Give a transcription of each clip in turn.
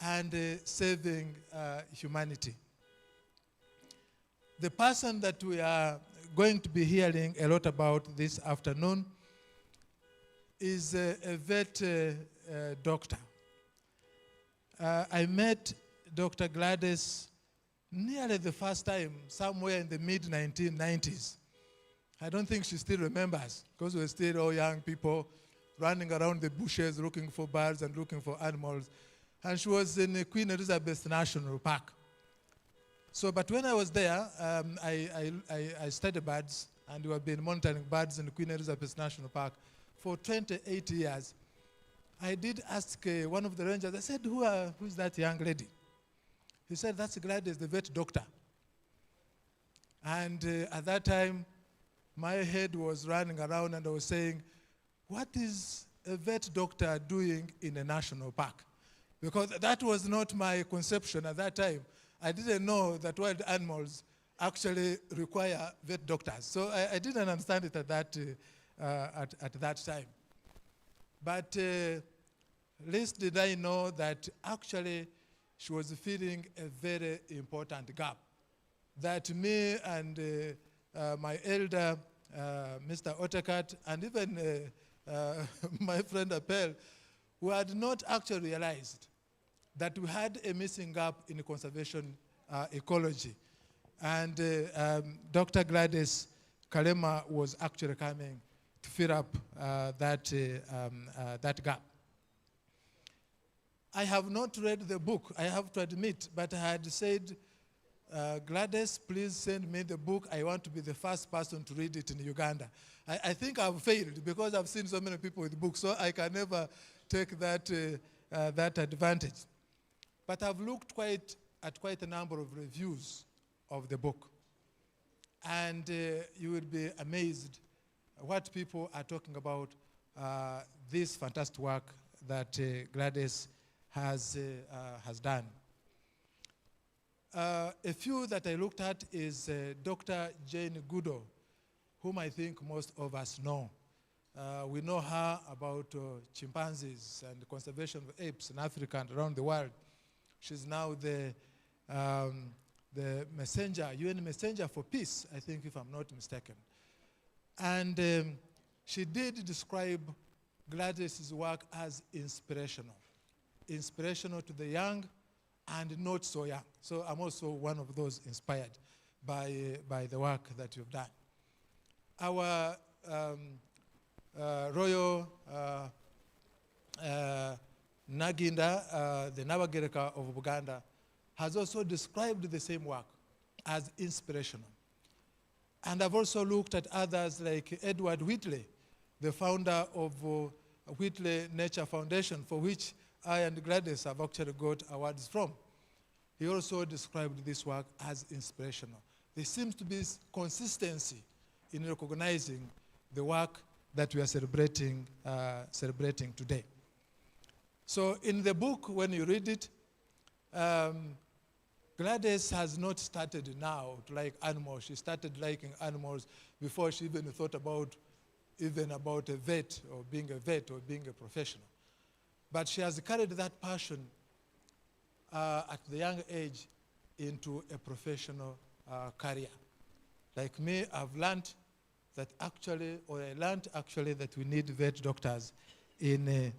and saving humanity. The person that we are going to be hearing a lot about this afternoon is a vet doctor. I met Dr. Gladys nearly the first time, somewhere in the mid-1990s. I don't think she still remembers, because we were still all young people running around the bushes looking for birds and looking for animals. And she was in Queen Elizabeth National Park. So, but when I was there, I studied birds, and we have been monitoring birds in Queen Elizabeth National Park for 28 years. I did ask one of the rangers, I said, who's that young lady? He said, that's Gladys, the vet doctor. And at that time, my head was running around and I was saying, what is a vet doctor doing in a national park? Because that was not my conception at that time. I didn't know that wild animals actually require vet doctors. So I didn't understand it at that time. But least did I know that actually she was filling a very important gap. That me and my elder, Mr. Otakat, and even my friend Appel, who had not actually realized that we had a missing gap in conservation ecology. And Dr. Gladys Kalema was actually coming to fill up that gap. I have not read the book, I have to admit, but I had said, Gladys, please send me the book. I want to be the first person to read it in Uganda. I think I've failed because I've seen so many people with books, so I can never take that advantage. But I've looked at quite a number of reviews of the book. And you will be amazed what people are talking about this fantastic work that Gladys has done. A few that I looked at is Dr. Jane Goodall, whom I think most of us know. We know her about chimpanzees and conservation of apes in Africa and around the world. She's now the messenger, UN messenger for peace, I think, if I'm not mistaken. And she did describe Gladys' work as inspirational. Inspirational to the young and not so young. So I'm also one of those inspired by the work that you've done. Our Royal Naginda, the Nabagereka of Uganda, has also described the same work as inspirational. And I've also looked at others like Edward Whitley, the founder of Whitley Nature Foundation, for which I and Gladys have actually got awards from. He also described this work as inspirational. There seems to be consistency in recognizing the work that we are celebrating today. So in the book, when you read it, Gladys has not started now to like animals. She started liking animals before she even thought about a vet or being a professional. But she has carried that passion at the young age into a professional career. Like me, I've learned that that we need vet doctors in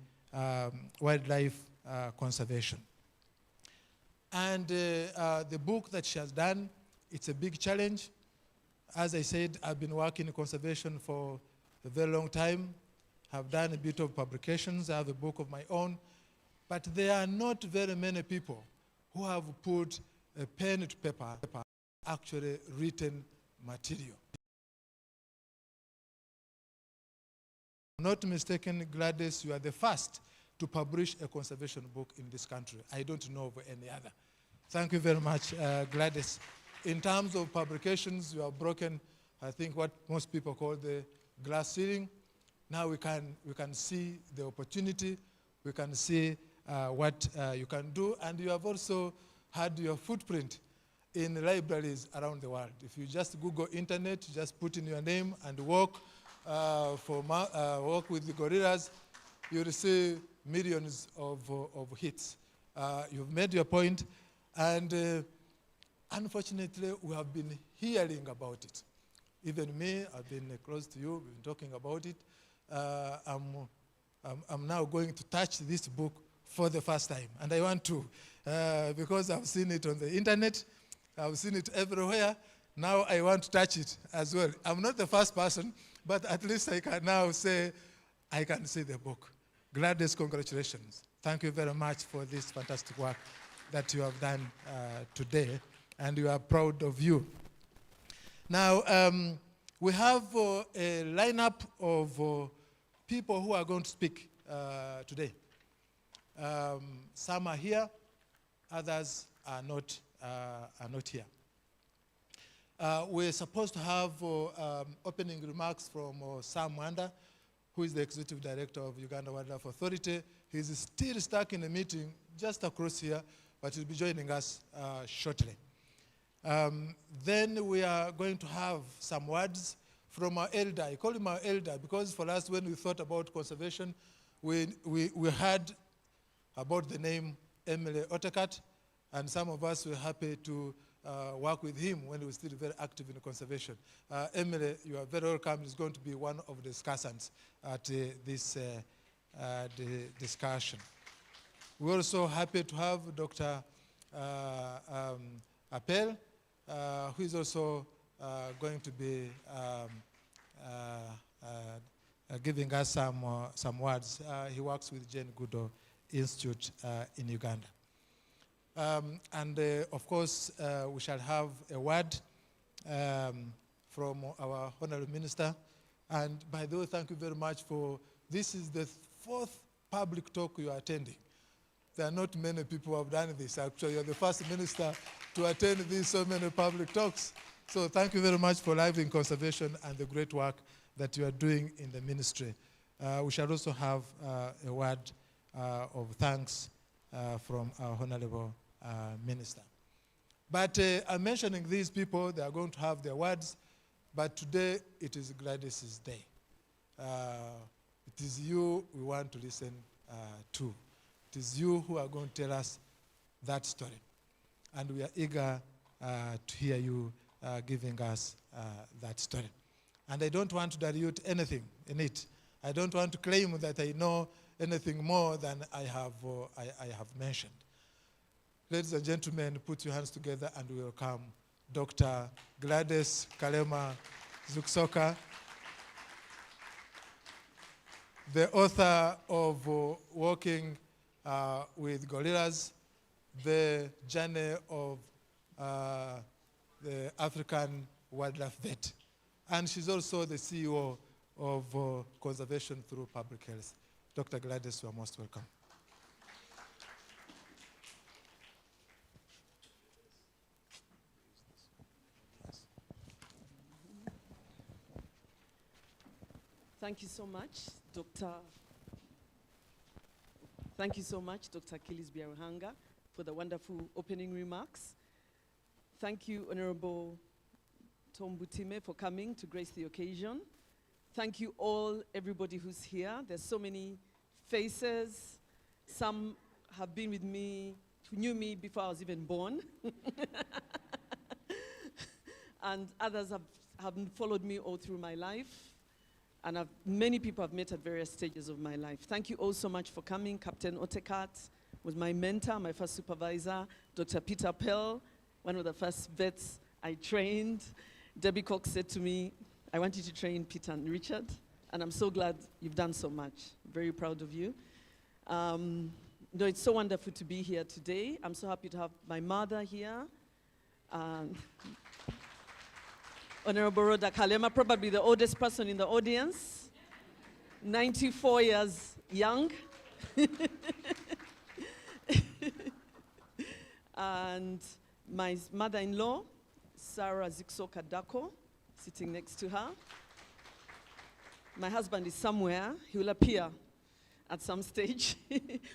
wildlife conservation. And the book that she has done, it's a big challenge. As I said, I've been working in conservation for a very long time. I've done a bit of publications. I have a book of my own. But there are not very many people who have put a pen to paper, actually written material. If I'm not mistaken, Gladys, you are the first to publish a conservation book in this country. I don't know of any other. Thank you very much, Gladys. In terms of publications, you have broken, I think, what most people call the glass ceiling. Now we can see the opportunity, we can see what you can do, and you have also had your footprint in libraries around the world. If you just Google internet, just put in your name and walk with the gorillas, you'll see millions of hits You've made your point, and unfortunately, we have been hearing about it. Even me, I've been close to you, we've been talking about it. I'm now going to touch this book for the first time, and I want to, because I've seen it on the internet, I've seen it everywhere. Now I want to touch it as well. I'm not the first person, but at least I can now say, I can see the book. Gladys, congratulations. Thank you very much for this fantastic work that you have done today, and we are proud of you. Now, we have a lineup of people who are going to speak today. Some are here, others are not here. We're supposed to have opening remarks from Sam Mwanda, who is the Executive Director of Uganda Wildlife Authority. He's still stuck in a meeting just across here, but he'll be joining us shortly. Then we are going to have some words from our elder. I call him our elder because for us, when we thought about conservation, we heard about the name Emily Otekat, and some of us were happy to work with him when he was still very active in conservation. Emily, you are very welcome. He's going to be one of the discussants at this the discussion. We're also happy to have Dr. Appel, who is also going to be giving us some words. He works with Jane Goodall Institute in Uganda. Of course, we shall have a word from our Honorable Minister. And by the way, thank you very much for, this is the 4th public talk you are attending. There are not many people who have done this. Actually, you're the first minister to attend these so many public talks. So thank you very much for living conservation and the great work that you are doing in the ministry. We shall also have a word of thanks from our Honorable Minister. But I'm mentioning these people, they are going to have their words, but today it is Gladys's day. It is you we want to listen to. It is you who are going to tell us that story. And we are eager to hear you giving us that story. And I don't want to dilute anything in it. I don't want to claim that I know anything more than I have mentioned. Ladies and gentlemen, put your hands together and we welcome Dr. Gladys Kalema-Zikusoka, the author of Walking with Gorillas, the journey of the African wildlife vet. And she's also the CEO of Conservation Through Public Health. Dr. Gladys, you are most welcome. Thank you so much, Dr. Thank you so much, Dr. Achilles Biaruhanga, for the wonderful opening remarks. Thank you, Honorable Tom Butime, for coming to grace the occasion. Thank you all, everybody who's here. There's so many faces. Some have been with me, who knew me before I was even born. And others have followed me all through my life. And many people I've met at various stages of my life. Thank you all so much for coming. Captain Otekat was my mentor, my first supervisor. Dr. Peter Pell, one of the first vets I trained. Debbie Cox said to me, I want you to train Peter and Richard. And I'm so glad you've done so much. Very proud of you. No, it's so wonderful to be here today. I'm so happy to have my mother here. Honorable Rhoda Kalema, probably the oldest person in the audience, 94 years young. And my mother-in-law, Sarah Zikusoka Dako, sitting next to her. My husband is somewhere. He will appear at some stage,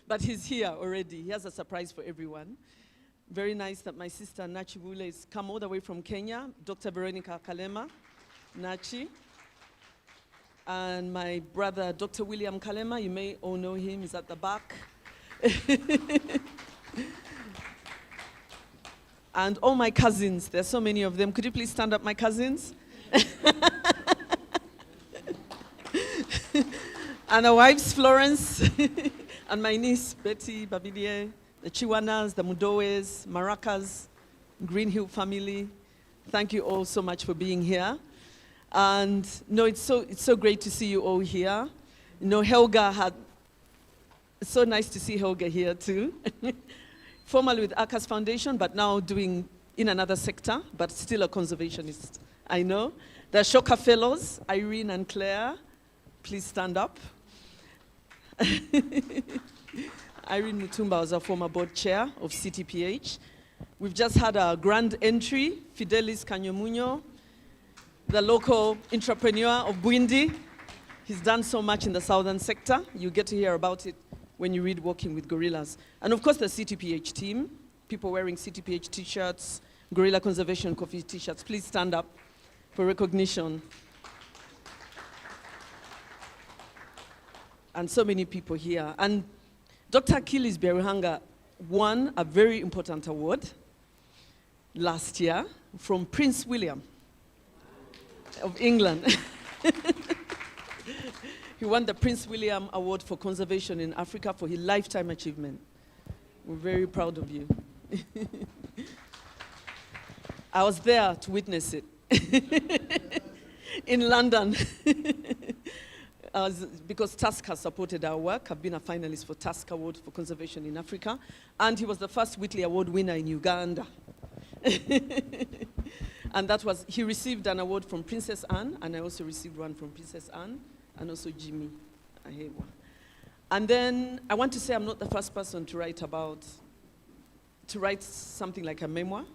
but he's here already. He has a surprise for everyone. Very nice that my sister Nachi Wule has come all the way from Kenya, Dr. Veronica Kalema, Nachi. And my brother, Dr. William Kalema, you may all know him, he's at the back. And all my cousins, there's so many of them. Could you please stand up, my cousins? And our wives, Florence, and my niece, Betty, Babilie, the Chiwanas, the Mudoes, Maracas, Green Hill family. Thank you all so much for being here. And no, it's so great to see you all here. You know, it's so nice to see Helga here too. Formerly with ACAS Foundation, but now doing in another sector, but still a conservationist, I know. The Shoka Fellows, Irene and Claire, please stand up. Irene Mutumba was our former board chair of CTPH. We've just had a grand entry, Fidelis Kanyomunyo, the local entrepreneur of Bwindi. He's done so much in the southern sector. You get to hear about it when you read Walking with Gorillas. And of course the CTPH team, people wearing CTPH t-shirts, Gorilla Conservation Coffee t-shirts. Please stand up for recognition. And so many people here. And Dr. Achilles Beruhanga won a very important award last year from Prince William of England. He won the Prince William Award for Conservation in Africa for his lifetime achievement. We're very proud of you. I was there to witness it in London. Because Tusk has supported our work. I've been a finalist for Tusk Award for Conservation in Africa. And he was the first Whitley Award winner in Uganda. And he received an award from Princess Anne, and I also received one from Princess Anne, and also Jimmy Ahewa. And then I want to say I'm not the first person to write something like a memoir.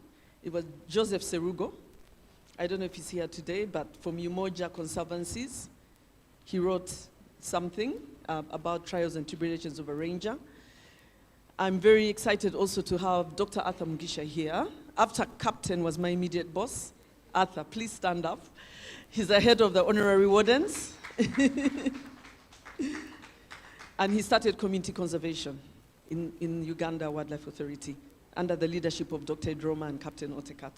It was Joseph Serugo. I don't know if he's here today, but from Umoja Conservancies, he wrote something about trials and tribulations of a ranger. I'm very excited also to have Dr. Arthur Mugisha here. After Captain was my immediate boss. Arthur, please stand up. He's the head of the honorary wardens. And he started community conservation in Uganda Wildlife Authority under the leadership of Dr. Idroma and Captain Otekat.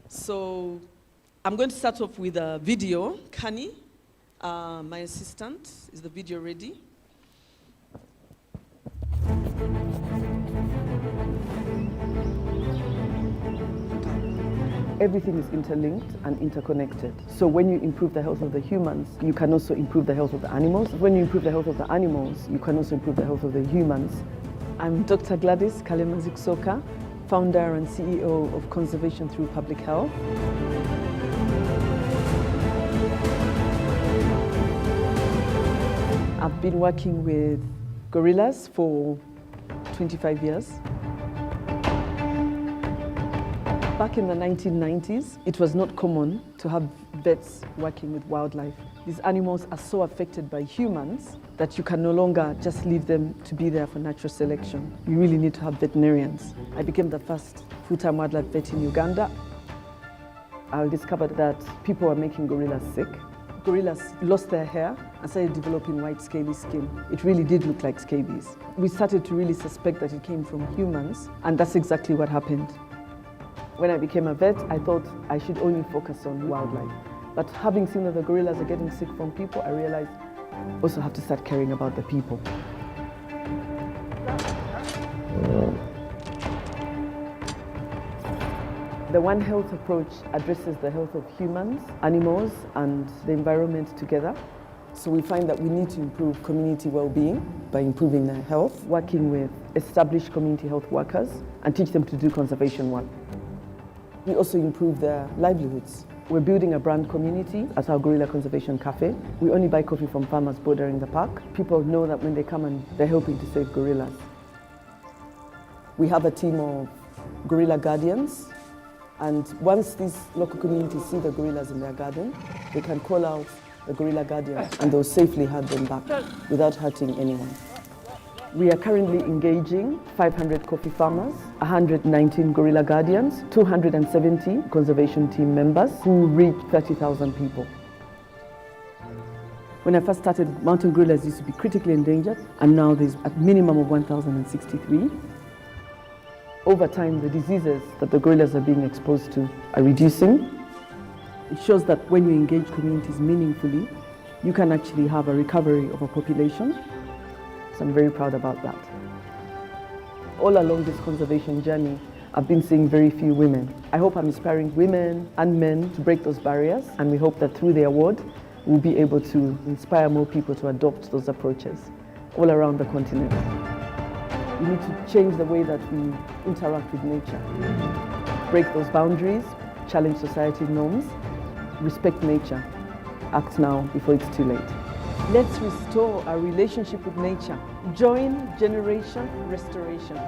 So I'm going to start off with a video. Kani, my assistant, is the video ready? Everything is interlinked and interconnected. So when you improve the health of the humans, you can also improve the health of the animals. When you improve the health of the animals, you can also improve the health of the humans. I'm Dr. Gladys Kalema-Zikusoka, founder and CEO of Conservation Through Public Health. I've been working with gorillas for 25 years. Back in the 1990s, it was not common to have vets working with wildlife. These animals are so affected by humans that you can no longer just leave them to be there for natural selection. You really need to have veterinarians. I became the first full-time wildlife vet in Uganda. I discovered that people were making gorillas sick. Gorillas lost their hair and started developing white scaly skin. It really did look like scabies. We started to really suspect that it came from humans, and that's exactly what happened. When I became a vet, I thought I should only focus on wildlife. But having seen that the gorillas are getting sick from people, I realized I also have to start caring about the people. The One Health approach addresses the health of humans, animals, and the environment together. So we find that we need to improve community well-being by improving their health, working with established community health workers, and teach them to do conservation work. We also improve their livelihoods. We're building a brand community at our Gorilla Conservation Cafe. We only buy coffee from farmers bordering the park. People know that when they come and they're helping to save gorillas. We have a team of gorilla guardians, and once these local communities see the gorillas in their garden, they can call out the gorilla guardians and they'll safely herd them back without hurting anyone. We are currently engaging 500 coffee farmers, 119 gorilla guardians, 270 conservation team members who reach 30,000 people. When I first started, mountain gorillas used to be critically endangered, and now there's a minimum of 1,063. Over time, the diseases that the gorillas are being exposed to are reducing. It shows that when you engage communities meaningfully, you can actually have a recovery of a population. So I'm very proud about that. All along this conservation journey, I've been seeing very few women. I hope I'm inspiring women and men to break those barriers, and we hope that through the award, we'll be able to inspire more people to adopt those approaches all around the continent. We need to change the way that we interact with nature. Break those boundaries, challenge society norms, respect nature. Act now before it's too late. Let's restore our relationship with nature. Join Generation Restoration.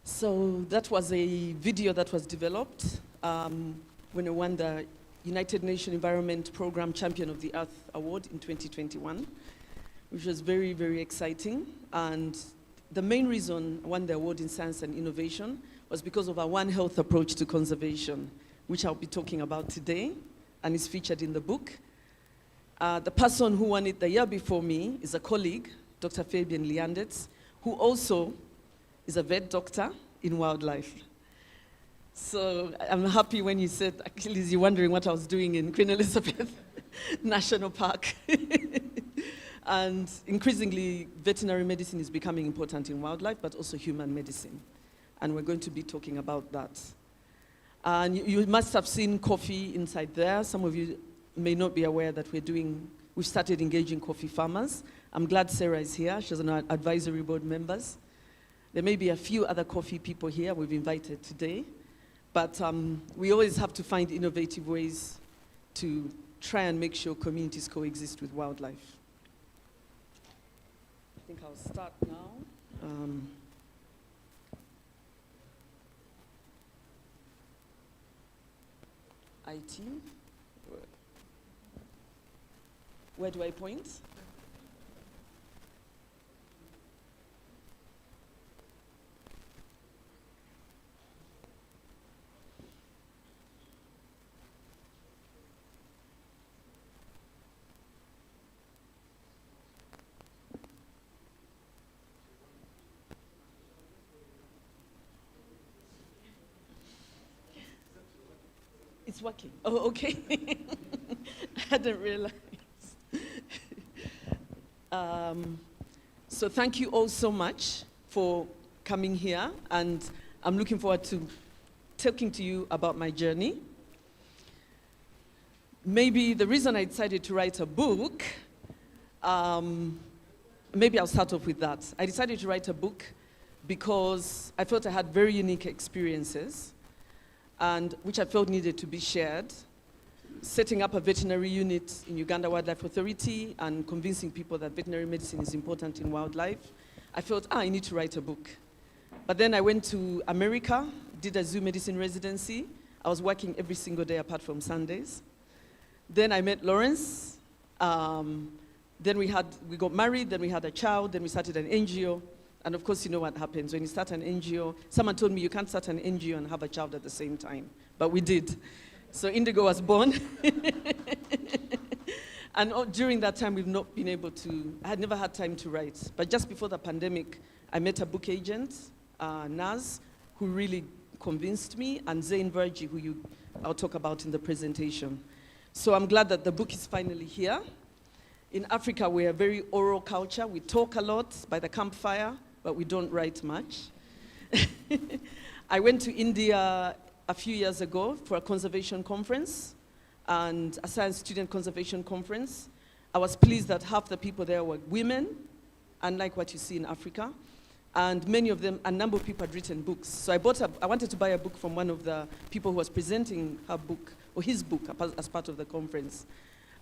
So that was a video that was developed when I won the United Nations Environment Programme Champion of the Earth Award in 2021, which was very, very exciting. And the main reason I won the award in science and innovation was because of our One Health approach to conservation, which I'll be talking about today, and is featured in the book. The person who won it the year before me is a colleague, Dr. Fabian Liandetz, who also is a vet doctor in wildlife. So I'm happy when you said, actually, you're wondering what I was doing in Queen Elizabeth National Park. And increasingly, veterinary medicine is becoming important in wildlife, but also human medicine. And we're going to be talking about that. And you must have seen coffee inside there. Some of you may not be aware that we've started engaging coffee farmers. I'm glad Sarah is here. She's an advisory board members. There may be a few other coffee people here we've invited today, but we always have to find innovative ways to try and make sure communities coexist with wildlife. I think I'll start now. IT. Where do I point? It's working. Oh, okay. I hadn't realized. So thank you all so much for coming here, and I'm looking forward to talking to you about my journey. Maybe the reason I decided to write a book, maybe I'll start off with that. I decided to write a book because I felt I had very unique experiences, and which I felt needed to be shared. Setting up a veterinary unit in Uganda Wildlife Authority and convincing people that veterinary medicine is important in wildlife. I felt, I need to write a book. But then I went to America, did a zoo medicine residency. I was working every single day apart from Sundays. Then I met Lawrence. Then we got married, then we had a child, then we started an NGO. And of course, you know what happens when you start an NGO. Someone told me you can't start an NGO and have a child at the same time. But we did. So Indigo was born. And during that time, we've not been able to, I had never had time to write. But just before the pandemic, I met a book agent, Naz, who really convinced me, and Zain Verji, who I'll talk about in the presentation. So I'm glad that the book is finally here. In Africa, we're a very oral culture. We talk a lot by the campfire, but we don't write much. I went to India a few years ago for a conservation conference and a science student conservation conference. I was pleased that half the people there were women, unlike what you see in Africa. And many of them, a number of people had written books. So I wanted to buy a book from one of the people who was presenting her book, or his book, as part of the conference.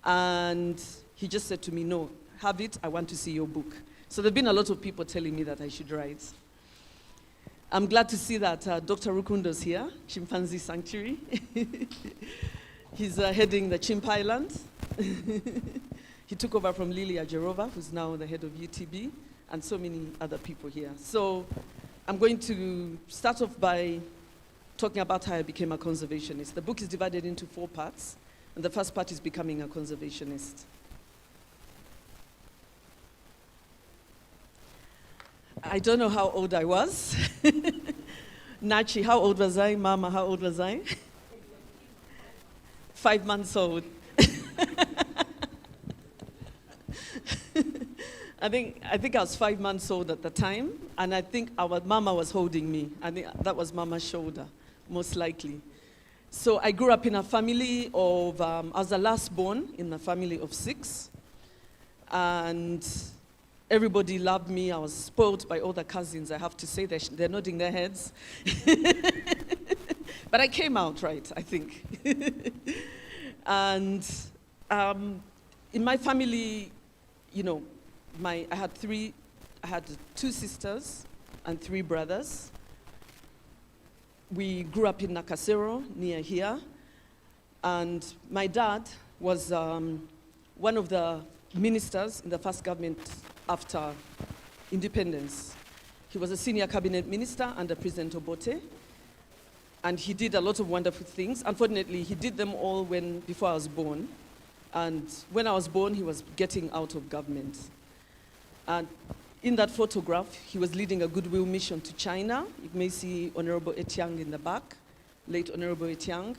And he just said to me, no, have it, I want to see your book. So there have been a lot of people telling me that I should write. I'm glad to see that Dr. Rukundo's here, Chimpanzee Sanctuary. He's heading the Chimp Island. He took over from Lilia Jerova, who's now the head of UTB, and so many other people here. So I'm going to start off by talking about how I became a conservationist. The book is divided into 4 parts, and the first part is becoming a conservationist. I don't know how old I was. Nachi, how old was I? Mama, how old was I? 5 months old. I think I was 5 months old at the time, and I think our mama was holding me. I think that was mama's shoulder, most likely. So I grew up in a family of, I was the last born in a family of 6, and everybody loved me. I was spoiled by all the cousins, I have to say. They're nodding their heads. But I came out right, I think. And in my family, you know, I had 2 sisters and 3 brothers. We grew up in Nakasero, near here. And my dad was one of the ministers in the first government after independence. He was a senior cabinet minister under President Obote. And he did a lot of wonderful things. Unfortunately, he did them all before I was born. And when I was born, he was getting out of government. And in that photograph, he was leading a goodwill mission to China. You may see Honorable Etiang in the back, late Honorable Etiang.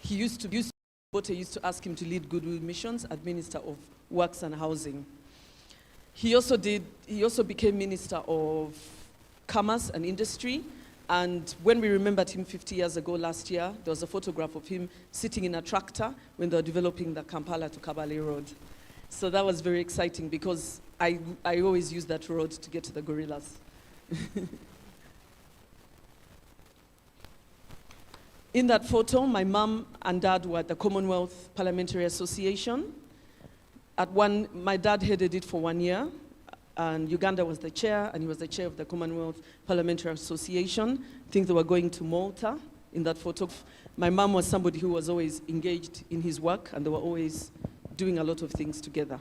Obote used to ask him to lead goodwill missions as Minister of Works and Housing. He also became Minister of Commerce and Industry. And when we remembered him 50 years ago last year, there was a photograph of him sitting in a tractor when they were developing the Kampala to Kabale Road. So that was very exciting because I always use that road to get to the gorillas. In that photo, my mom and dad were at the Commonwealth Parliamentary Association. My dad headed it for 1 year, and Uganda was the chair, and he was the chair of the Commonwealth Parliamentary Association. I think they were going to Malta in that photo. My mom was somebody who was always engaged in his work, and they were always doing a lot of things together.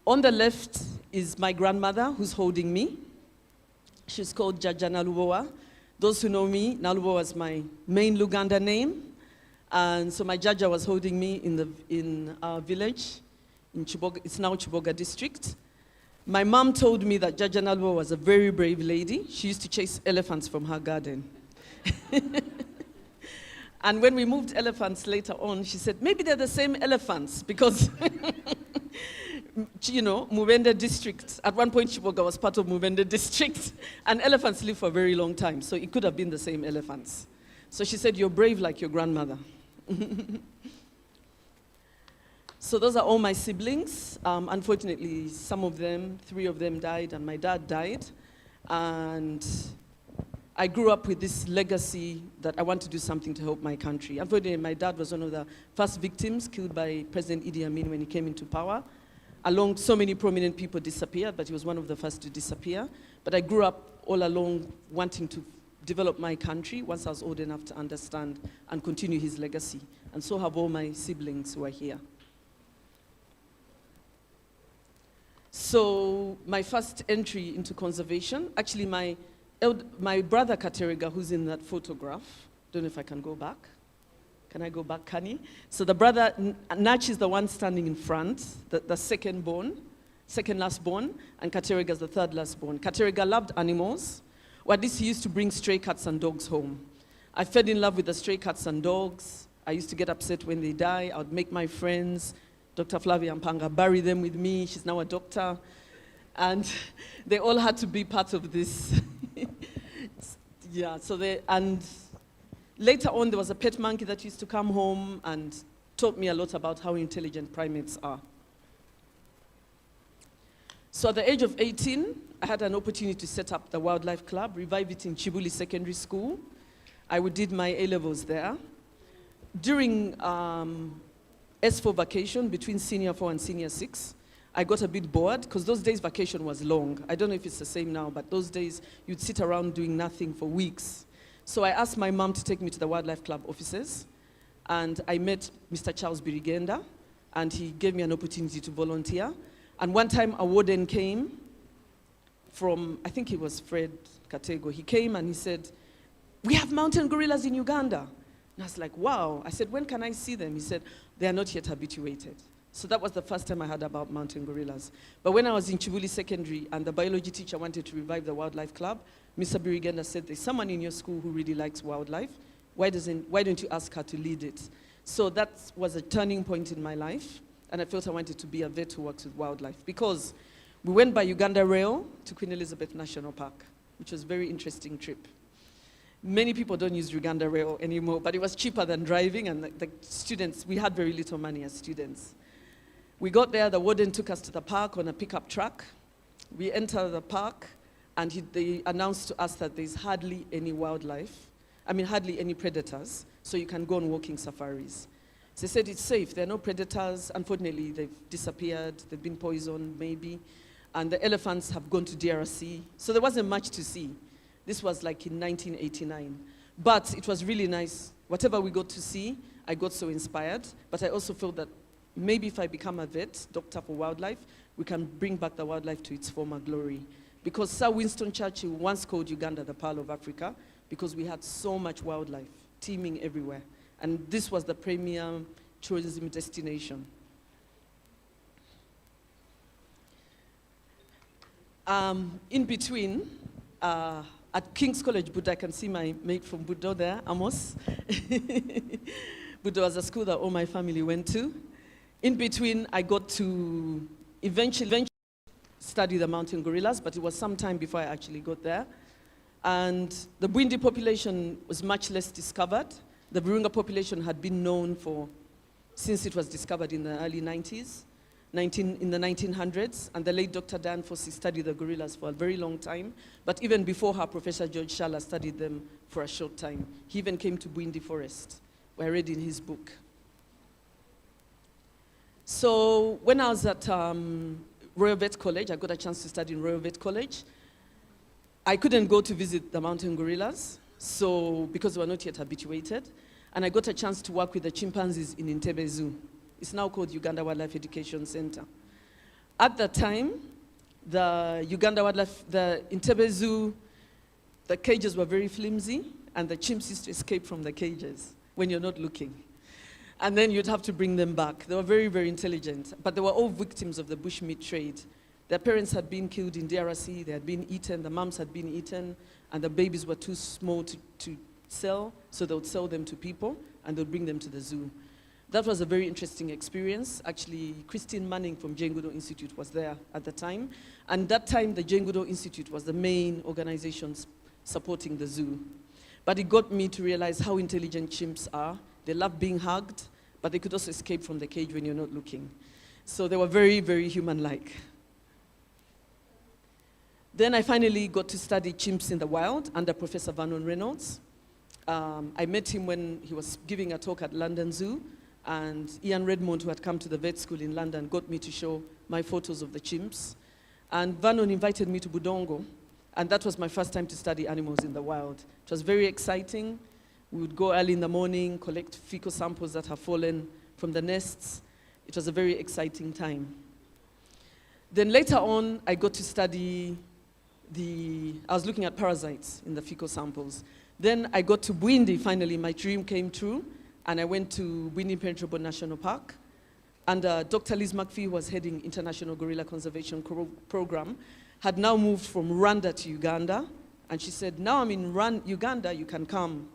On the left is my grandmother, who's holding me. She's called Jaja Nalubowa. Those who know me, Nalubowa was my main Luganda name. And so my Jaja was holding me in our village, in Chiboga. It's now Chiboga district. My mom told me that Jaja Nalubowa was a very brave lady. She used to chase elephants from her garden. And when we moved elephants later on, she said, maybe they're the same elephants because, you know, Mubende district, at one point Chiboga was part of Mubende district, and elephants live for a very long time, so it could have been the same elephants. So she said, you're brave like your grandmother. So those are all my siblings. Unfortunately, 3 of them died, and my dad died. And I grew up with this legacy that I want to do something to help my country. Unfortunately, my dad was one of the first victims killed by President Idi Amin when he came into power. So many prominent people disappeared, but he was one of the first to disappear. But I grew up all along wanting to develop my country once I was old enough to understand and continue his legacy. And so have all my siblings who are here. So my first entry into conservation, actually my brother Kateriga, who's in that photograph, don't know if I can go back. Can I go back, Kani? So the brother, Nach is the one standing in front, the second last born, and Kateriga is the third last born. Kateriga loved animals. Well, at least he used to bring stray cats and dogs home. I fell in love with the stray cats and dogs. I used to get upset when they die. I would make my friends, Dr. Flavia Mpanga, bury them with me. She's now a doctor. And they all had to be part of this. Yeah, and later on, there was a pet monkey that used to come home and taught me a lot about how intelligent primates are. So at the age of 18, I had an opportunity to set up the Wildlife Club, revive it in Chibuli Secondary School. I did my A-levels there. During S4 vacation, between senior 4 and senior 6, I got a bit bored, because those days vacation was long. I don't know if it's the same now, but those days you'd sit around doing nothing for weeks. So I asked my mom to take me to the Wildlife Club offices, and I met Mr. Charles Birigenda, and he gave me an opportunity to volunteer. And one time a warden came from, I think it was Fred Katego. He came and he said, "We have mountain gorillas in Uganda." And I was like, wow. I said, "When can I see them?" He said, "They are not yet habituated." So that was the first time I heard about mountain gorillas. But when I was in Chibuli Secondary and the biology teacher wanted to revive the wildlife club, Mr. Birigenda said, "There's someone in your school who really likes wildlife. Why don't you ask her to lead it?" So that was a turning point in my life, and I felt I wanted to be a vet who works with wildlife, because we went by Uganda Rail to Queen Elizabeth National Park, which was a very interesting trip. Many people don't use Uganda Rail anymore, but it was cheaper than driving, and the students, we had very little money as students. We got there, the warden took us to the park on a pickup truck. We entered the park, and they announced to us that there's hardly any wildlife, hardly any predators, so you can go on walking safaris. So they said it's safe, there are no predators. Unfortunately, they've disappeared, they've been poisoned maybe, and the elephants have gone to DRC, so there wasn't much to see. This was like in 1989. But it was really nice. Whatever we got to see, I got so inspired, but I also felt that maybe if I become a vet, doctor for wildlife, we can bring back the wildlife to its former glory. Because Sir Winston Churchill once called Uganda the Pearl of Africa, because we had so much wildlife teeming everywhere. And this was the premier tourism destination. In between, at King's College, Buddha, I can see my mate from Buddha there, Amos. Buddha was a school that all my family went to. In between, I got to eventually study the mountain gorillas, but it was some time before I actually got there. And the Bwindi population was much less discovered. The Virunga population had been known since it was discovered in the early 90s, in the 1900s, and the late Dr. Dan Fossey studied the gorillas for a very long time, but even before her, Professor George Shala studied them for a short time. He even came to Bwindi Forest, where I read in his book. So when I was at Royal Vet College, I got a chance to study in Royal Vet College. I couldn't go to visit the mountain gorillas, because they were not yet habituated, and I got a chance to work with the chimpanzees in Entebbe Zoo. It's now called Uganda Wildlife Education Center. At that time, the Entebbe Zoo, the cages were very flimsy, and the chimps used to escape from the cages when you're not looking. And then you'd have to bring them back. They were very, very intelligent, but they were all victims of the bushmeat trade. Their parents had been killed in DRC, they had been eaten, the moms had been eaten, and the babies were too small to sell, so they would sell them to people, and they'd bring them to the zoo. That was a very interesting experience. Actually, Christine Manning from Jane Goodall Institute was there at the time. And that time, the Jane Goodall Institute was the main organization supporting the zoo. But it got me to realize how intelligent chimps are. They love being hugged, but they could also escape from the cage when you're not looking. So they were very, very human-like. Then I finally got to study chimps in the wild under Professor Vernon Reynolds. I met him when he was giving a talk at London Zoo, and Ian Redmond, who had come to the vet school in London, got me to show my photos of the chimps. And Vernon invited me to Budongo, and that was my first time to study animals in the wild. It was very exciting. We would go early in the morning, collect fecal samples that have fallen from the nests. It was a very exciting time. Then later on, I got to study I was looking at parasites in the fecal samples. Then I got to Bwindi, finally, my dream came true, and I went to Bwindi Impenetrable National Park, and Dr. Liz McPhee, who was heading International Gorilla Conservation Program, had now moved from Rwanda to Uganda, and she said, now I'm in Uganda, you can come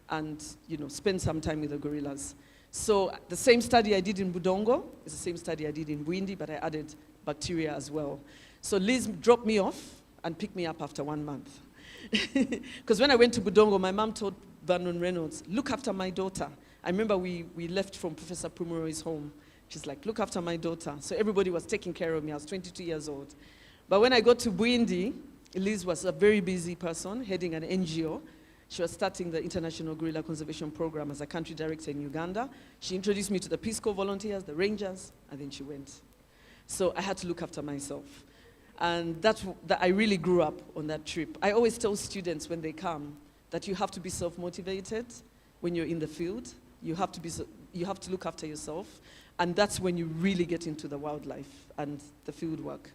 and spend some time with the gorillas. So the same study I did in Budongo is the same study I did in Bwindi, but I added bacteria as well. So Liz dropped me off and picked me up after 1 month. Because when I went to Budongo, my mom told Vernon Reynolds, look after my daughter. I remember we left from Professor Pumuroi's home. She's like, look after my daughter. So everybody was taking care of me. I was 22 years old. But when I got to Bwindi, Liz was a very busy person, heading an NGO. She was starting the International Gorilla Conservation Program as a country director in Uganda. She introduced me to the Peace Corps volunteers, the rangers, and then she went. So I had to look after myself. And I really grew up on that trip. I always tell students when they come that you have to be self-motivated when you're in the field. You have to be you have to look after yourself. And that's when you really get into the wildlife and the field work.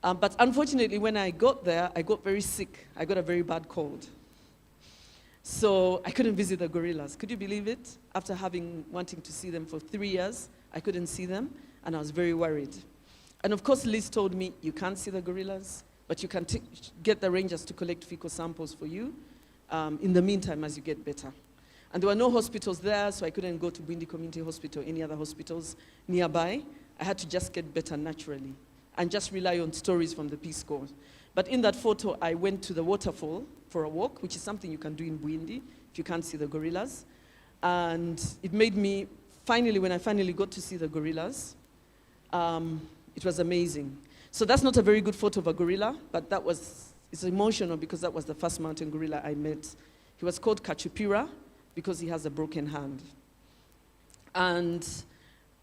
But unfortunately, when I got there, I got very sick. I got a very bad cold. So I couldn't visit the gorillas. Could you believe it? After wanting to see them for 3 years, I couldn't see them, and I was very worried. And of course, Liz told me, you can't see the gorillas, but you can get the rangers to collect fecal samples for you in the meantime as you get better. And there were no hospitals there, so I couldn't go to Bwindi Community Hospital or any other hospitals nearby. I had to just get better naturally and just rely on stories from the Peace Corps. But in that photo, I went to the waterfall for a walk, which is something you can do in Bwindi if you can't see the gorillas. And it made me, when I finally got to see the gorillas, it was amazing. So that's not a very good photo of a gorilla, but it's emotional because that was the first mountain gorilla I met. He was called Kachupira because he has a broken hand. And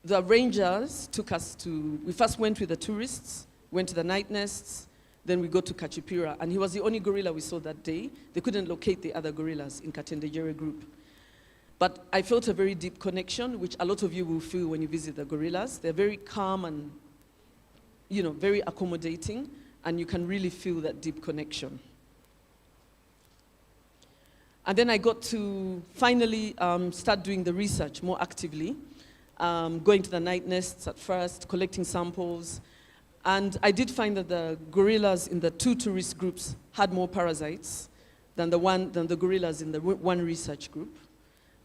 the rangers took us we first went with the tourists, went to the night nests, then we got to Kachupira, and he was the only gorilla we saw that day. They couldn't locate the other gorillas in Katendejere group. But I felt a very deep connection, which a lot of you will feel when you visit the gorillas. They're very calm and, very accommodating, and you can really feel that deep connection. And then I got to finally start doing the research more actively, going to the night nests at first, collecting samples. And I did find that the gorillas in the 2 tourist groups had more parasites than the gorillas in the 1 research group.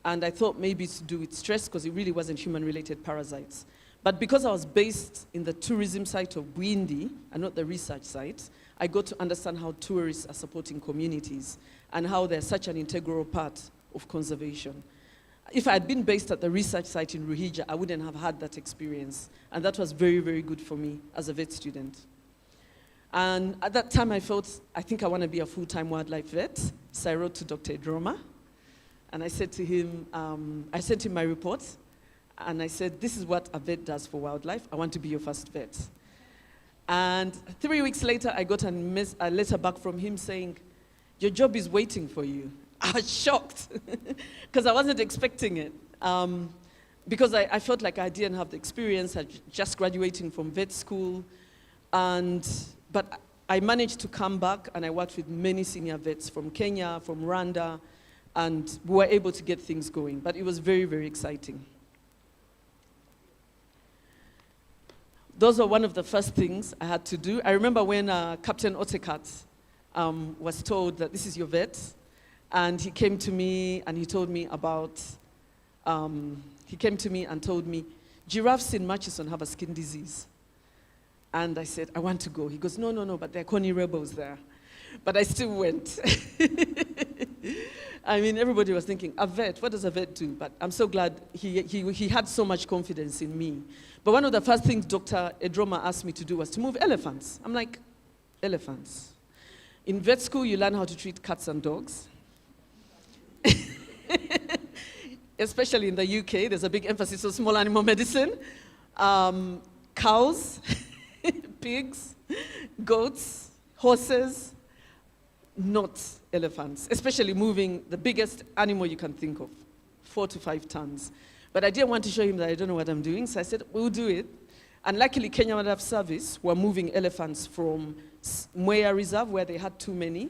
And I thought maybe it's to do with stress because it really wasn't human-related parasites. But because I was based in the tourism site of Bwindi and not the research site, I got to understand how tourists are supporting communities and how they're such an integral part of conservation. If I had been based at the research site in Ruhija, I wouldn't have had that experience. And that was very, very good for me as a vet student. And at that time, I think I want to be a full-time wildlife vet. So I wrote to Dr. Edroma. And I said to him, I sent him my report. And I said, this is what a vet does for wildlife. I want to be your first vet. And 3 weeks later, I got a letter back from him saying, your job is waiting for you. I was shocked because I wasn't expecting it. Because I felt like I didn't have the experience. I just graduating from vet school. But I managed to come back and I worked with many senior vets from Kenya, from Rwanda, and we were able to get things going. But it was very, very exciting. Those are one of the first things I had to do. I remember when Captain Otekat was told that this is your vet. And he came to me and he told me about, told me, giraffes in Murchison have a skin disease. And I said, I want to go. He goes, no, but there are Connie rebels there. But I still went. I mean, everybody was thinking, a vet, what does a vet do? But I'm so glad he had so much confidence in me. But one of the first things Dr. Edroma asked me to do was to move elephants. I'm like, elephants? In vet school, you learn how to treat cats and dogs. Especially in the UK, there's a big emphasis on small animal medicine. Cows, pigs, goats, horses, not elephants, especially moving the biggest animal you can think of, 4 to 5 tons. But I didn't want to show him that I don't know what I'm doing, so I said, we'll do it. And luckily, Kenya Wildlife Service were moving elephants from Mwea Reserve, where they had too many,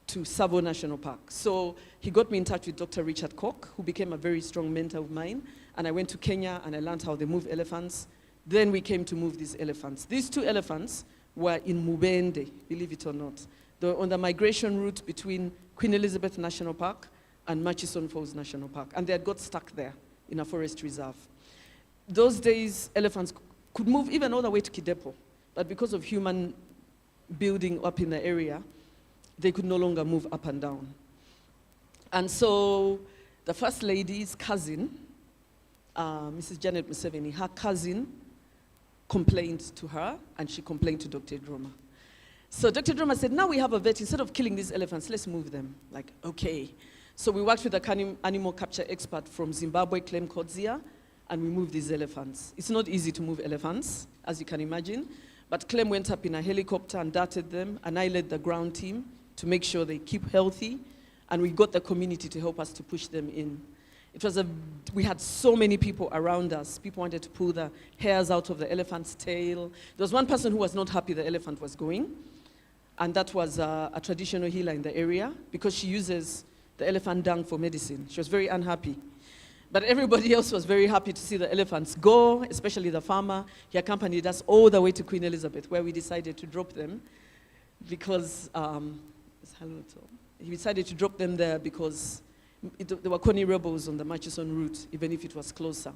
to Tsavo National Park. So he got me in touch with Dr. Richard Koch, who became a very strong mentor of mine. And I went to Kenya and I learned how they move elephants. Then we came to move these elephants. These 2 elephants were in Mubende, believe it or not. They were on the migration route between Queen Elizabeth National Park and Murchison Falls National Park. And they had got stuck there in a forest reserve. Those days, elephants could move even all the way to Kidepo. But because of human building up in the area, they could no longer move up and down. And so the First Lady's cousin, Mrs. Janet Museveni, her cousin complained to her, and she complained to Dr. Edroma. So Dr. Edroma said, now we have a vet, instead of killing these elephants, let's move them. Like, okay. So we worked with an animal capture expert from Zimbabwe, Clem Kodzia, and we moved these elephants. It's not easy to move elephants, as you can imagine, but Clem went up in a helicopter and darted them, and I led the ground team to make sure they keep healthy, and we got the community to help us to push them in. We had so many people around us. People wanted to pull the hairs out of the elephant's tail. There was one person who was not happy the elephant was going, and that was a traditional healer in the area because she uses the elephant dung for medicine. She was very unhappy. But everybody else was very happy to see the elephants go, especially the farmer. He accompanied us all the way to Queen Elizabeth, where we decided to drop them because, he decided to drop them there because there were Kony rebels on the Murchison route, even if it was closer.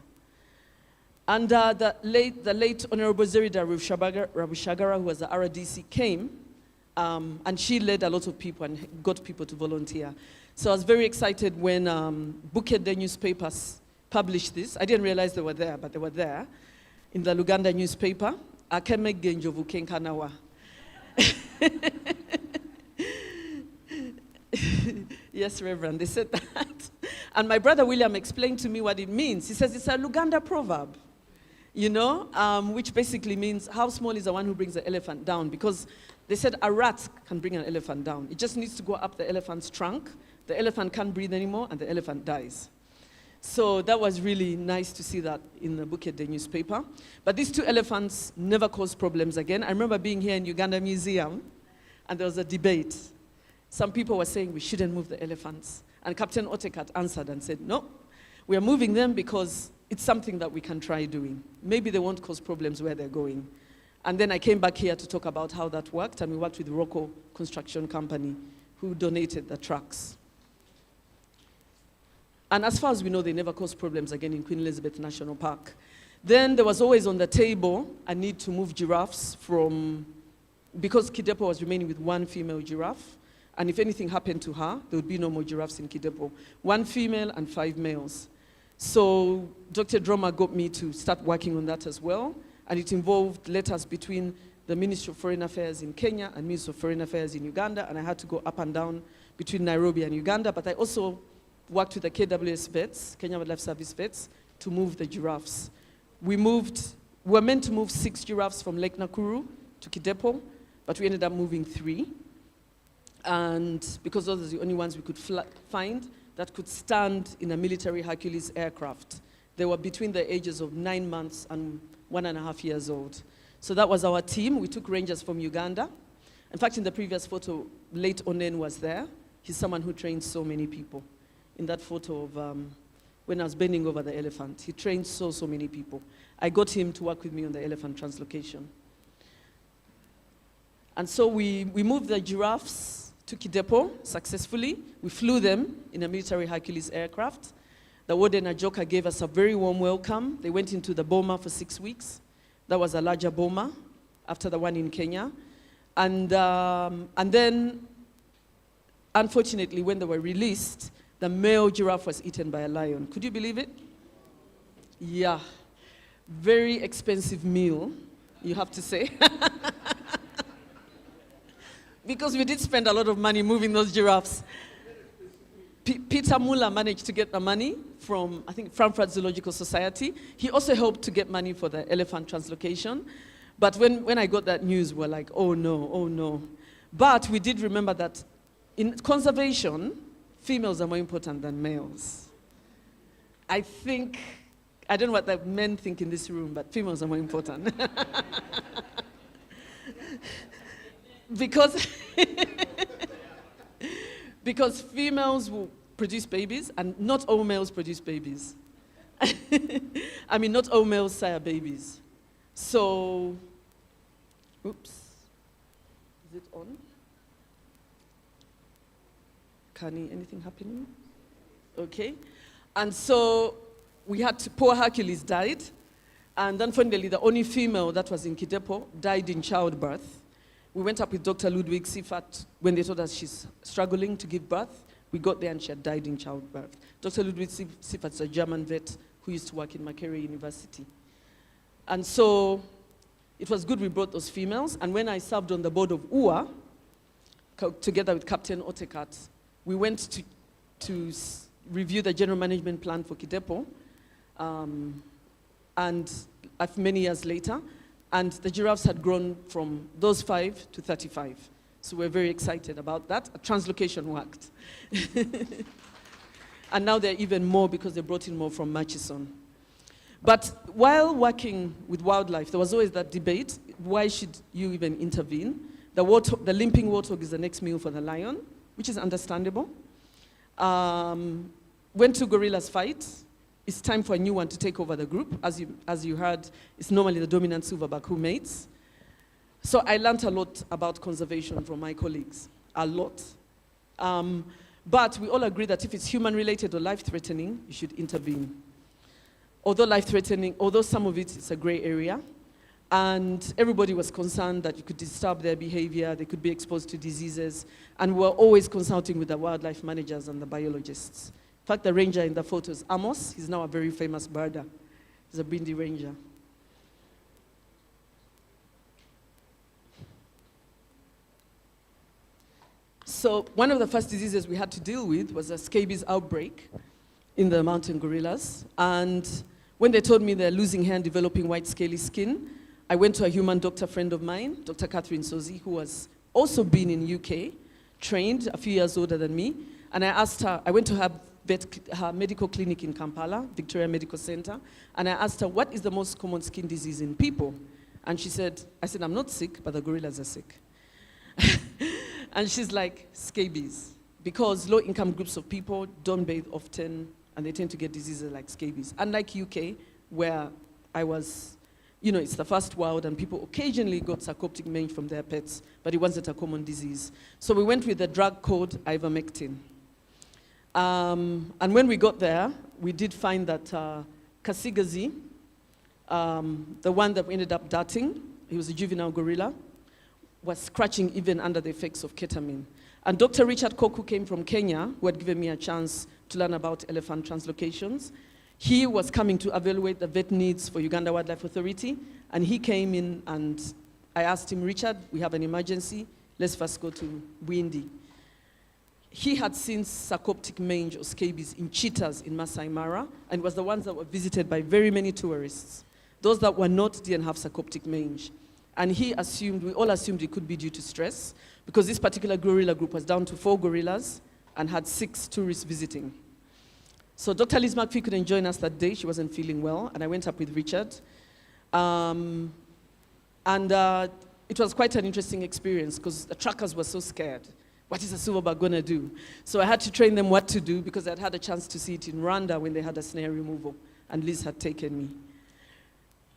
And the late Honorable Zerida Rabushagara, who was the RDC, came, and she led a lot of people and got people to volunteer. So I was very excited when Bukede, the newspapers, published this. I didn't realize they were there, but they were there in the Uganda newspaper. Akeme Genjovu Kenkanawa. Yes, Reverend, they said that. And my brother William explained to me what it means. He says it's a Luganda proverb, you know, which basically means how small is the one who brings the elephant down? Because they said a rat can bring an elephant down. It just needs to go up the elephant's trunk. The elephant can't breathe anymore, and the elephant dies. So that was really nice to see that in the Bukede newspaper. But these two elephants never caused problems again. I remember being here in Uganda Museum, and there was a debate. Some people were saying we shouldn't move the elephants. And Captain Otekat answered and said, no, we are moving them because it's something that we can try doing. Maybe they won't cause problems where they're going. And then I came back here to talk about how that worked, and we worked with the Rocco Construction Company, who donated the trucks. And as far as we know, they never caused problems again in Queen Elizabeth National Park. Then there was always on the table a need to move giraffes because Kidepo was remaining with one female giraffe, and if anything happened to her, there would be no more giraffes in Kidepo. 1 female and 5 males. So Dr. Droma got me to start working on that as well, and it involved letters between the Ministry of Foreign Affairs in Kenya and Ministry of Foreign Affairs in Uganda, and I had to go up and down between Nairobi and Uganda, but I also worked with the KWS vets, Kenya Wildlife Service vets, to move the giraffes. We were meant to move 6 giraffes from Lake Nakuru to Kidepo, but we ended up moving 3. And because those are the only ones we could find that could stand in a military Hercules aircraft. They were between the ages of 9 months and 1.5 years old. So that was our team. We took rangers from Uganda. In fact, in the previous photo, late Onen was there. He's someone who trained so many people. In that photo of when I was bending over the elephant, he trained so many people. I got him to work with me on the elephant translocation. And so we moved the giraffes to Kidepo successfully. We flew them in a military Hercules aircraft. The warden Ajoka gave us a very warm welcome. They went into the boma for 6 weeks. That was a larger boma after the one in Kenya. And then, unfortunately, when they were released, the male giraffe was eaten by a lion. Could you believe it? Yeah. Very expensive meal, you have to say. Because we did spend a lot of money moving those giraffes. Peter Muller managed to get the money from, I think, Frankfurt Zoological Society. He also helped to get money for the elephant translocation. But when I got that news, we were like, oh no. But we did remember that in conservation, females are more important than males. I don't know what the men think in this room, but females are more important. Because females will produce babies, and not all males produce babies. I mean, not all males sire babies. So, oops, is it on? Anything happening? Okay. And so poor Hercules died, and unfortunately the only female that was in Kidepo died in childbirth. We went up with Dr. Ludwig Sifat when they told us she's struggling to give birth. We got there and she had died in childbirth. Dr. Ludwig Sifat is a German vet who used to work in Makerere University. And so it was good we brought those females, and when I served on the board of UA, together with Captain Otekat, we went to review the general management plan for Kidepo, and many years later, and the giraffes had grown from those 5 to 35. So we're very excited about that. A translocation worked. And now there are even more because they brought in more from Murchison. But while working with wildlife, there was always that debate, why should you even intervene? The limping warthog is the next meal for the lion, which is understandable. When two gorillas fight, it's time for a new one to take over the group. As you heard, it's normally the dominant silverback who mates. So I learned a lot about conservation from my colleagues, a lot. But we all agree that if it's human-related or life-threatening, you should intervene. Although life-threatening, although some of it is a gray area, and everybody was concerned that you could disturb their behavior, they could be exposed to diseases, and we're always consulting with the wildlife managers and the biologists. In fact, the ranger in the photos, Amos, he's now a very famous birder. He's a Bindi ranger. So one of the first diseases we had to deal with was a scabies outbreak in the mountain gorillas. And when they told me they're losing hair and developing white scaly skin, I went to a human doctor friend of mine, Dr. Catherine Sozi, who was also been in UK, trained, a few years older than me. And I asked her, I went to her medical clinic in Kampala, Victoria Medical Center, and I asked her, what is the most common skin disease in people? And she said, I'm not sick, but the gorillas are sick. And she's like, scabies. Because low-income groups of people don't bathe often, and they tend to get diseases like scabies. Unlike UK, where I was, it's the first world, and people occasionally got sarcoptic mange from their pets, but it wasn't a common disease. So we went with a drug called ivermectin. And when we got there, we did find that Kasigazi, the one that we ended up darting, he was a juvenile gorilla, was scratching even under the effects of ketamine. And Dr. Richard Koch, who came from Kenya, who had given me a chance to learn about elephant translocations, he was coming to evaluate the vet needs for Uganda Wildlife Authority, and he came in and I asked him, Richard, we have an emergency, let's first go to Bwindi. He had seen sarcoptic mange or scabies in cheetahs in Masai Mara, and was the ones that were visited by very many tourists. Those that were not didn't have sarcoptic mange. And we all assumed it could be due to stress, because this particular gorilla group was down to 4 gorillas and had 6 tourists visiting. So Dr. Liz McPhee couldn't join us that day. She wasn't feeling well, and I went up with Richard. It was quite an interesting experience, because the trackers were so scared. What is a silverback going to do? So I had to train them what to do, because I'd had a chance to see it in Rwanda when they had a snare removal, and Liz had taken me.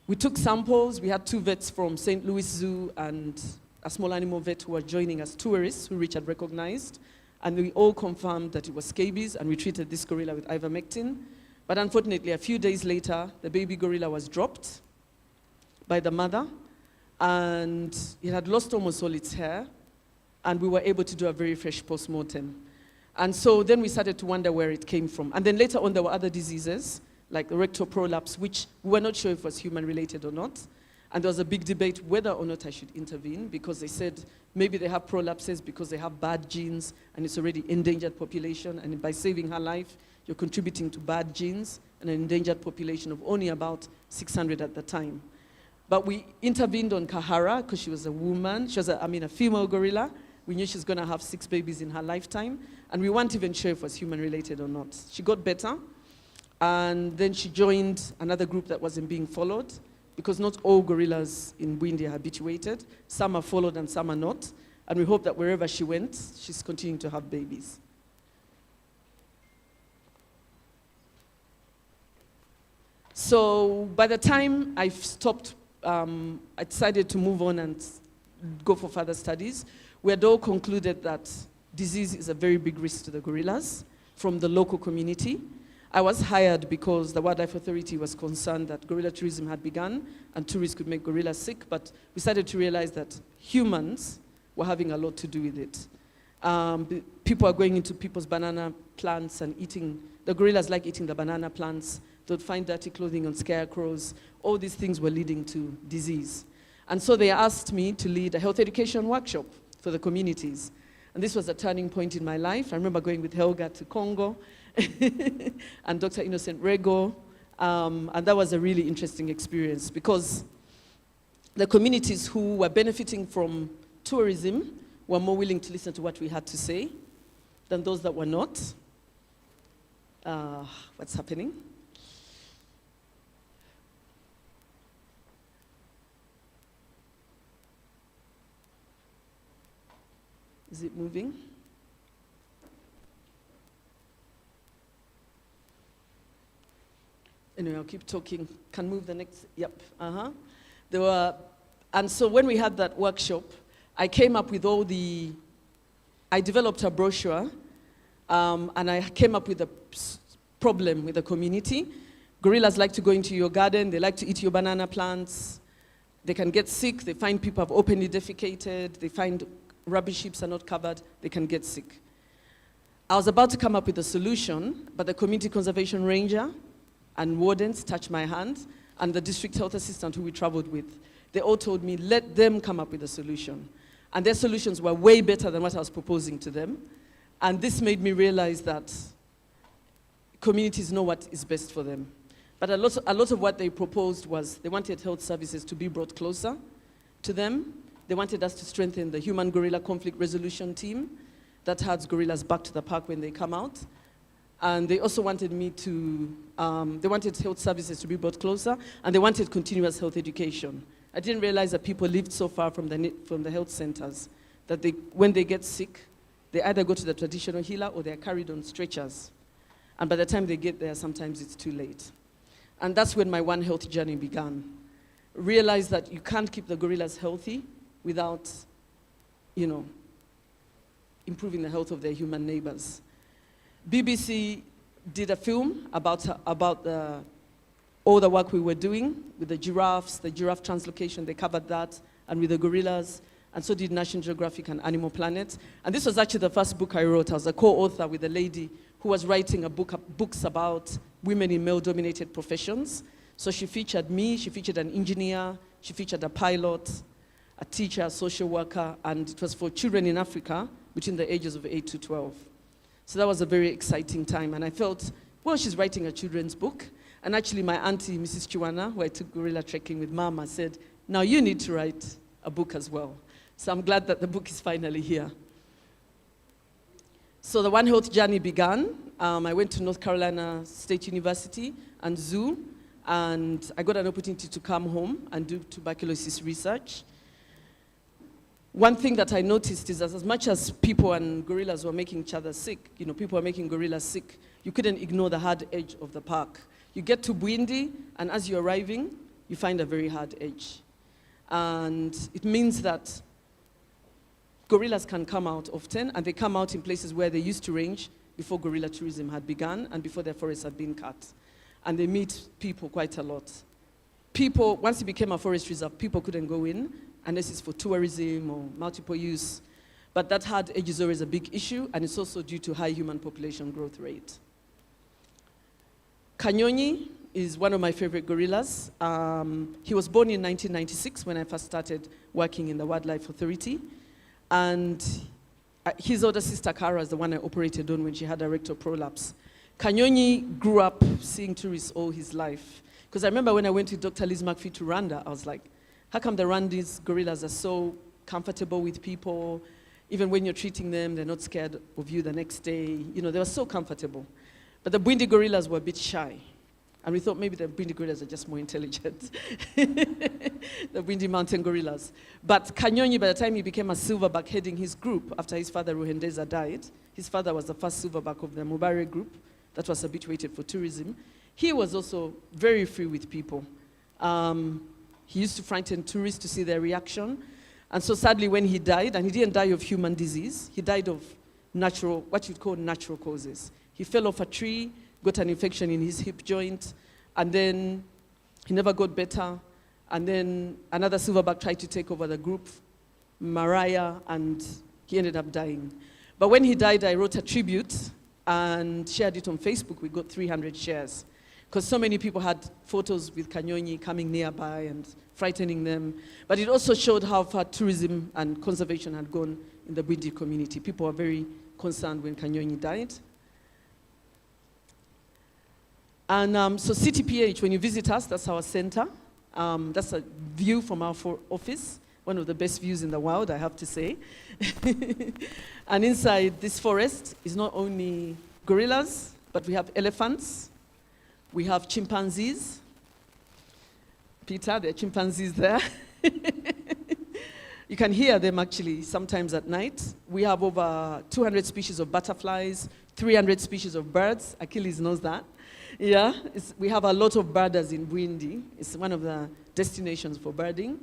We took samples. We had 2 vets from St. Louis Zoo and a small animal vet who were joining as tourists, who Richard recognized. And we all confirmed that it was scabies, and we treated this gorilla with ivermectin. But unfortunately, a few days later, the baby gorilla was dropped by the mother, and it had lost almost all its hair, and we were able to do a very fresh post-mortem. And so then we started to wonder where it came from. And then later on, there were other diseases, like the rectal prolapse, which we were not sure if it was human-related or not. And there was a big debate whether or not I should intervene, because they said maybe they have prolapses because they have bad genes and it's already endangered population, and by saving her life, you're contributing to bad genes and an endangered population of only about 600 at the time. But we intervened on Kahara because she was a woman. She was a female gorilla. We knew she was going to have 6 babies in her lifetime, and we weren't even sure if it was human-related or not. She got better, and then she joined another group that wasn't being followed, because not all gorillas in Bwindi are habituated. Some are followed and some are not. And we hope that wherever she went, she's continuing to have babies. So by the time I stopped, I decided to move on and go for further studies. We had all concluded that disease is a very big risk to the gorillas from the local community. I was hired because the Wildlife Authority was concerned that gorilla tourism had begun and tourists could make gorillas sick, but we started to realize that humans were having a lot to do with it. People are going into people's banana plants and eating. The gorillas like eating the banana plants. They'd find dirty clothing on scarecrows. All these things were leading to disease. And so they asked me to lead a health education workshop for the communities. And this was a turning point in my life. I remember going with Helga to Congo and Dr. Innocent Rego. And that was a really interesting experience, because the communities who were benefiting from tourism were more willing to listen to what we had to say than those that were not. What's happening? Is it moving? Anyway, I'll keep talking. Can move the next, yep, There were, and so when we had that workshop, I came up with I developed a brochure, and I came up with a problem with the community. Gorillas like to go into your garden, they like to eat your banana plants, they can get sick, they find people have openly defecated, they find rubbish heaps are not covered, they can get sick. I was about to come up with a solution, but the community conservation ranger and wardens touched my hand, and the district health assistant who we traveled with, they all told me, let them come up with a solution. And their solutions were way better than what I was proposing to them. And this made me realize that communities know what is best for them. But a lot of what they proposed was they wanted health services to be brought closer to them. They wanted us to strengthen the human-gorilla conflict resolution team that has gorillas back to the park when they come out. And they also wanted me to, they wanted health services to be brought closer, and they wanted continuous health education. I didn't realize that people lived so far from the health centers that when they get sick, they either go to the traditional healer or they're carried on stretchers. And by the time they get there, sometimes it's too late. And that's when my One Health journey began. Realize that you can't keep the gorillas healthy without, improving the health of their human neighbors. BBC did a film about all the work we were doing with the giraffes, the giraffe translocation, they covered that, and with the gorillas, and so did National Geographic and Animal Planet. And this was actually the first book I wrote. I was a co-author with a lady who was writing books about women in male-dominated professions. So she featured me, she featured an engineer, she featured a pilot, a teacher, a social worker, and it was for children in Africa between the ages of 8 to 12. So that was a very exciting time, and I felt, well, she's writing a children's book. And actually my auntie, Mrs. Chiwana, who I took gorilla trekking with Mama, said, now you need to write a book as well. So I'm glad that the book is finally here. So the One Health journey began. I went to North Carolina State University and zoo, and I got an opportunity to come home and do tuberculosis research. One thing that I noticed is that as much as people and gorillas were making each other sick, people were making gorillas sick, you couldn't ignore the hard edge of the park. You get to Bwindi, and as you're arriving, you find a very hard edge. And it means that gorillas can come out often, and they come out in places where they used to range before gorilla tourism had begun and before their forests had been cut. And they meet people quite a lot. People, once it became a forest reserve, people couldn't go in unless it's for tourism or multiple use. But that hard edge is always a big issue, and it's also due to high human population growth rate. Kanyonyi is one of my favorite gorillas. He was born in 1996 when I first started working in the Wildlife Authority. And his older sister, Kara, is the one I operated on when she had a rectal prolapse. Kanyonyi grew up seeing tourists all his life. Because I remember when I went with Dr. Liz McPhee to Rwanda, I was like, how come the Rwandese gorillas are so comfortable with people? Even when you're treating them, they're not scared of you the next day. They were so comfortable. But the Bwindi gorillas were a bit shy. And we thought maybe the Bwindi gorillas are just more intelligent. The Bwindi mountain gorillas. But Kanyonyi, by the time he became a silverback heading his group, after his father Ruhendeza died, his father was the first silverback of the Mubare group that was habituated for tourism. He was also very free with people. He used to frighten tourists to see their reaction. And so sadly when he died, and he didn't die of human disease, he died of what you'd call natural causes. He fell off a tree, got an infection in his hip joint, and then he never got better. And then another silverback tried to take over the group, Mariah, and he ended up dying. But when he died, I wrote a tribute and shared it on Facebook. We got 300 shares. Because so many people had photos with Kanyonyi coming nearby and frightening them. But it also showed how far tourism and conservation had gone in the Bwindi community. People were very concerned when Kanyonyi died. And so CTPH, when you visit us, that's our center. That's a view from our office, one of the best views in the world, I have to say. And inside this forest is not only gorillas, but we have elephants, we have chimpanzees. Peter, there are chimpanzees there. You can hear them actually sometimes at night. We have over 200 species of butterflies, 300 species of birds. Achilles knows that. Yeah, we have a lot of birders in Buindi. It's one of the destinations for birding.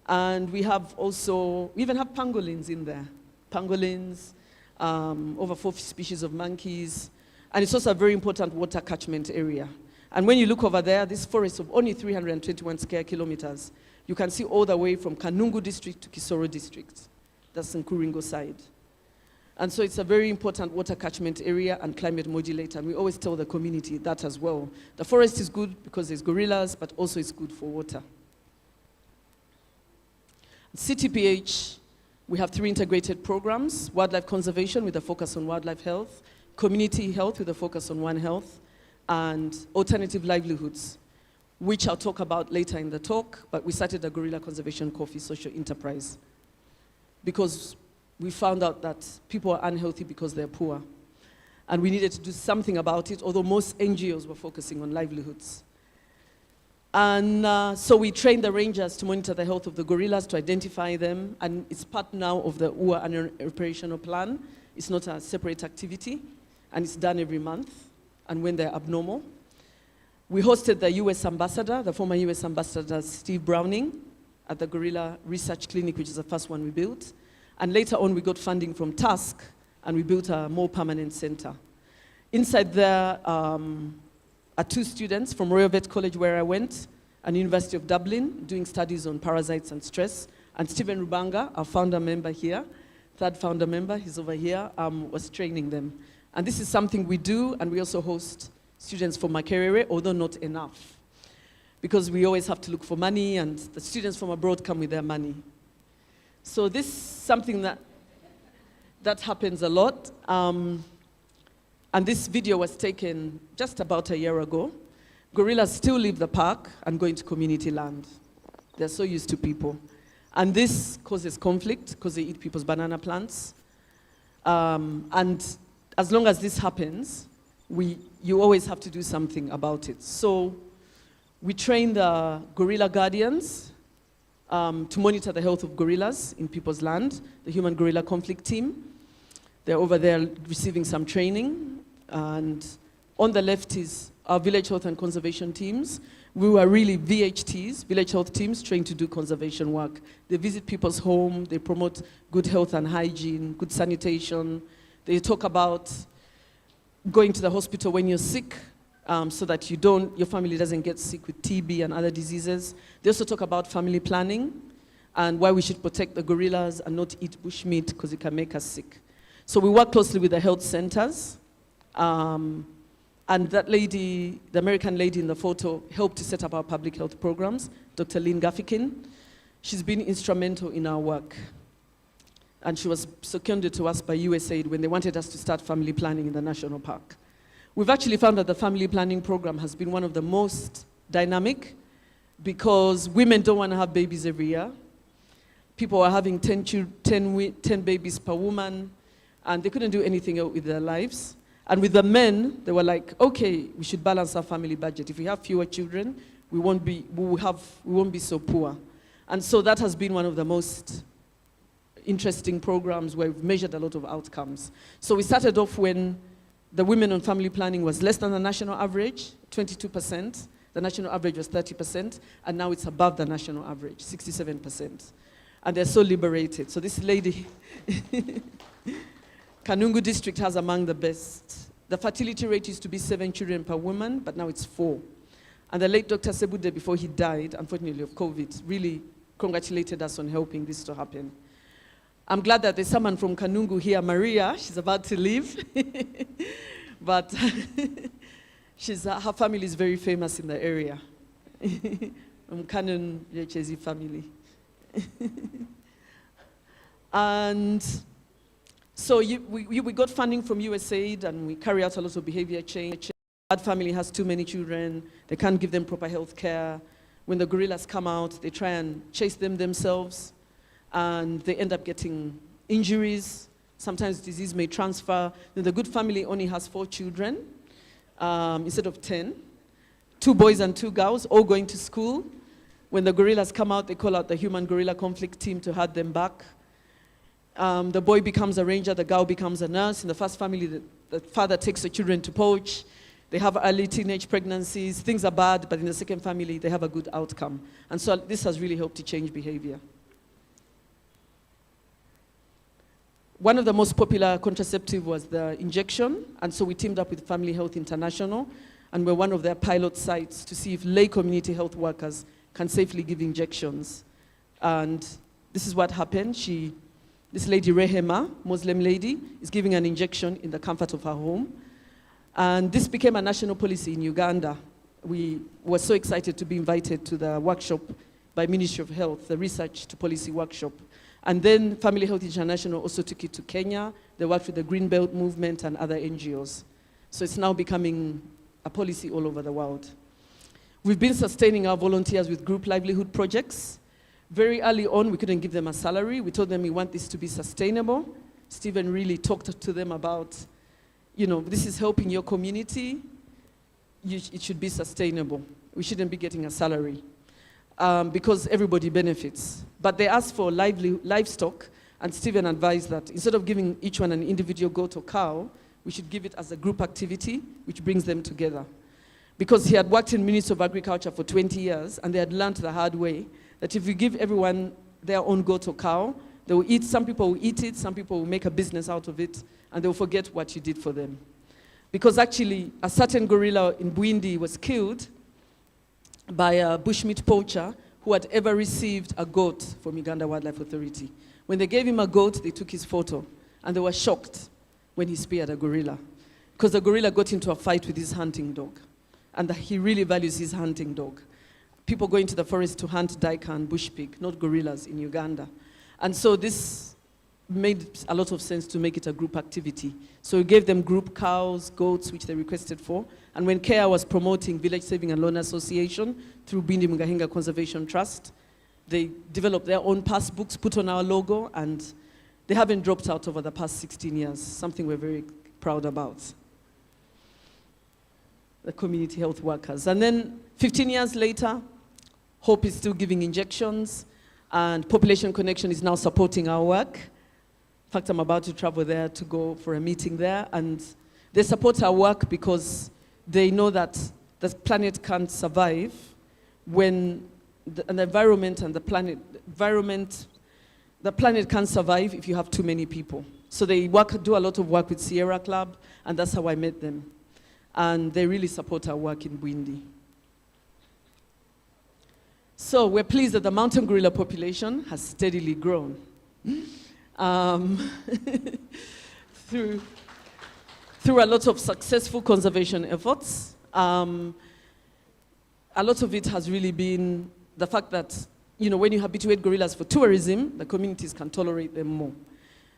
And we even have pangolins in there. Pangolins, over 4 species of monkeys. And it's also a very important water catchment area. And when you look over there, this forest of only 321 square kilometers, you can see all the way from Kanungu district to Kisoro district. That's in Kuringo side. And so it's a very important water catchment area and climate modulator. And we always tell the community that as well. The forest is good because there's gorillas, but also it's good for water. CTPH, we have 3 integrated programs: wildlife conservation with a focus on wildlife health, community health with a focus on One Health, and alternative livelihoods, which I'll talk about later in the talk, but we started a gorilla conservation coffee social enterprise because we found out that people are unhealthy because they're poor. And we needed to do something about it, although most NGOs were focusing on livelihoods. And so we trained the rangers to monitor the health of the gorillas, to identify them, and it's part now of the UA annual operational plan. It's not a separate activity, and it's done every month, and when they're abnormal. We hosted the US ambassador, the former US ambassador, Steve Browning, at the Gorilla Research Clinic, which is the first one we built. And later on, we got funding from Tusk, and we built a more permanent center. Inside there are 2 students from Royal Vet College, where I went, and University of Dublin, doing studies on parasites and stress. And Stephen Rubanga, our founder member here, 3rd founder member, he's over here, was training them. And this is something we do, and we also host students from Makerere, although not enough. Because we always have to look for money, and the students from abroad come with their money. So this is something that happens a lot. And this video was taken just about a year ago. Gorillas still leave the park and go into community land. They're so used to people. And this causes conflict because they eat people's banana plants. And as long as this happens, you always have to do something about it. So we train the gorilla guardians to monitor the health of gorillas in people's land, the human gorilla conflict team. They're over there receiving some training. And on the left is our village health and conservation teams. We were really VHTs, village health teams, trained to do conservation work. They visit people's home, they promote good health and hygiene, good sanitation. They talk about going to the hospital when you're sick, so that your family doesn't get sick with TB and other diseases. They also talk about family planning and why we should protect the gorillas and not eat bushmeat because it can make us sick. So we work closely with the health centers. And that lady, the American lady in the photo, helped to set up our public health programs, Dr. Lynn Gaffikin. She's been instrumental in our work. And she was seconded to us by USAID when they wanted us to start family planning in the national park. We've actually found that the family planning program has been one of the most dynamic because women don't want to have babies every year. People are having 10 babies per woman, and they couldn't do anything else with their lives. And with the men, they were like, okay, we should balance our family budget. If we have fewer children, we won't be so poor. And so that has been one of the most interesting programs where we've measured a lot of outcomes. So we started off when the women on family planning was less than the national average, 22%. The national average was 30%, and now it's above the national average, 67%. And they're so liberated. So this lady, Kanungu district has among the best. The fertility rate used to be 7 children per woman, but now it's 4. And the late Dr. Sebude, before he died, unfortunately of COVID, really congratulated us on helping this to happen. I'm glad that there's someone from Kanungu here, Maria. She's about to leave. But her family is very famous in the area. Mkanon Yechezi family. And so we got funding from USAID, and we carry out a lot of behavior change. Bad family has too many children. They can't give them proper health care. When the gorillas come out, they try and chase them themselves, and they end up getting injuries. Sometimes disease may transfer. Then the good family only has 4 children, instead of 10. 2 boys and 2 girls, all going to school. When the gorillas come out, they call out the human-gorilla conflict team to herd them back. The boy becomes a ranger, the girl becomes a nurse. In the first family, the father takes the children to poach. They have early teenage pregnancies. Things are bad, but in the second family, they have a good outcome. And so this has really helped to change behavior. One of the most popular contraceptive was the injection, and so we teamed up with Family Health International, and we're one of their pilot sites to see if lay community health workers can safely give injections. And this is what happened. This lady, Rehema, Muslim lady, is giving an injection in the comfort of her home. And this became a national policy in Uganda. We were so excited to be invited to the workshop by Ministry of Health, the research to policy workshop. And then Family Health International also took it to Kenya. They worked with the Green Belt Movement and other NGOs. So it's now becoming a policy all over the world. We've been sustaining our volunteers with group livelihood projects. Very early on, we couldn't give them a salary. We told them we want this to be sustainable. Stephen really talked to them about, this is helping your community. It should be sustainable. We shouldn't be getting a salary. Because everybody benefits. But they asked for livestock, and Stephen advised that instead of giving each one an individual goat or cow, we should give it as a group activity, which brings them together. Because he had worked in Ministry of Agriculture for 20 years, and they had learned the hard way that if you give everyone their own goat or cow, they will eat. Some people will eat it, some people will make a business out of it, and they'll forget what you did for them. Because actually, a certain gorilla in Bwindi was killed by a bushmeat poacher who had ever received a goat from Uganda Wildlife Authority. When they gave him a goat, they took his photo, and they were shocked when he speared a gorilla, because the gorilla got into a fight with his hunting dog, and he really values his hunting dog. People go into the forest to hunt daika and bush pig, not gorillas in Uganda. And so this made a lot of sense to make it a group activity. So we gave them group cows, goats, which they requested for. And when KEA was promoting Village Saving and Loan Association through Bindi Mugahinga Conservation Trust, they developed their own passbooks, put on our logo, and they haven't dropped out over the past 16 years, something we're very proud about. The community health workers. And then 15 years later, Hope is still giving injections, and Population Connection is now supporting our work. In fact, I'm about to travel there to go for a meeting there, and they support our work because they know that the planet can't survive when the environment and the planet can't survive if you have too many people. So they do a lot of work with Sierra Club, and that's how I met them. And they really support our work in Bwindi. So we're pleased that the mountain gorilla population has steadily grown. Through a lot of successful conservation efforts. A lot of it has really been the fact that, when you habituate gorillas for tourism, the communities can tolerate them more.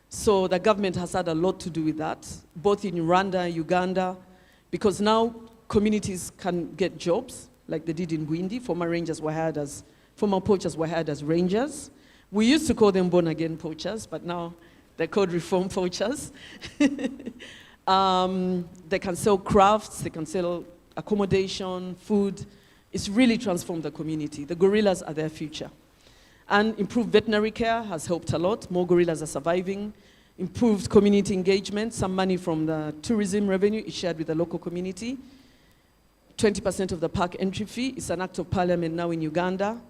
So the government has had a lot to do with that, both in Rwanda, Uganda, because now communities can get jobs, like they did in Bwindi. Former poachers were hired as rangers. We used to call them born-again poachers, but now they're called reform poachers. They can sell crafts, they can sell accommodation, food. It's really transformed the community. The gorillas are their future. And improved veterinary care has helped a lot. More gorillas are surviving. Improved community engagement. Some money from the tourism revenue is shared with the local community. 20% of the park entry fee is an act of parliament now in Uganda.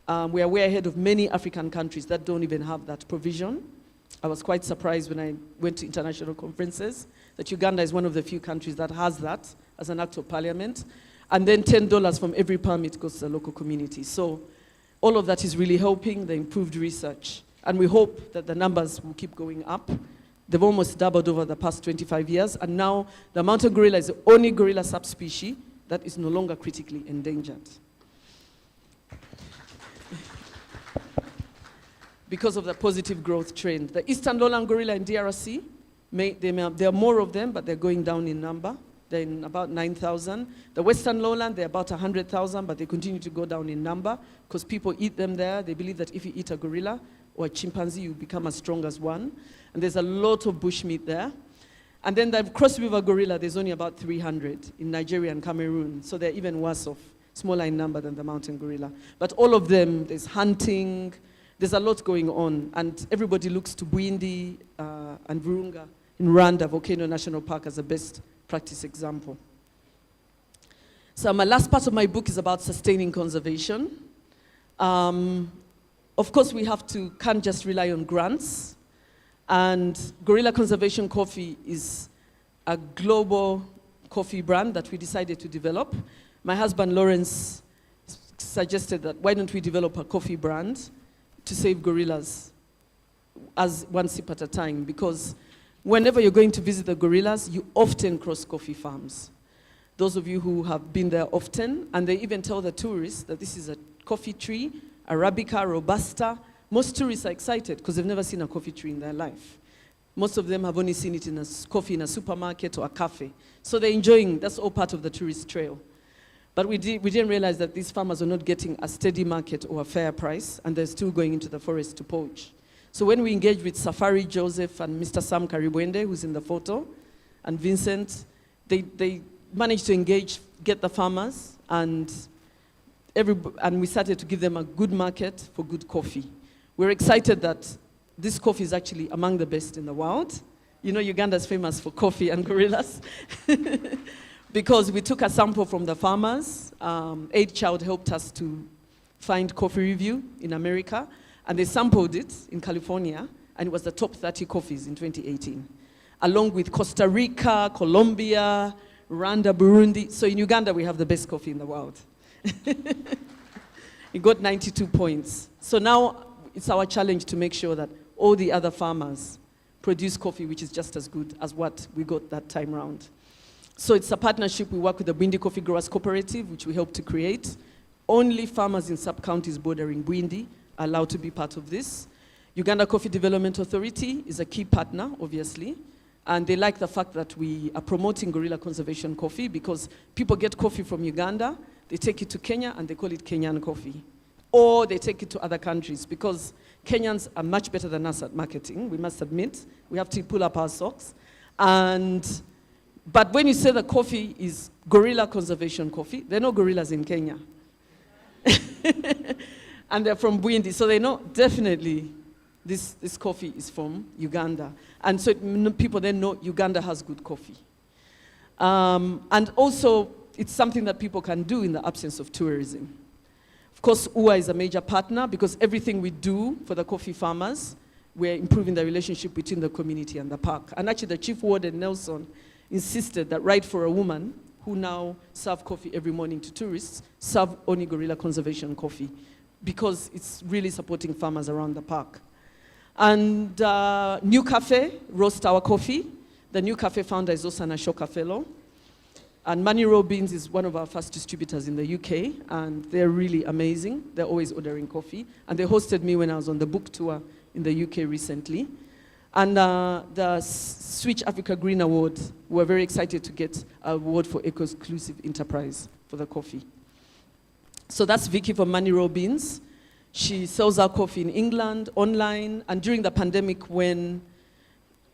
We are way ahead of many African countries that don't even have that provision. I was quite surprised when I went to international conferences that Uganda is one of the few countries that has that as an act of parliament. And then $10 from every permit goes to the local community. So all of that is really helping the improved research. And we hope that the numbers will keep going up. They've almost doubled over the past 25 years. And now the mountain gorilla is the only gorilla subspecies that is no longer critically endangered. Because of the positive growth trend. The eastern lowland gorilla in DRC, there are more of them, but they're going down in number. They're in about 9,000. The western lowland, they're about 100,000, but they continue to go down in number because people eat them there. They believe that if you eat a gorilla or a chimpanzee, you become as strong as one. And there's a lot of bushmeat there. And then the cross-river gorilla, there's only about 300 in Nigeria and Cameroon, so they're even worse off, smaller in number than the mountain gorilla. But all of them, there's hunting, there's a lot going on, and everybody looks to Bwindi and Virunga in Rwanda Volcano National Park as a best practice example. So my last part of my book is about sustaining conservation. Of course, can't just rely on grants. And Gorilla Conservation Coffee is a global coffee brand that we decided to develop. My husband, Lawrence, suggested that why don't we develop a coffee brand to save gorillas as one sip at a time, because whenever you're going to visit the gorillas, you often cross coffee farms. Those of you who have been there often, and they even tell the tourists that this is a coffee tree, Arabica, Robusta. Most tourists are excited because they've never seen a coffee tree in their life. Most of them have only seen it in a coffee in a supermarket or a cafe. So they're enjoying, that's all part of the tourist trail. But we didn't realize that these farmers are not getting a steady market or a fair price, and they're still going into the forest to poach. So when we engaged with Safari Joseph and Mr. Sam Karibwende, who's in the photo, and Vincent, they managed to engage, get the farmers, and we started to give them a good market for good coffee. We're excited that this coffee is actually among the best in the world. You know, Uganda is famous for coffee and gorillas. Because we took a sample from the farmers. Aid Child helped us to find Coffee Review in America, and they sampled it in California, and it was the top 30 coffees in 2018, along with Costa Rica, Colombia, Rwanda, Burundi. So in Uganda, we have the best coffee in the world. It got 92 points. So now it's our challenge to make sure that all the other farmers produce coffee which is just as good as what we got that time round. So it's a partnership. We work with the Bwindi Coffee Growers Cooperative, which we helped to create. Only farmers in sub-counties bordering Bwindi are allowed to be part of this. Uganda Coffee Development Authority is a key partner, obviously. And they like the fact that we are promoting gorilla conservation coffee, because people get coffee from Uganda, they take it to Kenya, and they call it Kenyan coffee. Or they take it to other countries, because Kenyans are much better than us at marketing, we must admit. We have to pull up our socks. But when you say the coffee is gorilla conservation coffee, there are no gorillas in Kenya. And they're from Bwindi, so they know definitely this coffee is from Uganda. And so people then know Uganda has good coffee. And also, it's something that people can do in the absence of tourism. Of course, UA is a major partner, because everything we do for the coffee farmers, we're improving the relationship between the community and the park. And actually, the chief warden, Nelson, insisted that Right for a Woman, who now serve coffee every morning to tourists, serve only gorilla conservation coffee, because it's really supporting farmers around the park. And New Cafe roast our coffee. The New Cafe founder is also an Ashoka Fellow. And Money Robbins is one of our first distributors in the UK, and they're really amazing. They're always ordering coffee. And they hosted me when I was on the book tour in the UK recently. And the Switch Africa Green Award, we're very excited to get an award for eco-exclusive enterprise for the coffee. So that's Vicky from Money Robbins. She sells our coffee in England, online, and during the pandemic when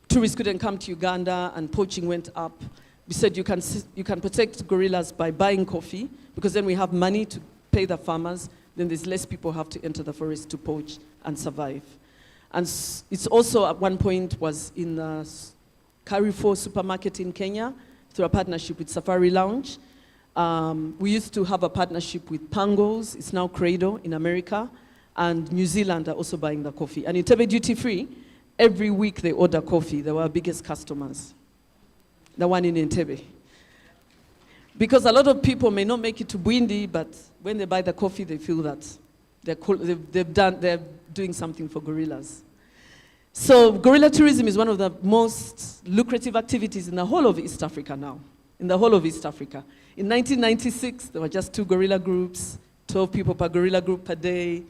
tourists couldn't come to Uganda and poaching went up, we said you can protect gorillas by buying coffee, because then we have money to pay the farmers, then there's less people have to enter the forest to poach and survive. And it's also at one point was in the Carrefour supermarket in Kenya through a partnership with Safari Lounge. We used to have a partnership with Pangos, it's now Credo in America, and New Zealand are also buying the coffee. And in Entebbe Duty Free, every week they order coffee. They were our biggest customers, the one in Entebbe. Because a lot of people may not make it to Bwindi, but when they buy the coffee, they feel that they're doing something for gorillas. So gorilla tourism is one of the most lucrative activities in the whole of East Africa now, in the whole of East Africa. In 1996, there were just 2 gorilla groups, 12 people per gorilla group per day.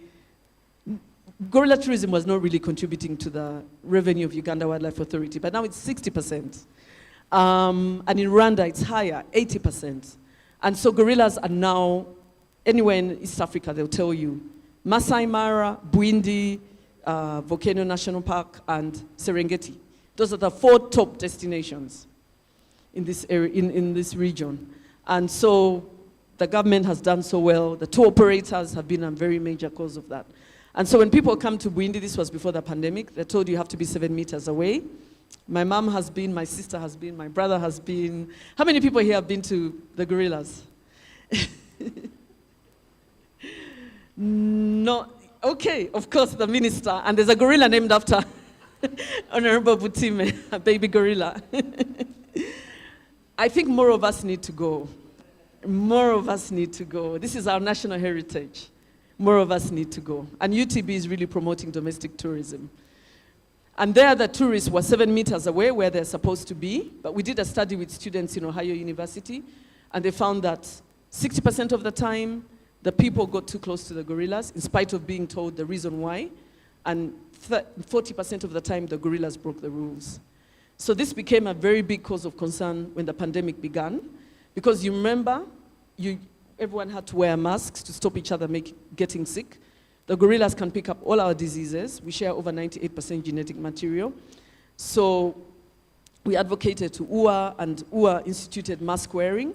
Gorilla tourism was not really contributing to the revenue of Uganda Wildlife Authority, but now it's 60%. And in Rwanda, it's higher, 80%. And so gorillas are now, anywhere in East Africa, they'll tell you, Masai Mara, Bwindi, Volcano National Park, and Serengeti. Those are the 4 top destinations in this area, in this region. And so the government has done so well. The tour operators have been a very major cause of that. And so when people come to Bwindi, this was before the pandemic, they're told you have to be 7 meters away. My mom has been, my sister has been, my brother has been. How many people here have been to the gorillas? No, okay, of course, the minister. And there's a gorilla named after Honorable Butime, a baby gorilla. I think more of us need to go. More of us need to go. This is our national heritage. More of us need to go. And UTB is really promoting domestic tourism. And there the tourists were 7 meters away where they're supposed to be. But we did a study with students in Ohio University, and they found that 60% of the time, the people got too close to the gorillas, in spite of being told the reason why. And 40% of the time, the gorillas broke the rules. So this became a very big cause of concern when the pandemic began. Because you remember, everyone had to wear masks to stop each other getting sick. The gorillas can pick up all our diseases. We share over 98% genetic material. So we advocated to UA, and UA instituted mask wearing.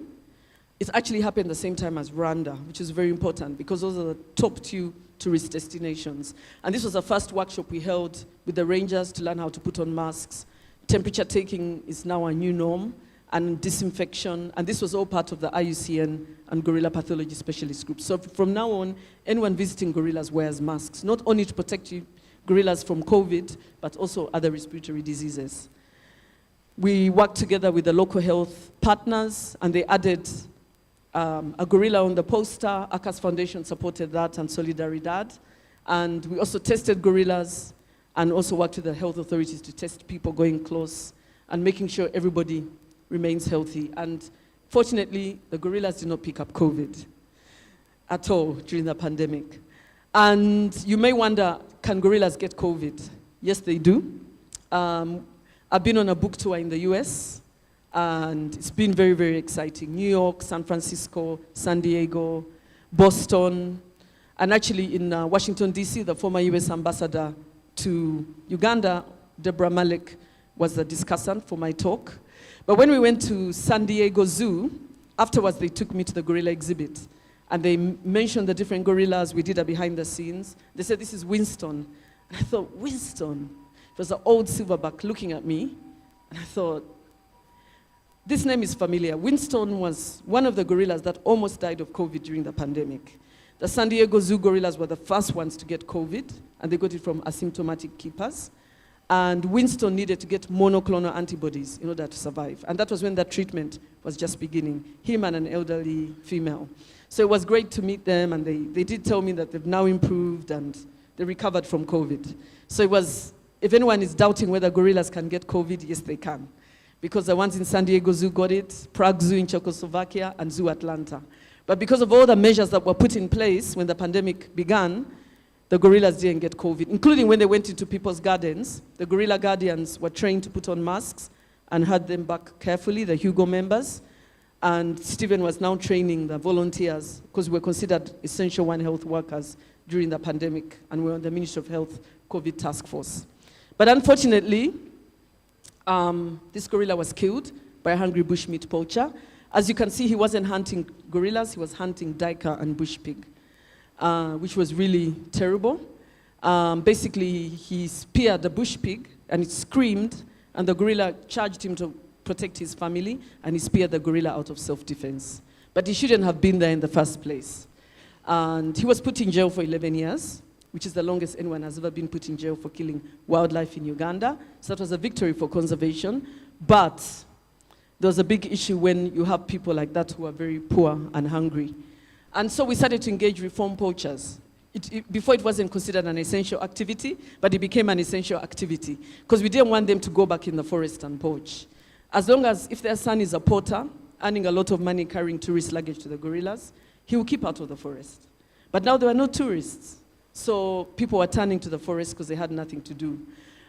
It actually happened the same time as Rwanda, which is very important because those are the top 2 tourist destinations. And this was the first workshop we held with the rangers to learn how to put on masks. Temperature taking is now a new norm, and disinfection, and this was all part of the IUCN and gorilla pathology specialist group. So from now on, anyone visiting gorillas wears masks, not only to protect gorillas from COVID, but also other respiratory diseases. We worked together with the local health partners, and they added a gorilla on the poster. Akas Foundation supported that, and Solidaridad. And we also tested gorillas, and also worked with the health authorities to test people going close, and making sure everybody remains healthy. And fortunately, the gorillas did not pick up COVID at all during the pandemic. And you may wonder, can gorillas get COVID? Yes, they do. I've been on a book tour in the US, and it's been very, very exciting. New York, San Francisco, San Diego, Boston, and actually in Washington, D.C., the former US ambassador to Uganda, Deborah Malik, was the discussant for my talk. But when we went to San Diego Zoo, afterwards they took me to the gorilla exhibit. And they mentioned the different gorillas. We did a behind the scenes. They said, this is Winston. And I thought, Winston? It was an old silverback looking at me. And I thought, this name is familiar. Winston was one of the gorillas that almost died of COVID during the pandemic. The San Diego Zoo gorillas were the first ones to get COVID, and they got it from asymptomatic keepers. And Winston needed to get monoclonal antibodies in order to survive. And that was when that treatment was just beginning, him and an elderly female. So it was great to meet them, and they did tell me that they've now improved and they recovered from COVID. So it was, if anyone is doubting whether gorillas can get COVID, yes, they can. Because the ones in San Diego Zoo got it, Prague Zoo in Czechoslovakia, and Zoo Atlanta. But because of all the measures that were put in place when the pandemic began, the gorillas didn't get COVID, including when they went into people's gardens. The gorilla guardians were trained to put on masks and had them back carefully, the Hugo members. And Stephen was now training the volunteers, because we were considered essential One Health workers during the pandemic, and we were on the Ministry of Health COVID task force. But unfortunately, this gorilla was killed by a hungry bushmeat poacher. As you can see, he wasn't hunting gorillas, he was hunting duiker and bush pig. Which was really terrible. Basically, he speared the bush pig, and it screamed, and the gorilla charged him to protect his family, and he speared the gorilla out of self-defense. But he shouldn't have been there in the first place. And he was put in jail for 11 years, which is the longest anyone has ever been put in jail for killing wildlife in Uganda. So that was a victory for conservation. But there was a big issue when you have people like that who are very poor and hungry. And so we started to engage reform poachers. Before it wasn't considered an essential activity, but it became an essential activity because we didn't want them to go back in the forest and poach. As long as, if their son is a porter, earning a lot of money carrying tourist luggage to the gorillas, he will keep out of the forest. But now there were no tourists. So people were turning to the forest because they had nothing to do.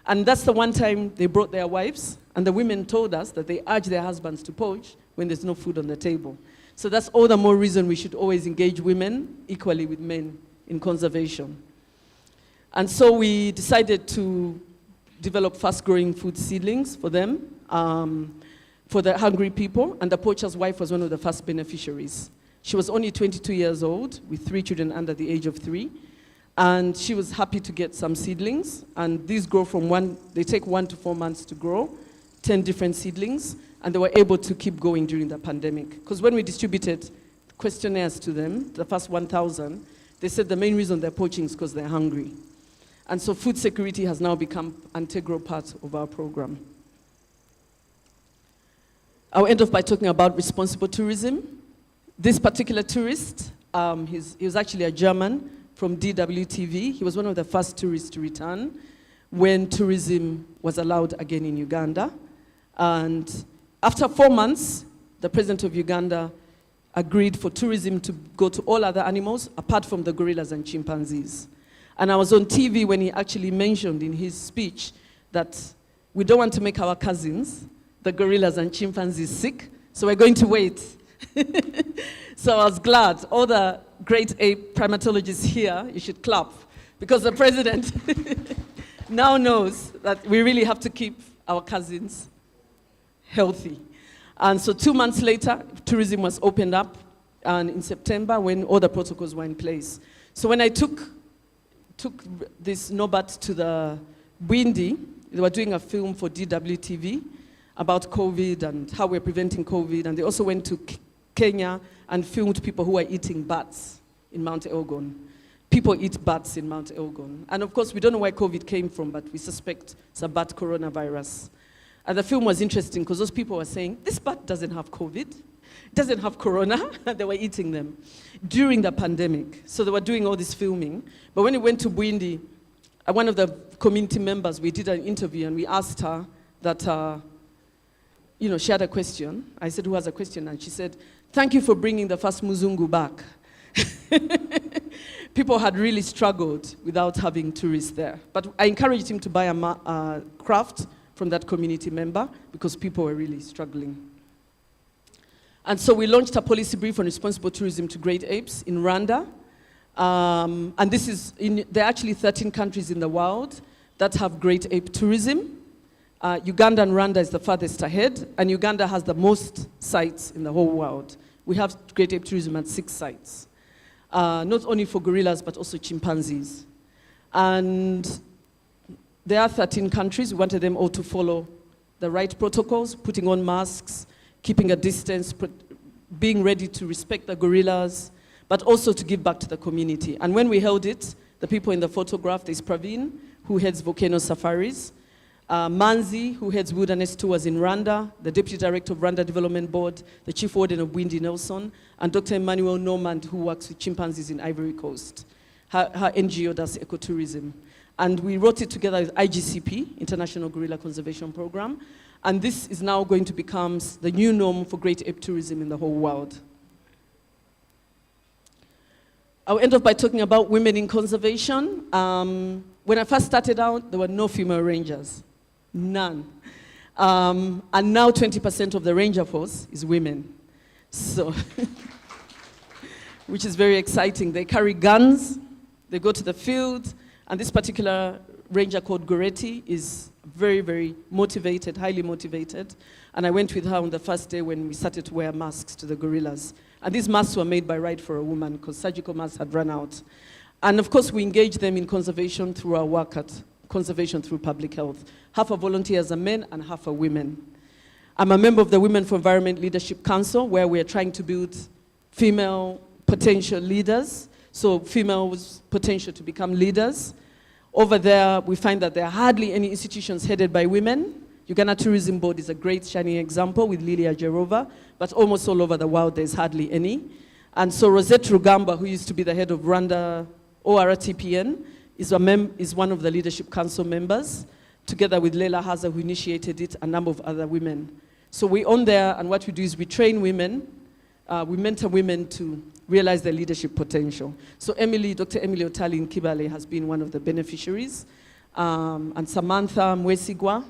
And that's the one time they brought their wives, and the women told us that they urge their husbands to poach when there's no food on the table. So that's all the more reason we should always engage women equally with men in conservation. And so we decided to develop fast-growing food seedlings for them. for the hungry people, and the poacher's wife was one of the first beneficiaries. She was only 22 years old with 3 children under the age of 3. And she was happy to get some seedlings. And these grow from they take 1 to 4 months to grow, 10 different seedlings. And they were able to keep going during the pandemic. Because when we distributed questionnaires to them, the first 1,000, they said the main reason they're poaching is because they're hungry. And so food security has now become an integral part of our program. I'll end off by talking about responsible tourism. This particular tourist, he was actually a German from DWTV. He was one of the first tourists to return when tourism was allowed again in Uganda. And after 4 months, the president of Uganda agreed for tourism to go to all other animals apart from the gorillas and chimpanzees. And I was on TV when he actually mentioned in his speech that we don't want to make our cousins, the gorillas and chimpanzees, sick, so we're going to wait. So I was glad. All the great ape primatologists here, you should clap, because the president now knows that we really have to keep our cousins healthy. And so 2 months later, tourism was opened up, and in September, when all the protocols were in place. So when I took this Nobat to the Bwindi, they were doing a film for DWTV about COVID and how we're preventing COVID, and they also went to Kenya and filmed people who were eating bats in Mount Elgon. People eat bats in Mount Elgon. And of course, we don't know where COVID came from, but we suspect it's a bat coronavirus. And the film was interesting because those people were saying, this bat doesn't have COVID, it doesn't have corona, they were eating them during the pandemic. So they were doing all this filming. But when we went to Bwindi, one of the community members, we did an interview and we asked her that, she had a question. I said, who has a question? And she said, thank you for bringing the first Muzungu back. People had really struggled without having tourists there. But I encouraged him to buy a craft from that community member because people were really struggling. And so we launched a policy brief on responsible tourism to great apes in Rwanda. And there are actually 13 countries in the world that have great ape tourism. Uganda and Rwanda is the farthest ahead, and Uganda has the most sites in the whole world. We have great ape tourism at 6 sites, not only for gorillas, but also chimpanzees. And there are 13 countries. We wanted them all to follow the right protocols, putting on masks, keeping a distance, being ready to respect the gorillas, but also to give back to the community. And when we held it, the people in the photograph, there's Praveen, who heads volcano safaris, Manzi, who heads wilderness tours in Rwanda, the Deputy Director of Rwanda Development Board, the Chief Warden of Bwindi Nelson, and Dr. Emmanuel Normand, who works with chimpanzees in Ivory Coast. Her NGO does ecotourism. And we wrote it together with IGCP, International Gorilla Conservation Program, and this is now going to become the new norm for great ape tourism in the whole world. I'll end off by talking about women in conservation. When I first started out, there were no female rangers. None. And now 20% of the ranger force is women. So, which is very exciting. They carry guns, they go to the field, and this particular ranger called Goretti is very, very motivated, highly motivated. And I went with her on the first day when we started to wear masks to the gorillas. And these masks were made by Right for a Woman because surgical masks had run out. And of course, we engage them in conservation through our work at Conservation Through Public Health. Half our volunteers are men and half are women. I'm a member of the Women for Environment Leadership Council, where we are trying to build female potential leaders, so females' potential to become leaders. Over there, we find that there are hardly any institutions headed by women. Uganda Tourism Board is a great shining example with Lilia Jerova, but almost all over the world, there's hardly any. And so Rosette Rugamba, who used to be the head of Rwanda ORTPN, is one of the Leadership Council members, together with Leila Haza, who initiated it, a number of other women. So we're on there, and what we do is we train women, we mentor women to realize their leadership potential. So Dr. Emily Otali in Kibale has been one of the beneficiaries, and Samantha Mwesigwa,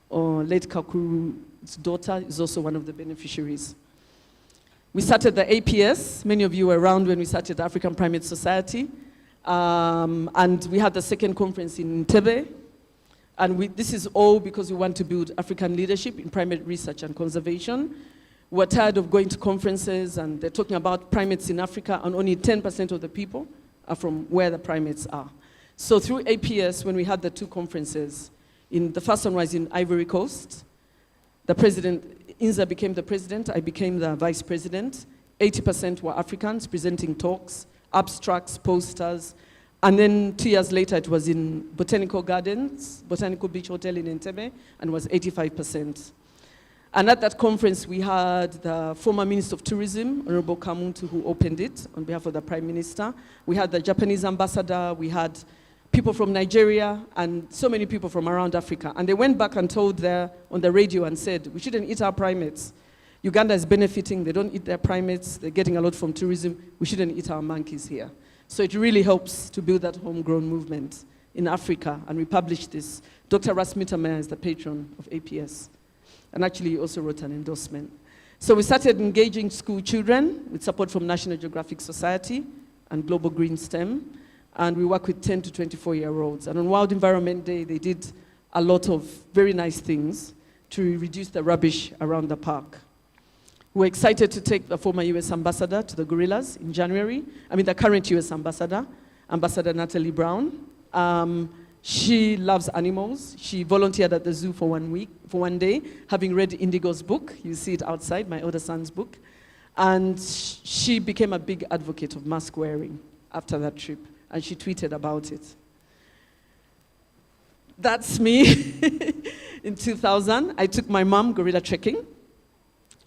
late Kakuru's daughter, is also one of the beneficiaries. We started the APS. Many of you were around when we started the African Primate Society. And we had the second conference in Entebbe. And this is all because we want to build African leadership in primate research and conservation. We're tired of going to conferences and they're talking about primates in Africa and only 10% of the people are from where the primates are. So through APS, when we had the 2 conferences, the first one was in Ivory Coast. The president, Inza became the president, I became the vice president. 80% were Africans presenting talks, abstracts, posters. And then 2 years later, it was in Botanical Gardens, Botanical Beach Hotel in Entebbe, and was 85%. And at that conference, we had the former Minister of Tourism, Honorable Kamuntu, who opened it on behalf of the Prime Minister. We had the Japanese ambassador, we had people from Nigeria, and so many people from around Africa. And they went back and told on the radio and said, we shouldn't eat our primates. Uganda is benefiting, they don't eat their primates, they're getting a lot from tourism, we shouldn't eat our monkeys here. So it really helps to build that homegrown movement in Africa, and we published this. Dr. Ras Mittermeier is the patron of APS, and actually he also wrote an endorsement. So we started engaging school children with support from National Geographic Society and Global Green STEM, and we work with 10 to 24-year-olds. And on World Environment Day, they did a lot of very nice things to reduce the rubbish around the park. We're excited to take the former US ambassador to the gorillas in January. The current US ambassador, Ambassador Natalie Brown. She loves animals. She volunteered at the zoo for 1 day, having read Indigo's book. You see it outside, my older son's book. And she became a big advocate of mask wearing after that trip, and she tweeted about it. That's me. In 2000, I took my mom gorilla trekking.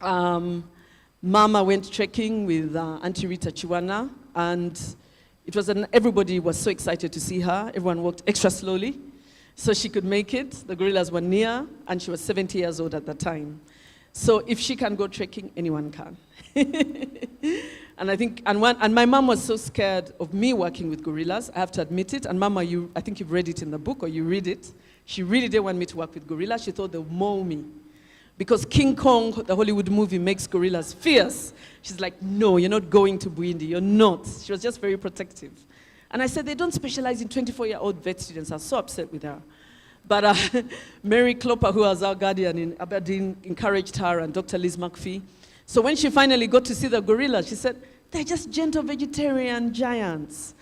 Mama went trekking with Auntie Rita Chiwana, and everybody was so excited to see her. Everyone walked extra slowly so she could make it. The gorillas were near, and she was 70 years old at the time. So if she can go trekking, anyone can. And my mom was so scared of me working with gorillas, I have to admit it. And Mama, I think you've read it in the book, or you read it. She really didn't want me to work with gorillas. She thought they'll maul me. Because King Kong, the Hollywood movie, makes gorillas fierce. She's like, no, you're not going to Buindi, you're not. She was just very protective. And I said, they don't specialize in 24-year-old vet students. I was so upset with her. But Mary Klopper, who was our guardian in Aberdeen, encouraged her, and Dr. Liz McPhee. So when she finally got to see the gorillas, she said, they're just gentle vegetarian giants.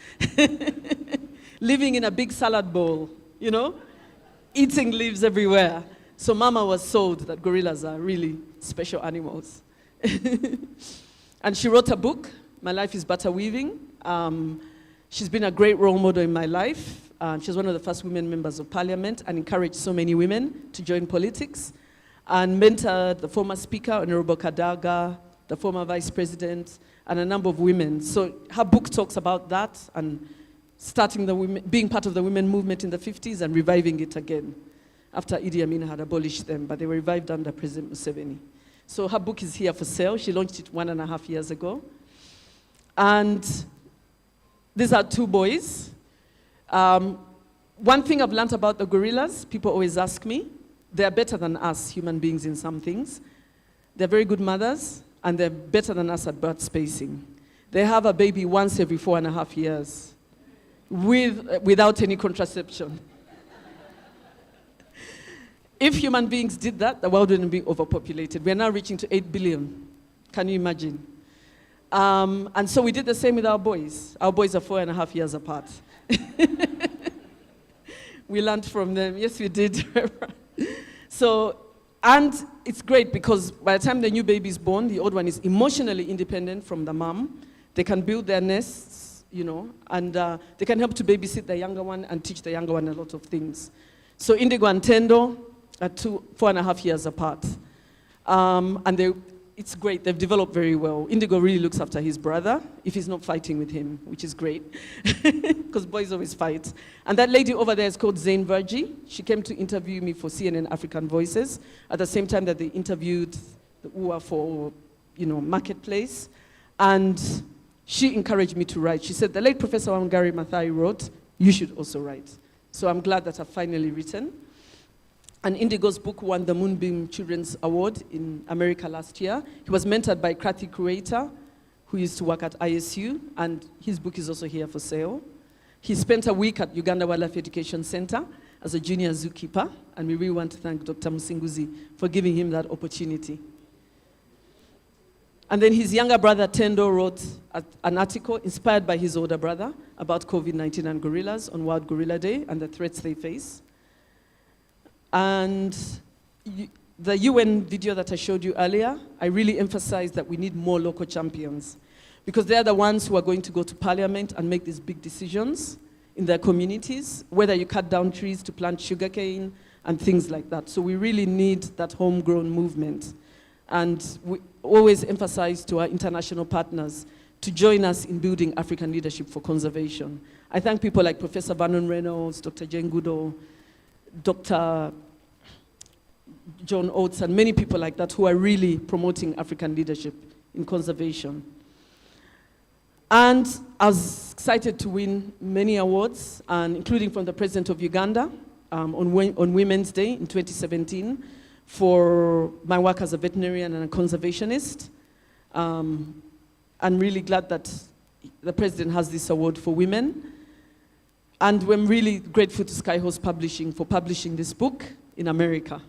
Living in a big salad bowl, eating leaves everywhere. So Mama was sold that gorillas are really special animals. And she wrote a book, My Life is Butter Weaving. She's been a great role model in my life. She's one of the first women members of parliament and encouraged so many women to join politics, and mentored the former speaker, Honorable Kadaga, the former vice president, and a number of women. So her book talks about that and being part of the women movement in the 50s and reviving it again after Idi Amin had abolished them, but they were revived under President Museveni. So her book is here for sale. She launched it 1.5 years ago. And these are 2 boys. One thing I've learned about the gorillas, people always ask me, they're better than us human beings in some things. They're very good mothers, and they're better than us at birth spacing. They have a baby once every 4.5 years without any contraception. If human beings did that, the world wouldn't be overpopulated. We're now reaching to 8 billion. Can you imagine? And so we did the same with our boys. Our boys are 4.5 years apart. We learned from them. Yes, we did. So, and it's great because by the time the new baby is born, the old one is emotionally independent from the mom. They can build their nests, and they can help to babysit the younger one and teach the younger one a lot of things. So Indigo and Tendo are 4.5 years apart. And it's great, they've developed very well. Indigo really looks after his brother if he's not fighting with him, which is great, because boys always fight. And that lady over there is called Zain Verji. She came to interview me for CNN African Voices at the same time that they interviewed the UA for, Marketplace. And she encouraged me to write. She said, the late Professor Wangari Maathai wrote, you should also write. So I'm glad that I've finally written. And Indigo's book won the Moonbeam Children's Award in America last year. He was mentored by Krathi Kureita, who used to work at ISU, and his book is also here for sale. He spent a week at Uganda Wildlife Education Center, as a junior zookeeper, and we really want to thank Dr. Musinguzi for giving him that opportunity. And then his younger brother, Tendo, wrote an article inspired by his older brother about COVID-19 and gorillas on World Gorilla Day and the threats they face. And the UN video that I showed you earlier, I really emphasized that we need more local champions because they're the ones who are going to go to parliament and make these big decisions in their communities, whether you cut down trees to plant sugarcane and things like that. So we really need that homegrown movement. And we always emphasize to our international partners to join us in building African leadership for conservation. I thank people like Professor Vernon Reynolds, Dr. Jane Goodall, Dr. John Oates, and many people like that who are really promoting African leadership in conservation. And I was excited to win many awards, and including from the President of Uganda on Women's Day in 2017 for my work as a veterinarian and a conservationist. I'm really glad that the President has this award for women. And we're really grateful to Skyhorse Publishing for publishing this book in America.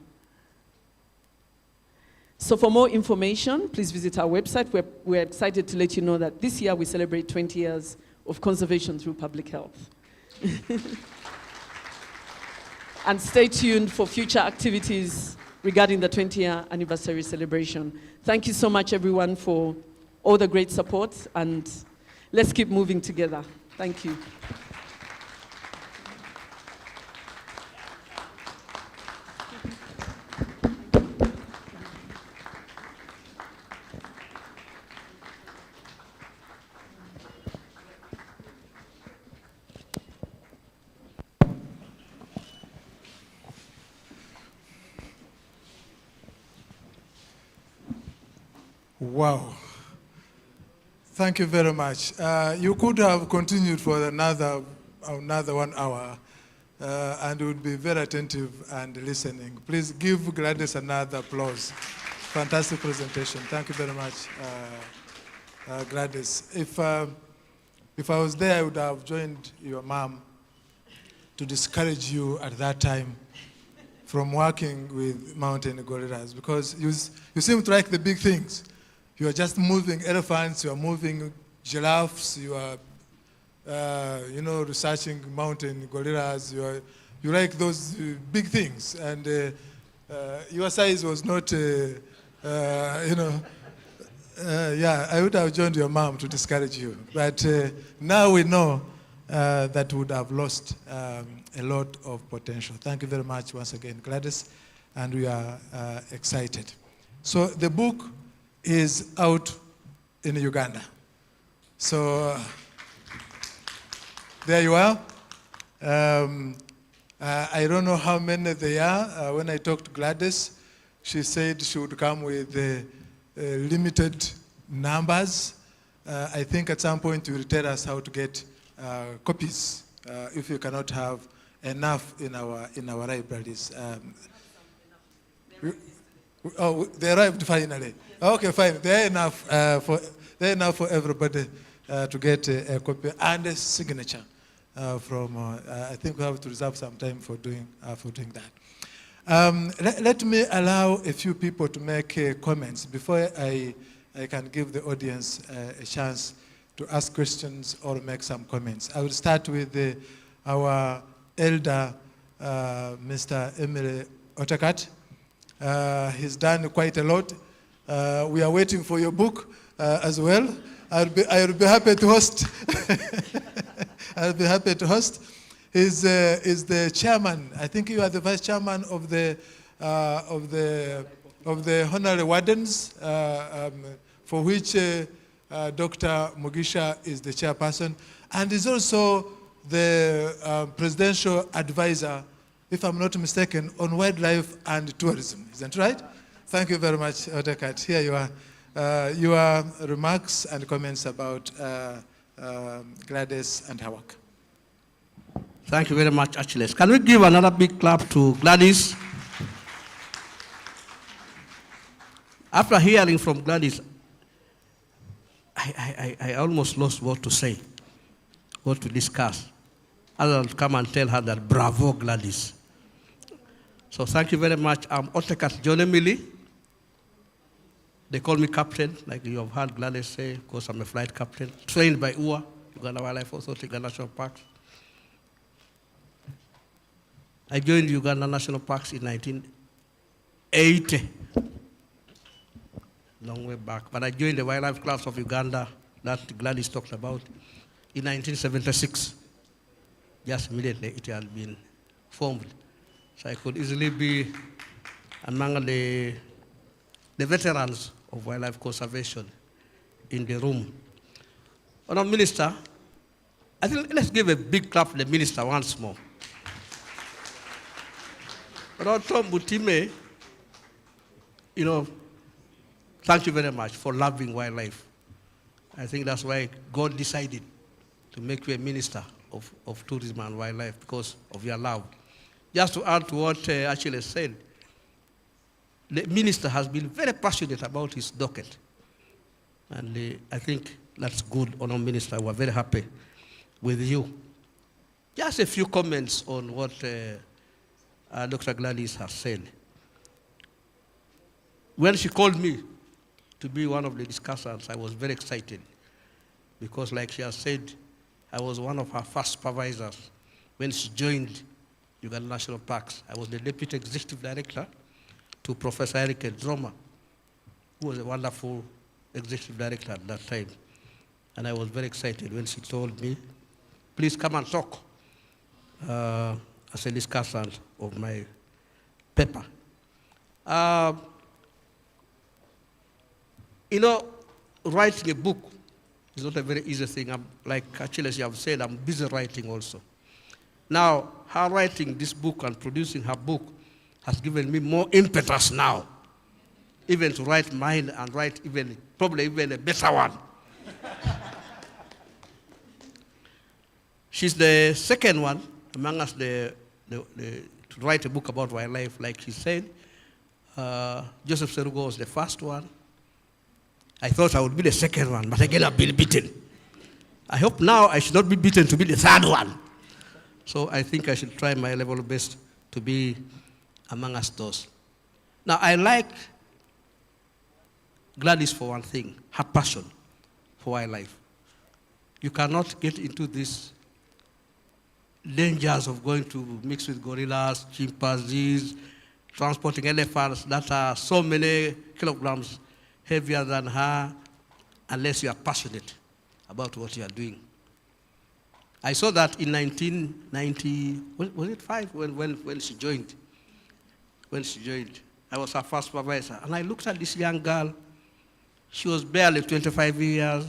So for more information, please visit our website. We're excited to let you know that this year we celebrate 20 years of conservation through public health. And stay tuned for future activities regarding the 20-year anniversary celebration. Thank you so much, everyone, for all the great support, and let's keep moving together. Thank you. Wow. Thank you very much. You could have continued for another 1 hour and would be very attentive and listening. Please give Gladys another applause. Fantastic presentation. Thank you very much, Gladys. If I was there, I would have joined your mom to discourage you at that time from working with mountain gorillas because you seem to like the big things. You are just moving elephants, you are moving giraffes, you are, researching mountain gorillas. You like those big things, and your size was not, yeah, I would have joined your mom to discourage you. But now we know that would have lost a lot of potential. Thank you very much once again, Gladys, and we are excited. So the book is out in Uganda. So there you are. I don't know how many they are. When I talked to Gladys, she said she would come with limited numbers. I think at some point you will tell us how to get copies if you cannot have enough in our libraries. Oh, they arrived finally. Okay, fine. They're enough for everybody to get a copy and a signature from. I think we have to reserve some time for doing that. Let me allow a few people to make comments before I can give the audience a chance to ask questions or make some comments. I will start with our elder, Mr. Emile Otakat. He's done quite a lot. We are waiting for your book as well. I'll be happy to host. I'll be happy to host. He's the chairman. I think you are the vice chairman of the honorary wardens, for which Dr. Mugisha is the chairperson, and is also the presidential advisor, if I'm not mistaken, on wildlife and tourism. Isn't right? Thank you very much, Otakat. Here you are. Your remarks and comments about Gladys and her work. Thank you very much, Achilles. Can we give another big clap to Gladys? After hearing from Gladys, I almost lost what to say, what to discuss. I'll come and tell her that bravo, Gladys. So thank you very much. I'm Otekat John Emily. They call me captain, like you have heard Gladys say, of course I'm a flight captain, trained by UWA, Uganda Wildlife Authority, Uganda National Parks. I joined Uganda National Parks in 1980, long way back. But I joined the Wildlife Clubs of Uganda that Gladys talked about in 1976. Just immediately it had been formed. So I could easily be among the veterans of wildlife conservation in the room. Honourable Minister, I think let's give a big clap to the Minister once more. Honourable Tom Butime, you know, thank you very much for loving wildlife. I think that's why God decided to make you a Minister of Tourism and Wildlife, because of your love. Just to add to what Achilles said, the Minister has been very passionate about his docket. And I think that's good, Honourable Minister. We're very happy with you. Just a few comments on what Dr. Gladys has said. When she called me to be one of the discussants, I was very excited because, like she has said, I was one of her first supervisors when she joined Uganda National Parks. I was the Deputy Executive Director to Professor Eric Droma, who was a wonderful Executive Director at that time. And I was very excited when she told me, please come and talk as a discussant of my paper. You know, writing a book is not a very easy thing. Like Achilles, you have said, I'm busy writing also. Now, her writing this book and producing her book has given me more impetus now, even to write mine and write probably even a better one. She's the second one among us to write a book about wildlife, like she said. Joseph Serugo was the first one. I thought I would be the second one, but again I've been beaten. I hope now I should not be beaten to be the third one. So I think I should try my level best to be among us those. Now I like Gladys for one thing, her passion for wildlife. You cannot get into these dangers of going to mix with gorillas, chimpanzees, transporting elephants that are so many kilograms heavier than her, unless you are passionate about what you are doing. I saw that in 1990, was it 5, when she joined? When she joined, I was her first supervisor. And I looked at this young girl. She was barely 25 years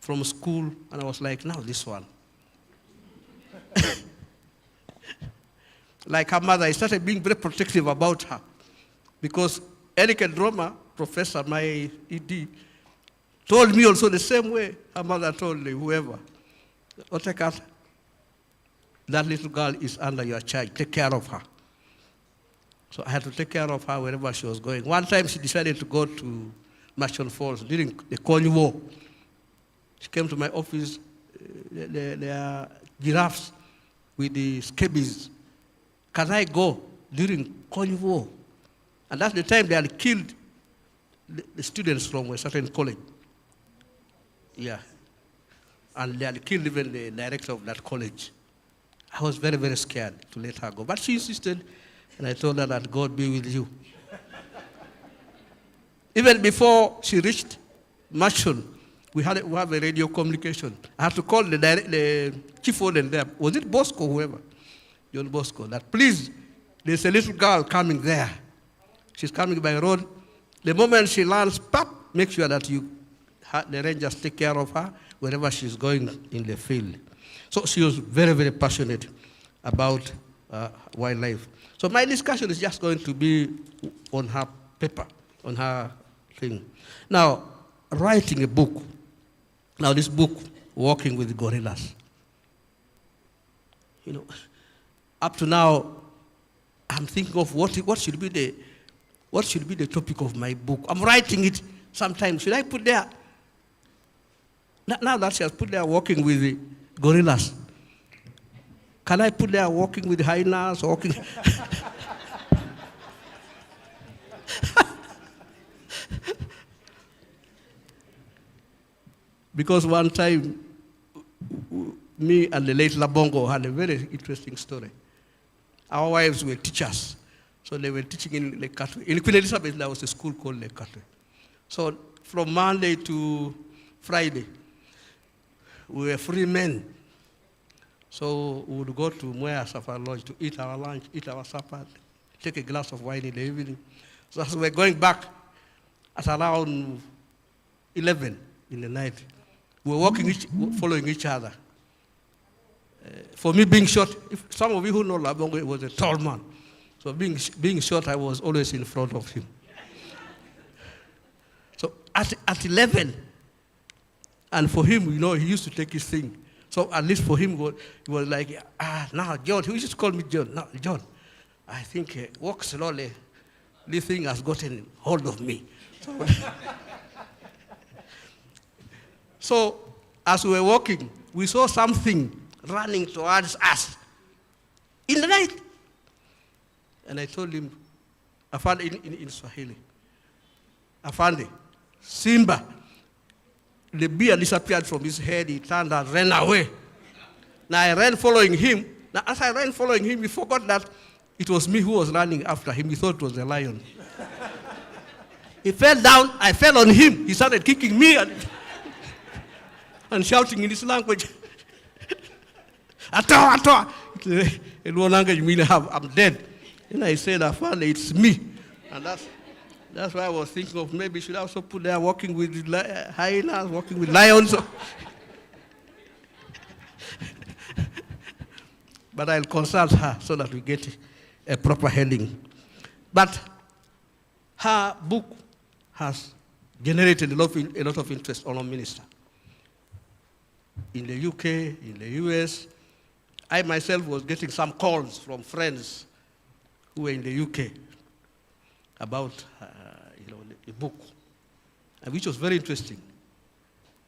from school. And I was like, now this one. Like her mother, I started being very protective about her. Because Eric Droma, professor, my ED, told me also the same way her mother told me, whoever, Otekat, that little girl is under your charge. Take care of her. So I had to take care of her wherever she was going. One time she decided to go to Mission Falls during the Coney War. She came to my office. There are giraffes with the scabies. Can I go during Coney War? And that's the time they had killed the students from a certain college. Yeah. And they had killed even the director of that college. I was very, very scared to let her go. But she insisted, and I told her that God be with you. Even before she reached Mashon, we have a radio communication. I had to call the chief warden there. Was it Bosco, whoever? John Bosco, that please, there's a little girl coming there. She's coming by road. The moment she lands, pop, make sure that the rangers take care of her wherever she's going in the field. So she was very, very passionate about wildlife. So my discussion is just going to be on her paper, on her thing. Now, writing a book. Now this book, Walking with Gorillas. You know, up to now, I'm thinking of what should be the topic of my book. I'm writing it sometimes. Should I put there? Now that she has put there walking with the gorillas, can I put there walking with hyenas? Walking? Because one time, me and the late Labongo had a very interesting story. Our wives were teachers. So they were teaching in Lekatwe. In Queen Elizabeth, there was a school called Lekatwe. So from Monday to Friday, we were free men. So we would go to Moya Safari Lodge to eat our lunch, eat our supper, take a glass of wine in the evening. So as we were going back at around 11 in the night, we were walking, following each other. For me, being short, if some of you who know Labongo, was a tall man. So being short, I was always in front of him. So at 11, and for him, you know, he used to take his thing. So at least for him, he was like, now, John, he used to call me John. Now, John, I think walk slowly. This thing has gotten hold of me. So as we were walking, we saw something running towards us in the night. And I told him, I found in Swahili, Afande, Simba. The beard disappeared from his head, he turned and ran away. Now I ran following him. Now as I ran following him, he forgot that it was me who was running after him. He thought it was a lion. He fell down, I fell on him. He started kicking me and shouting in his language. Atoa, atoa. In one language, you mean I'm dead. And I said, Afande, it's me. And that's why I was thinking of maybe should I also put there walking with hyenas, walking with lions. But I'll consult her so that we get a proper heading. But her book has generated a lot of interest on our minister. In the UK, in the US, I myself was getting some calls from friends who were in the UK about the book, which was very interesting.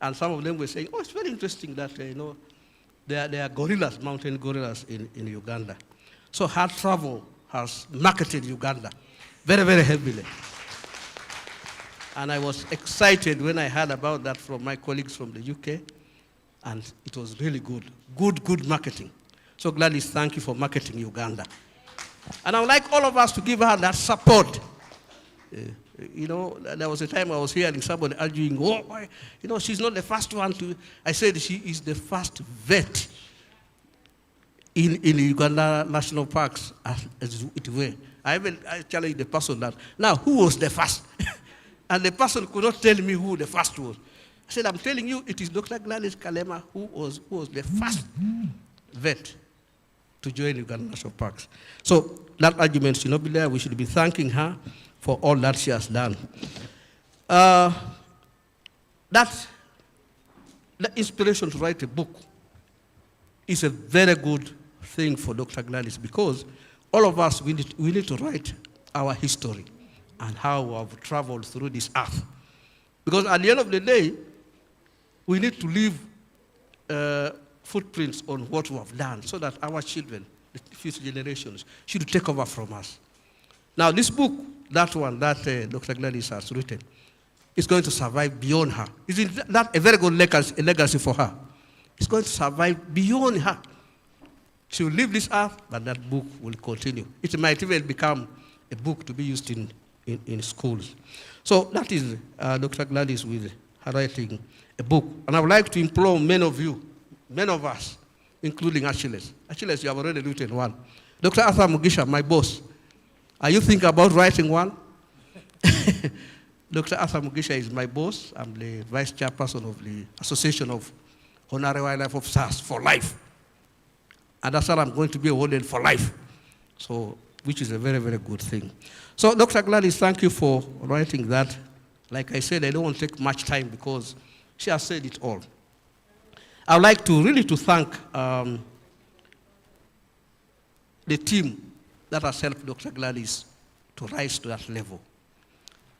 And some of them were saying, oh, it's very interesting that there are gorillas, mountain gorillas in Uganda. So her travel has marketed Uganda very, very heavily. And I was excited when I heard about that from my colleagues from the UK, and it was really good. Good marketing. So Gladys, thank you for marketing Uganda. And I would like all of us to give her that support. There was a time I was hearing somebody arguing, she's not the first one to. I said she is the first vet in Uganda National Parks, as it were. I challenged the person that, now, who was the first? And the person could not tell me who the first was. I said, I'm telling you, it is Dr. Gladys Kalema who was the first vet to join Uganda National Parks. So that argument should not be there. We should be thanking her for all that she has done. The inspiration to write a book is a very good thing for Dr. Gladys, because all of us, we need to write our history and how we have traveled through this earth. Because at the end of the day, we need to leave footprints on what we have done so that our children, the future generations, should take over from us. Now, this book, that Dr. Gladys has written, is going to survive beyond her. Isn't that a very good legacy for her? It's going to survive beyond her. She will leave this earth, but that book will continue. It might even become a book to be used in schools. So that is Dr. Gladys with her writing a book. And I would like to implore many of us, including Achilles. Achilles, you have already written one. Dr. Arthur Mugisha, my boss, are you thinking about writing one? Dr. Arthur Mugisha is my boss. I'm the vice chairperson of the Association of Honorary Wildlife Officers for life. And that's what I'm going to be awarded for life. So, which is a very, very good thing. So, Dr. Gladys, thank you for writing that. Like I said, I don't want to take much time because she has said it all. I would like to really thank the team that has helped Dr. Gladys to rise to that level.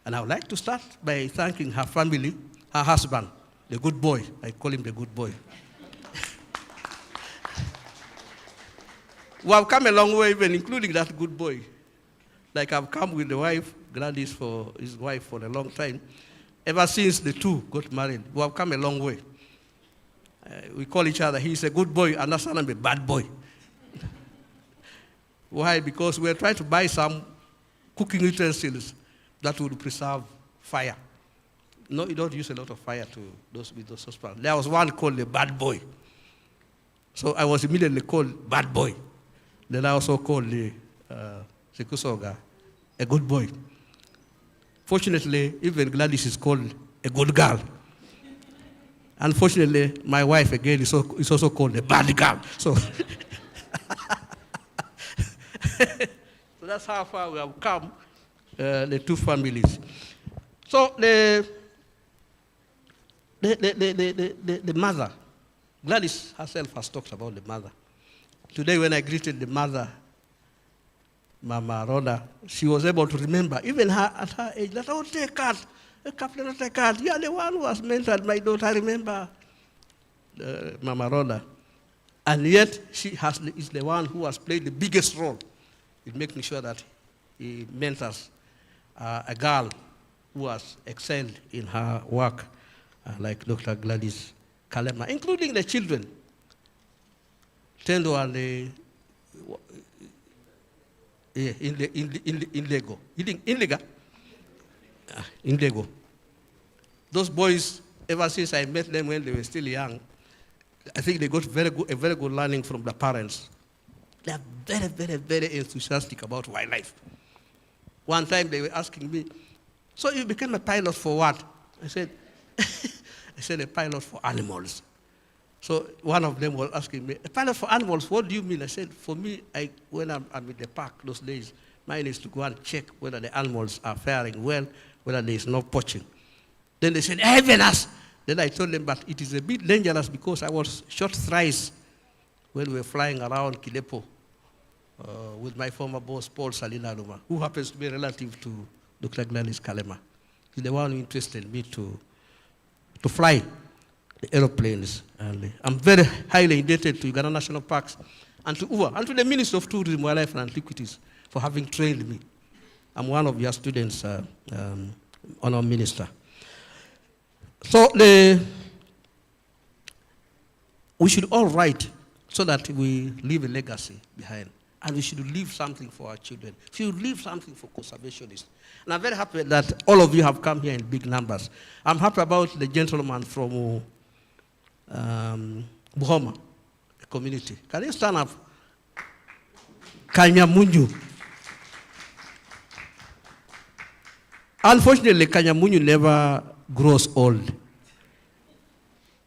And I would like to start by thanking her family, her husband, the good boy. I call him the good boy. We have come a long way, even including that good boy. Like I've come with the wife, Gladys, for his wife for a long time. Ever since the two got married, we have come a long way. We call each other, he's a good boy, and that's I'm a bad boy. Why? Because we're trying to buy some cooking utensils that would preserve fire. No, you don't use a lot of fire with those saucepans. There was one called the bad boy. So I was immediately called bad boy. Then I also called the Zikusoka a good boy. Fortunately, even Gladys is called a good girl. Unfortunately, my wife again is also called a bad girl. So, so that's how far we have come, the two families. So the mother, Gladys herself has talked about the mother. Today when I greeted the mother, Mama Rhoda, she was able to remember, even her at her age, that, oh, take her, Captain, take her. You are the one who has mentored my daughter. I remember Mama Rhoda. And yet, she is the one who has played the biggest role in making sure that he mentors a girl who has excelled in her work, like Dr. Gladys Kalema, including the children. Tendo and the in Lego. Those boys, ever since I met them when they were still young, I think they got a very good learning from the parents. They are very, very, very enthusiastic about wildlife. One time they were asking me, so you became a pilot for what? I said, a pilot for animals. So one of them was asking me, a pilot for animals, what do you mean? I said, for me, when I'm in the park those days, mine is to go and check whether the animals are faring well, whether there is no poaching. Then they said, even us. Then I told them, but it is a bit dangerous because I was shot thrice when we were flying around Kilepo with my former boss, Paul Salinaluma, who happens to be a relative to Dr. Gladys Kalema. He's the one who interested me to fly the aeroplanes. And I'm very highly indebted to Uganda National Parks and to UWA and to the Minister of Tourism, Wildlife and Antiquities for having trained me. I'm one of your students, Honour Minister. So we should all write so that we leave a legacy behind. And we should leave something for our children. We should leave something for conservationists. And I'm very happy that all of you have come here in big numbers. I'm happy about the gentleman from Buhoma, the community. Can you stand up? Kanyamunyu. Unfortunately, Kanyamunyu never grows old.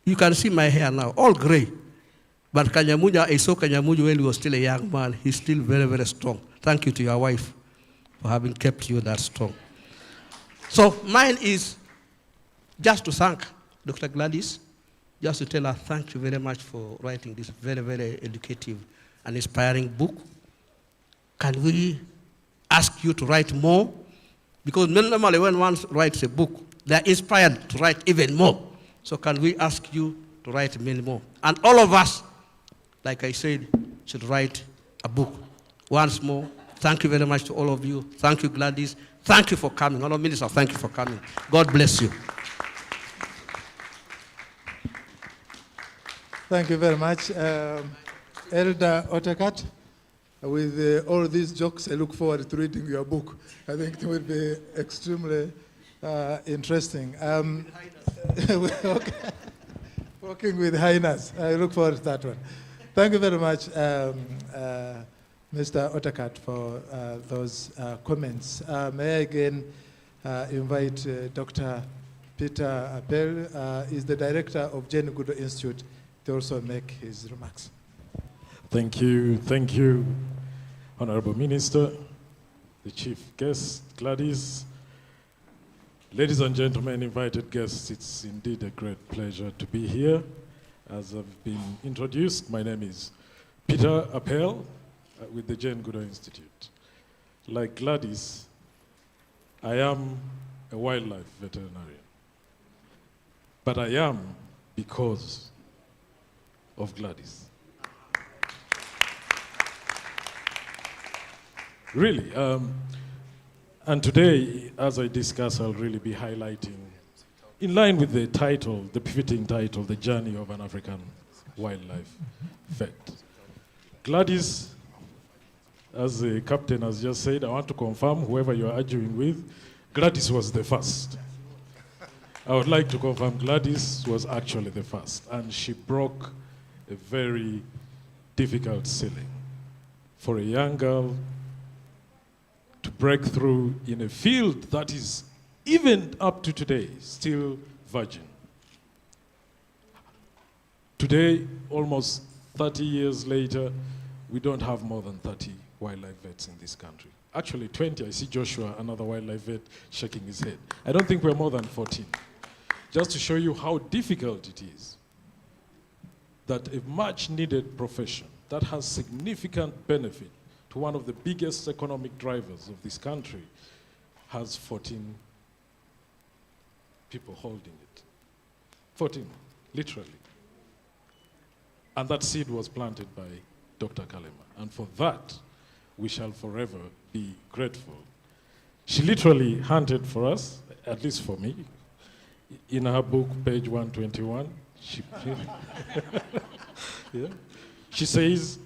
You can see my hair now, all gray. But Kanyamunyu, I saw Kanyamunyu when he was still a young man. He's still very, very strong. Thank you to your wife for having kept you that strong. So mine is just to thank Dr. Gladys, just to tell her thank you very much for writing this very, very educative and inspiring book. Can we ask you to write more? Because normally when one writes a book, they're inspired to write even more. So can we ask you to write many more? And all of us, like I said, should write a book. Once more, thank you very much to all of you. Thank you, Gladys. Thank you for coming. Honour Minister, thank you for coming. God bless you. Thank you very much. Elder Otekat, with all these jokes, I look forward to reading your book. I think it will be extremely interesting. Okay. Working with highness. I look forward to that one. Thank you very much, Mr. Otekat, for those comments. May I again invite Dr. Peter Appel, is the director of Jane Goodall Institute, to also make his remarks. Thank you, Honorable Minister, the Chief Guest, Gladys. Ladies and gentlemen, invited guests, it's indeed a great pleasure to be here. As I've been introduced, my name is Peter Appel with the Jane Goodall Institute. Like Gladys, I am a wildlife veterinarian. But I am because of Gladys. Really. And today, as I discuss, I'll really be highlighting in line with the title, the befitting title, The Journey of an African Wildlife Vet. Gladys, as the captain has just said, I want to confirm, whoever you're arguing with, Gladys was the first. I would like to confirm Gladys was actually the first, and she broke a very difficult ceiling for a young girl to break through in a field that is, even up to today, still virgin. Today, almost 30 years later, we don't have more than 30 wildlife vets in this country. Actually, 20. I see Joshua, another wildlife vet, shaking his head. I don't think we're more than 14. Just to show you how difficult it is that a much-needed profession that has significant benefit to one of the biggest economic drivers of this country has 14 people holding it. 14, literally. And that seed was planted by Dr. Kalema. And for that, we shall forever be grateful. She literally hunted for us, at least for me. In her book, page 121, she says,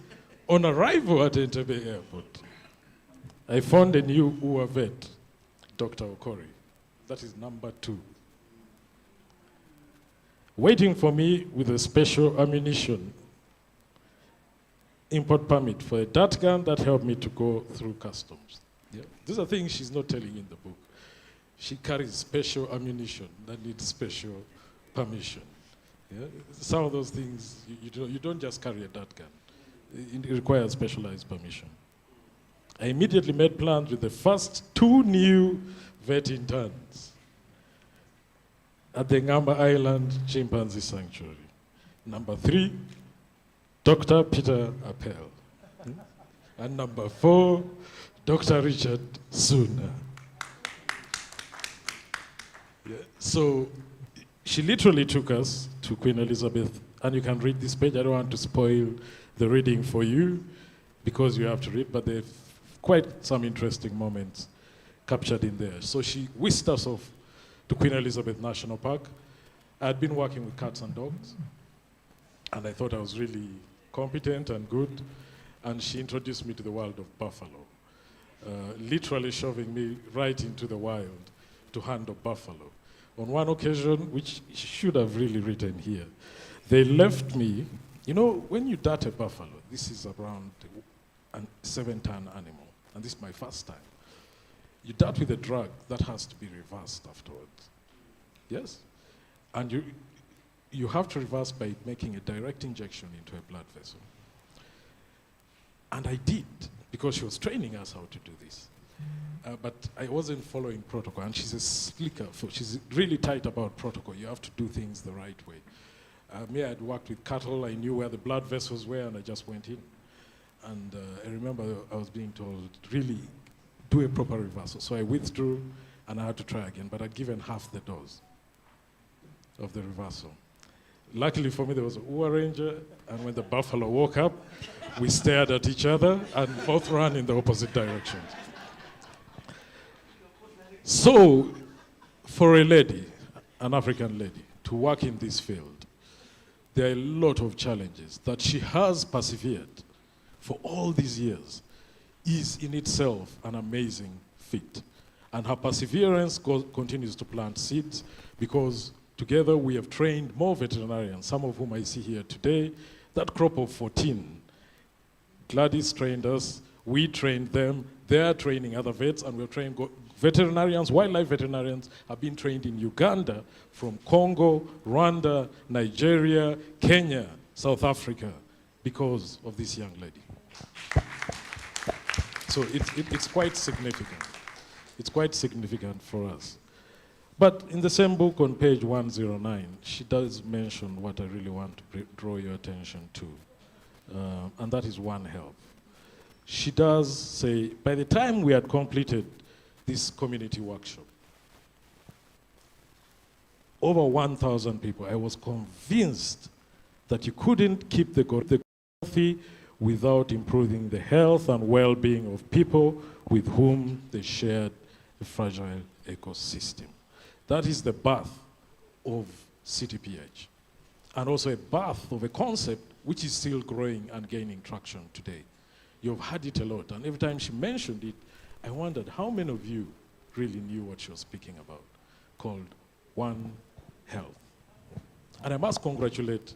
on arrival at Entebbe Airport, I found a new Ua vet, Dr. Okori. That is number 2. Waiting for me with a special ammunition import permit for a dart gun that helped me to go through customs. Yeah. These are things she's not telling in the book. She carries special ammunition that needs special permission. Yeah? Some of those things, you don't just carry a dart gun. It requires specialized permission. I immediately made plans with the first 2 new vet interns at the Ngamba Island Chimpanzee Sanctuary. Number 3, Dr. Peter Appel. And number 4, Dr. Richard Suna. Yeah. So she literally took us to Queen Elizabeth, and you can read this page. I don't want to spoil the reading for you because you have to read, but there are quite some interesting moments captured in there. So she whisked us off to Queen Elizabeth National Park. I had been working with cats and dogs, and I thought I was really competent and good, and she introduced me to the world of buffalo, literally shoving me right into the wild to handle buffalo. On one occasion, which she should have really written here, they left me, you know, when you dart a buffalo, this is around a 7-ton animal, and this is my first time. You dart with a drug that has to be reversed afterwards. Yes? And you have to reverse by making a direct injection into a blood vessel. And I did, because she was training us how to do this. But I wasn't following protocol, and she's a slicker. She's really tight about protocol. You have to do things the right way. Me, I had worked with cattle. I knew where the blood vessels were, and I just went in. And I remember I was being told, really, do a proper reversal. So I withdrew, and I had to try again, but I'd given half the dose of the reversal. Luckily for me, there was a Ua ranger, and when the buffalo woke up, we stared at each other and both ran in the opposite directions. So, for a lady, an African lady, to work in this field, there are a lot of challenges that she has persevered for all these years is in itself an amazing feat. And her perseverance continues to plant seeds because together we have trained more veterinarians, some of whom I see here today. That crop of 14, Gladys trained us, we trained them, they're training other vets, and we're training veterinarians, wildlife veterinarians have been trained in Uganda from Congo, Rwanda, Nigeria, Kenya, South Africa, because of this young lady. So it's quite significant. It's quite significant for us. But in the same book on page 109, she does mention what I really want to draw your attention to, and that is One Health. She does say, by the time we had completed this community workshop, over 1,000 people, I was convinced that you couldn't keep the healthy without improving the health and well-being of people with whom they shared a fragile ecosystem. That is the birth of CTPH, and also a birth of a concept which is still growing and gaining traction today. You've heard it a lot, and every time she mentioned it, I wondered how many of you really knew what she was speaking about, called One Health. And I must congratulate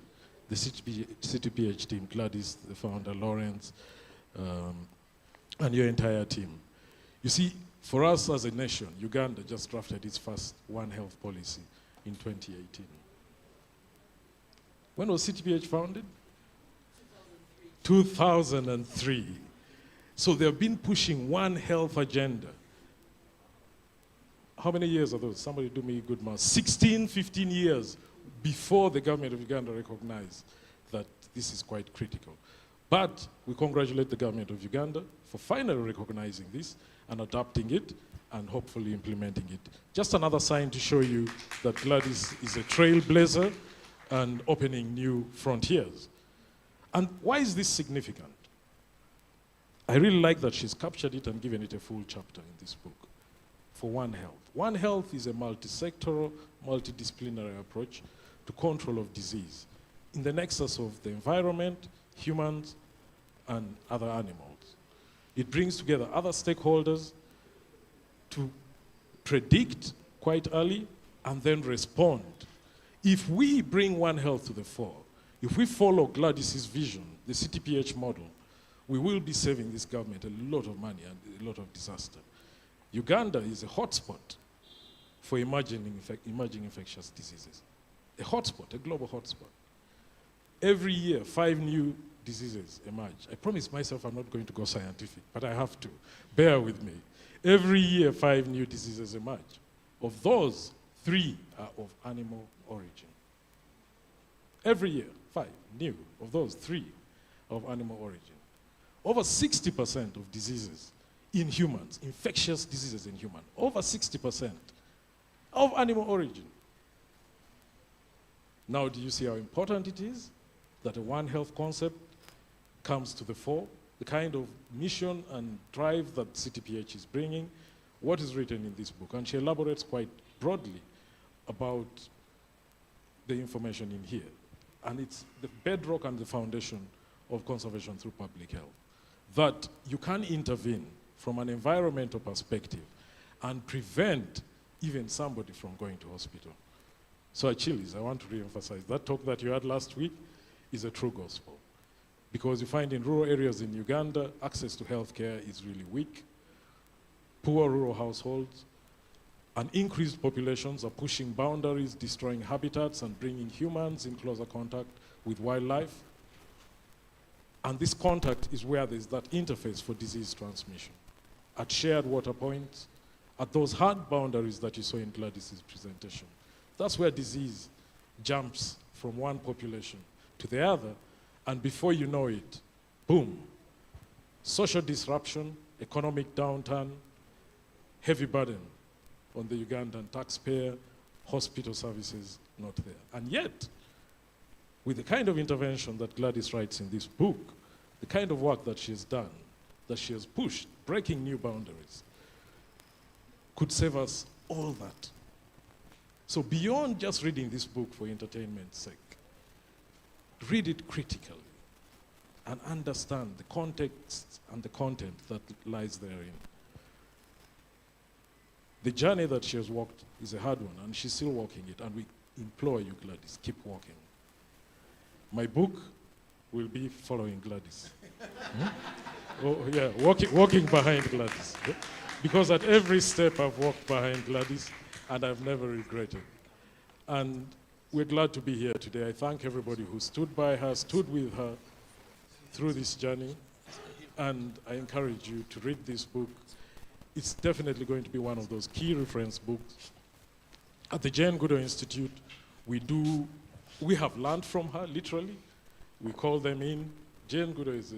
the CTPH team, Gladys, the founder, Lawrence, and your entire team. You see, for us as a nation, Uganda just drafted its first One Health policy in 2018. When was CTPH founded? 2003. So they've been pushing One Health agenda. How many years are those? Somebody do me a good math. 16, 15 years before the government of Uganda recognized that this is quite critical. But we congratulate the government of Uganda for finally recognizing this and adopting it and hopefully implementing it. Just another sign to show you that Gladys is a trailblazer and opening new frontiers. And why is this significant? I really like that she's captured it and given it a full chapter in this book for One Health. One Health is a multi-sectoral, multidisciplinary approach to control of disease in the nexus of the environment, humans, and other animals. It brings together other stakeholders to predict quite early and then respond. If we bring One Health to the fore, if we follow Gladys's vision, the CTPH model, we will be saving this government a lot of money and a lot of disaster. Uganda is a hotspot for emerging infectious diseases. A hotspot, a global hotspot. Every year, 5 new diseases emerge. I promise myself I'm not going to go scientific, but I have to. Bear with me. Every year, 5 new diseases emerge. Of those, 3 are of animal origin. Every year, 5 new. Of those, 3 are of animal origin. Over 60% of diseases in humans, infectious diseases in humans, over 60% of animal origin. Now, do you see how important it is that a One Health concept comes to the fore? The kind of mission and drive that CTPH is bringing, what is written in this book. And she elaborates quite broadly about the information in here. And it's the bedrock and the foundation of conservation through public health. That you can intervene from an environmental perspective and prevent even somebody from going to hospital. So Achilles, I want to re-emphasize, that talk that you had last week is a true gospel. Because you find in rural areas in Uganda, access to healthcare is really weak. Poor rural households and increased populations are pushing boundaries, destroying habitats and bringing humans in closer contact with wildlife. And this contact is where there's that interface for disease transmission. At shared water points, at those hard boundaries that you saw in Gladys's presentation. That's where disease jumps from one population to the other, and before you know it, boom, social disruption, economic downturn, heavy burden on the Ugandan taxpayer, hospital services not there. And yet, with the kind of intervention that Gladys writes in this book, the kind of work that she has done, that she has pushed, breaking new boundaries, could save us all that. So beyond just reading this book for entertainment's sake, read it critically and understand the context and the content that lies therein. The journey that she has walked is a hard one, and she's still walking it, and we implore you, Gladys, keep walking. My book will be following Gladys. Oh, yeah, walking behind Gladys. Yeah? Because at every step I've walked behind Gladys, and I've never regretted. And we're glad to be here today. I thank everybody who stood by her, stood with her through this journey, and I encourage you to read this book. It's definitely going to be one of those key reference books. At the Jane Goodall Institute, we have learned from her, literally. We call them in. Jane Goodall is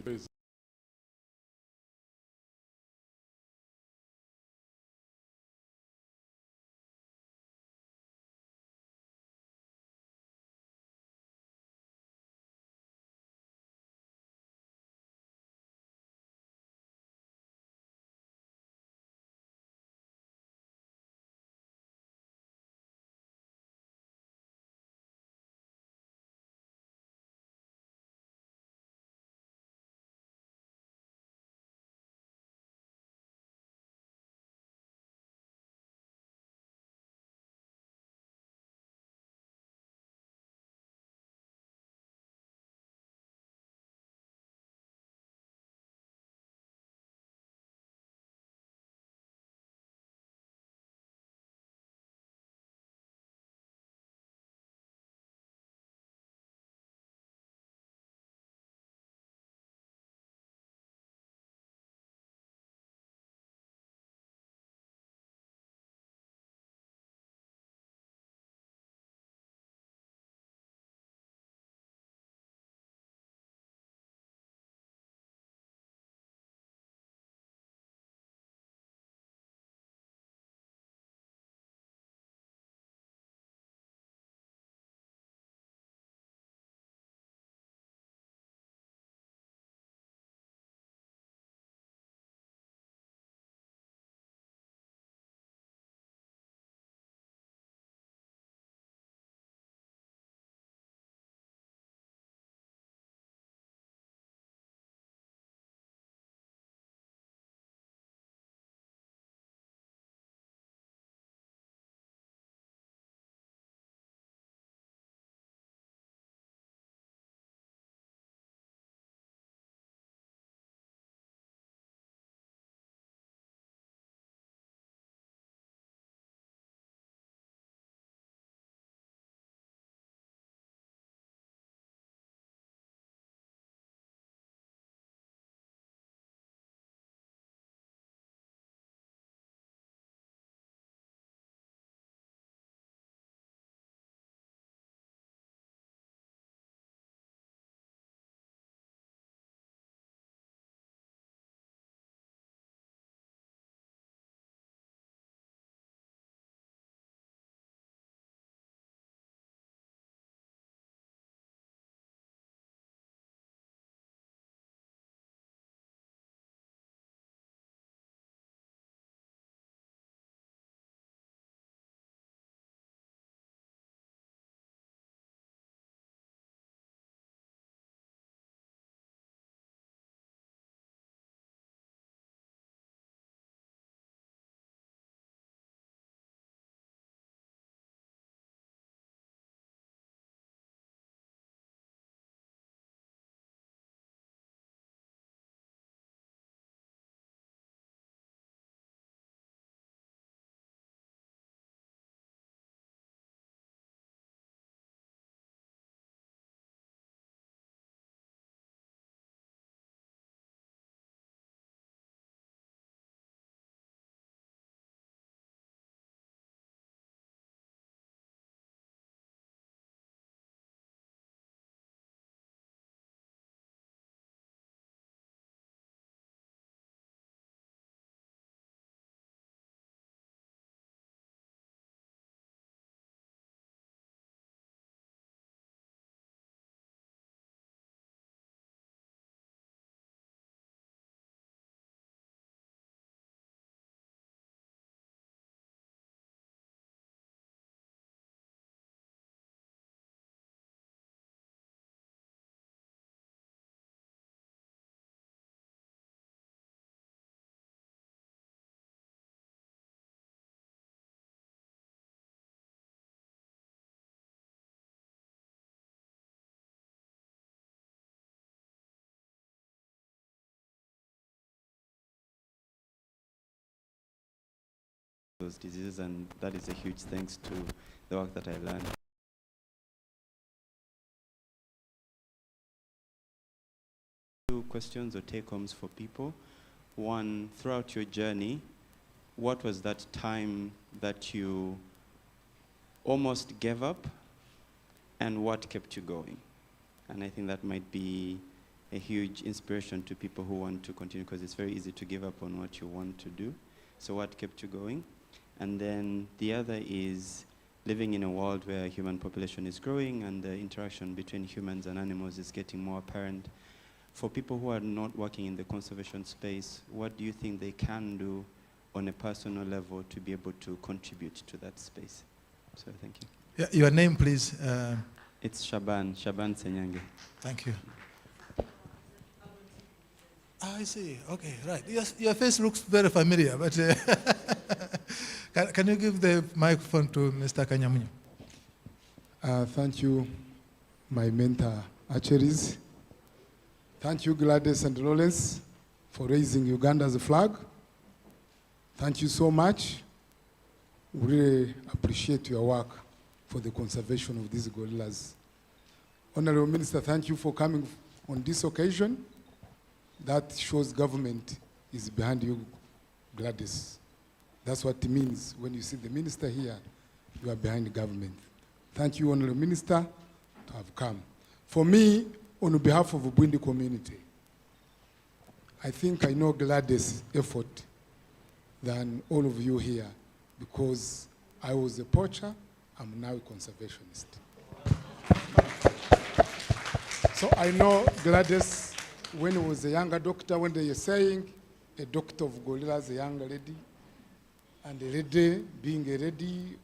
those diseases, and that is a huge thanks to the work that I learned. Two questions or take-homes for people. One, throughout your journey, what was that time that you almost gave up, and what kept you going? And I think that might be a huge inspiration to people who want to continue, because it's very easy to give up on what you want to do. So what kept you going? And then the other is living in a world where human population is growing and the interaction between humans and animals is getting more apparent. For people who are not working in the conservation space, what do you think they can do on a personal level to be able to contribute to that space? So thank you. Yeah, your name, please. It's Shaban Senyange. Thank you. I see. Okay, right. Yes, your face looks very familiar, but can you give the microphone to Mr. Kanyamunyu? Thank you, my mentor, Acheris. Thank you, Gladys and Lawrence, for raising Uganda's flag. Thank you so much. We really appreciate your work for the conservation of these gorillas. Honorable Minister, thank you for coming on this occasion. That shows government is behind you, Gladys. That's what it means when you see the minister here, you are behind the government. Thank you, Honorable Minister, to have come. For me, on behalf of the Bwindi community, I think I know Gladys' effort than all of you here, because I was a poacher, I'm now a conservationist. So I know Gladys, when he was a younger doctor, when they were saying a doctor of gorillas, a young lady, and a lady being a lady,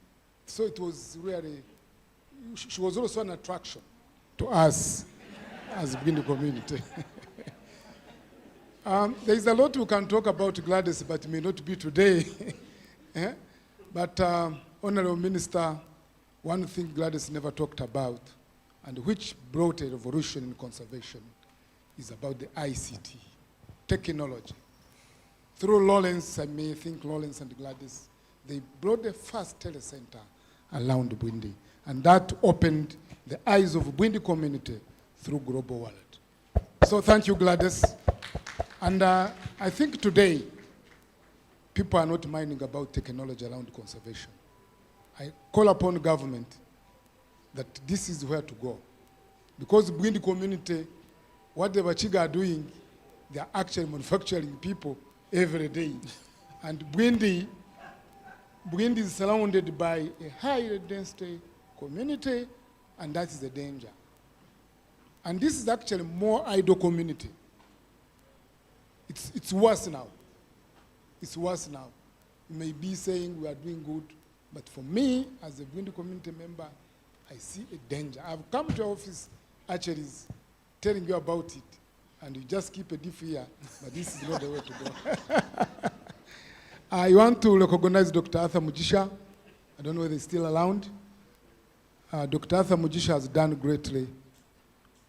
so it was really, she was also an attraction to us as being the community. There is a lot we can talk about Gladys, but it may not be today. But Honorable Minister, one thing Gladys never talked about, and which brought a revolution in conservation, is about the ICT, technology. Through Lawrence, I may think Lawrence and Gladys, they brought the first telecenter around Bwindi, and that opened the eyes of Bwindi community through global world. So thank you, Gladys. And I think today, people are not minding about technology around conservation. I call upon government that this is where to go. Because Bwindi community, what the Bachiga are doing, they are actually manufacturing people every day. And Bwindi is surrounded by a high density community, and that is the danger. And this is actually more idle community. It's worse now. It's worse now. You may be saying we are doing good, but for me, as a Bwindi community member, I see a danger. I've come to your office, actually, telling you about it, and you just keep a deaf ear, but this is not the way to go. I want to recognize Dr. Arthur Mujisha. I don't know whether he's still around. Dr. Arthur Mujisha has done greatly.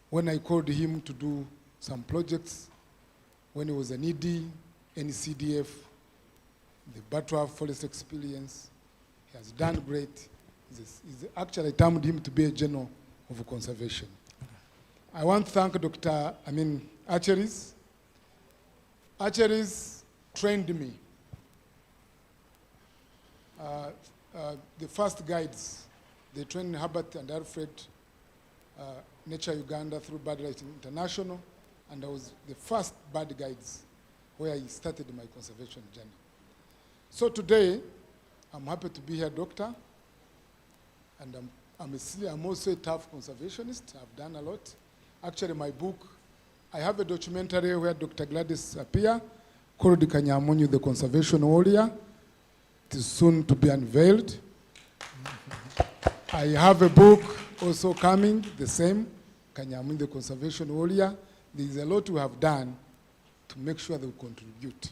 When I called him to do some projects, when he was an ED, NCDF, the Batwa Forest Experience, he has done great. Actually, I termed him to be a general of conservation. I want to thank Acheris. Acheris trained me. The first guides, they trained Herbert and Alfred, NatureUganda through Birdlife International, and I was the first bird guides where I started my conservation journey. So today, I'm happy to be here, doctor, and I'm also a tough conservationist. I've done a lot. Actually, my book, I have a documentary where Dr. Gladys appears, called Kanyamunyu, the Conservation Warrior. It is soon to be unveiled. I have a book also coming, the same, Kanyamunyu, the Conservation Warrior. There is a lot we have done to make sure that we contribute.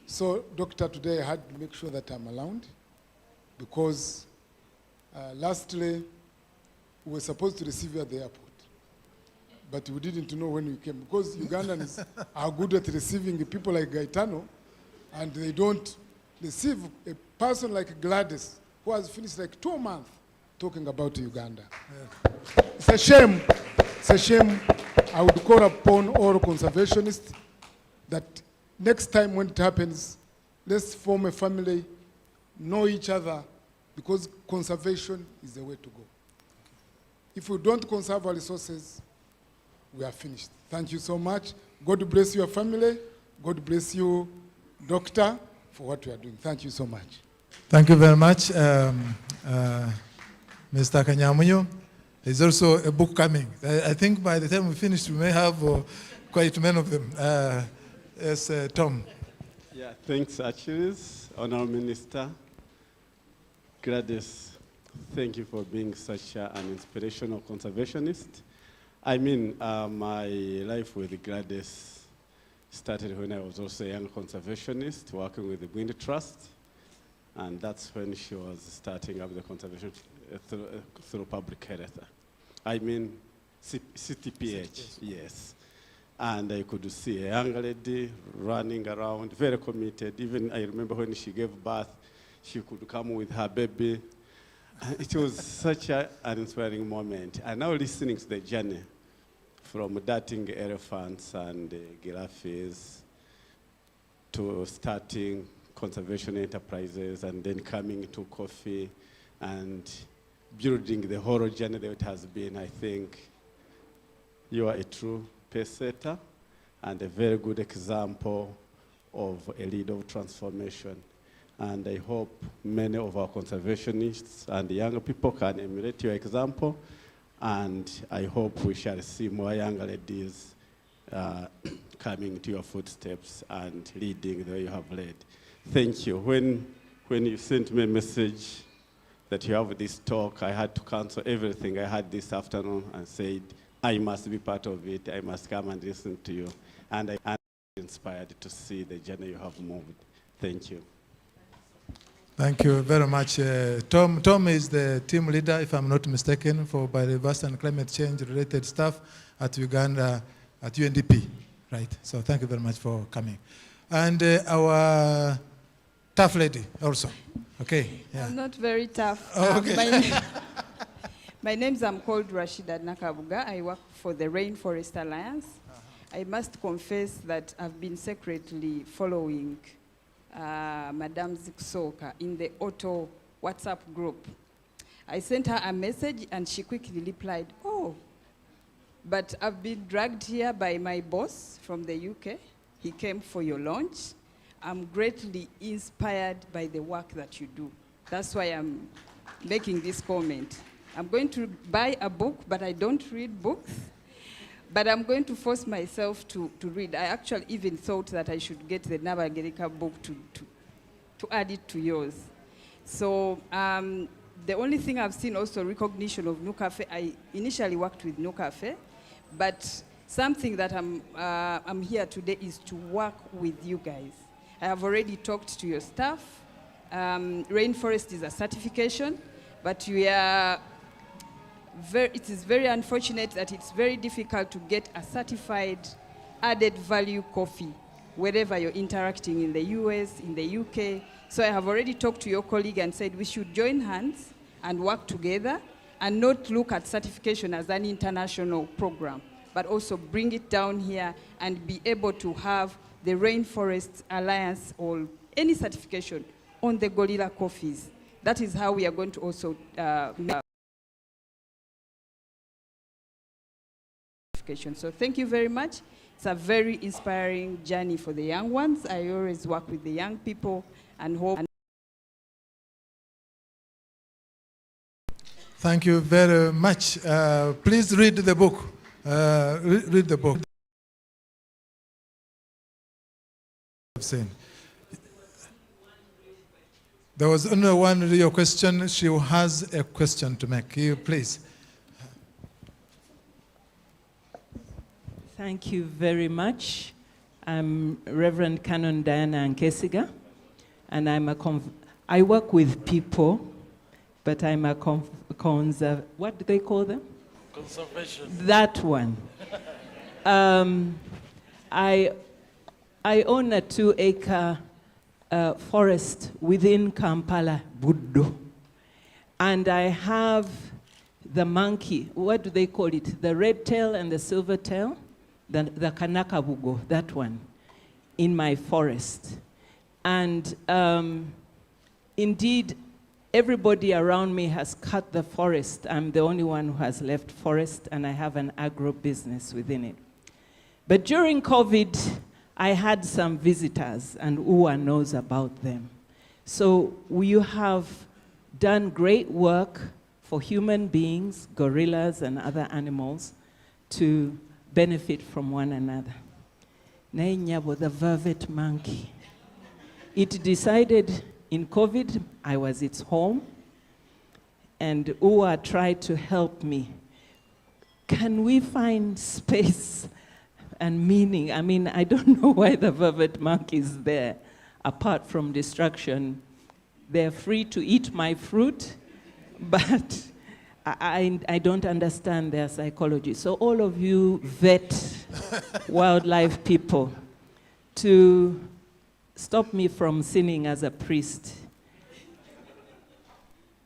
So, doctor, today I had to make sure that I'm around, because lastly, we were supposed to receive you at the airport, but we didn't know when we came, because Ugandans are good at receiving people like Gaetano, and they don't receive a person like Gladys, who has finished like 2 months talking about Uganda. Yeah. It's a shame. It's a shame. I would call upon all conservationists that next time when it happens, let's form a family, know each other, because conservation is the way to go. If we don't conserve our resources, we are finished. Thank you so much. God bless your family. God bless you, Doctor, for what you are doing. Thank you so much. Thank you very much, Mr. Kanyamunyu. There's also a book coming. I think by the time we finish, we may have quite many of them. Yes, Tom. Yeah, thanks, Achilles, Honorable Minister. Gladys, thank you for being such an inspirational conservationist. I mean, my life with Gladys started when I was also a young conservationist working with the Wind Trust, and that's when she was starting up the conservation through public health. I mean, CTPH, yes. And I could see a young lady running around, very committed. Even I remember when she gave birth, she could come with her baby. It was such an inspiring moment. And now listening to the journey from darting elephants and giraffes to starting conservation enterprises and then coming to coffee and building the whole journey that it has been, I think you are a true pace setter and a very good example of a leader of transformation. And I hope many of our conservationists and young people can emulate your example. And I hope we shall see more young ladies coming to your footsteps and leading the way you have led. Thank you. When you sent me a message that you have this talk, I had to cancel everything I had this afternoon and said, I must be part of it. I must come and listen to you. And I am inspired to see the journey you have moved. Thank you. Thank you very much. Tom is the team leader, if I'm not mistaken, for biodiversity and climate change related stuff at Uganda, at UNDP, right? So thank you very much for coming. And our tough lady also, okay? Yeah. I'm not very tough. Oh, okay. My name I'm called Rashida Nakabuga. I work for the Rainforest Alliance. I must confess that I've been secretly following Madame Zikusoka in the auto WhatsApp group. I sent her a message and she quickly replied, oh, but I've been dragged here by my boss from the UK. He came for your launch. I'm greatly inspired by the work that you do. That's why I'm making this comment. I'm going to buy a book, but I don't read books. But I'm going to force myself to read. I actually even thought that I should get the Nabagerika book to add it to yours. So the only thing I've seen also recognition of Nucafe. I initially worked with Nucafe, but something that I'm here today is to work with you guys. I have already talked to your staff. Rainforest is a certification, but we are it is very unfortunate that it's very difficult to get a certified added value coffee wherever you're interacting in the US, in the UK. So I have already talked to your colleague and said we should join hands and work together and not look at certification as an international program, but also bring it down here and be able to have the Rainforest Alliance or any certification on the gorilla coffees. That is how we are going to also So thank you very much. It's a very inspiring journey for the young ones. I always work with the young people and hope. Thank you very much. Please read the book. Read the book. There was only one real question. She has a question to make. You, please. Thank you very much. I'm Reverend Canon Diana Nkesiga, and I work with people, but I'm a what do they call them? Conservation. That one. I own a 2-acre forest within Kampala, Buddo. And I have the monkey, what do they call it? The red tail and the silver tail? The Kanakabugo, that one, in my forest. And indeed, everybody around me has cut the forest. I'm the only one who has left forest, and I have an agro business within it. But during COVID, I had some visitors, and UWA knows about them. So you have done great work for human beings, gorillas, and other animals to benefit from one another. Nainyabo, the vervet monkey. It decided in COVID, I was its home, and UWA tried to help me. Can we find space and meaning? I mean, I don't know why the vervet monkey is there, apart from destruction. They're free to eat my fruit, but I don't understand their psychology. So all of you wildlife people, to stop me from sinning as a priest.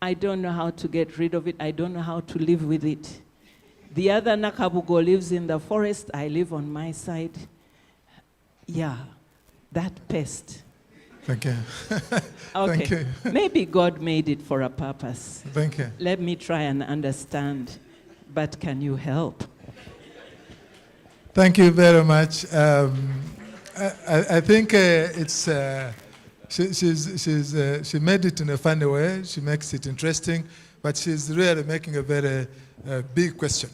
I don't know how to get rid of it. I don't know how to live with it. The other Nakabugo lives in the forest. I live on my side. Yeah, that pest. Thank you. Okay. Thank you. Maybe God made it for a purpose. Thank you. Let me try and understand. But can you help? Thank you very much. I think it's she made it in a funny way. She makes it interesting, but she's really making a very big question.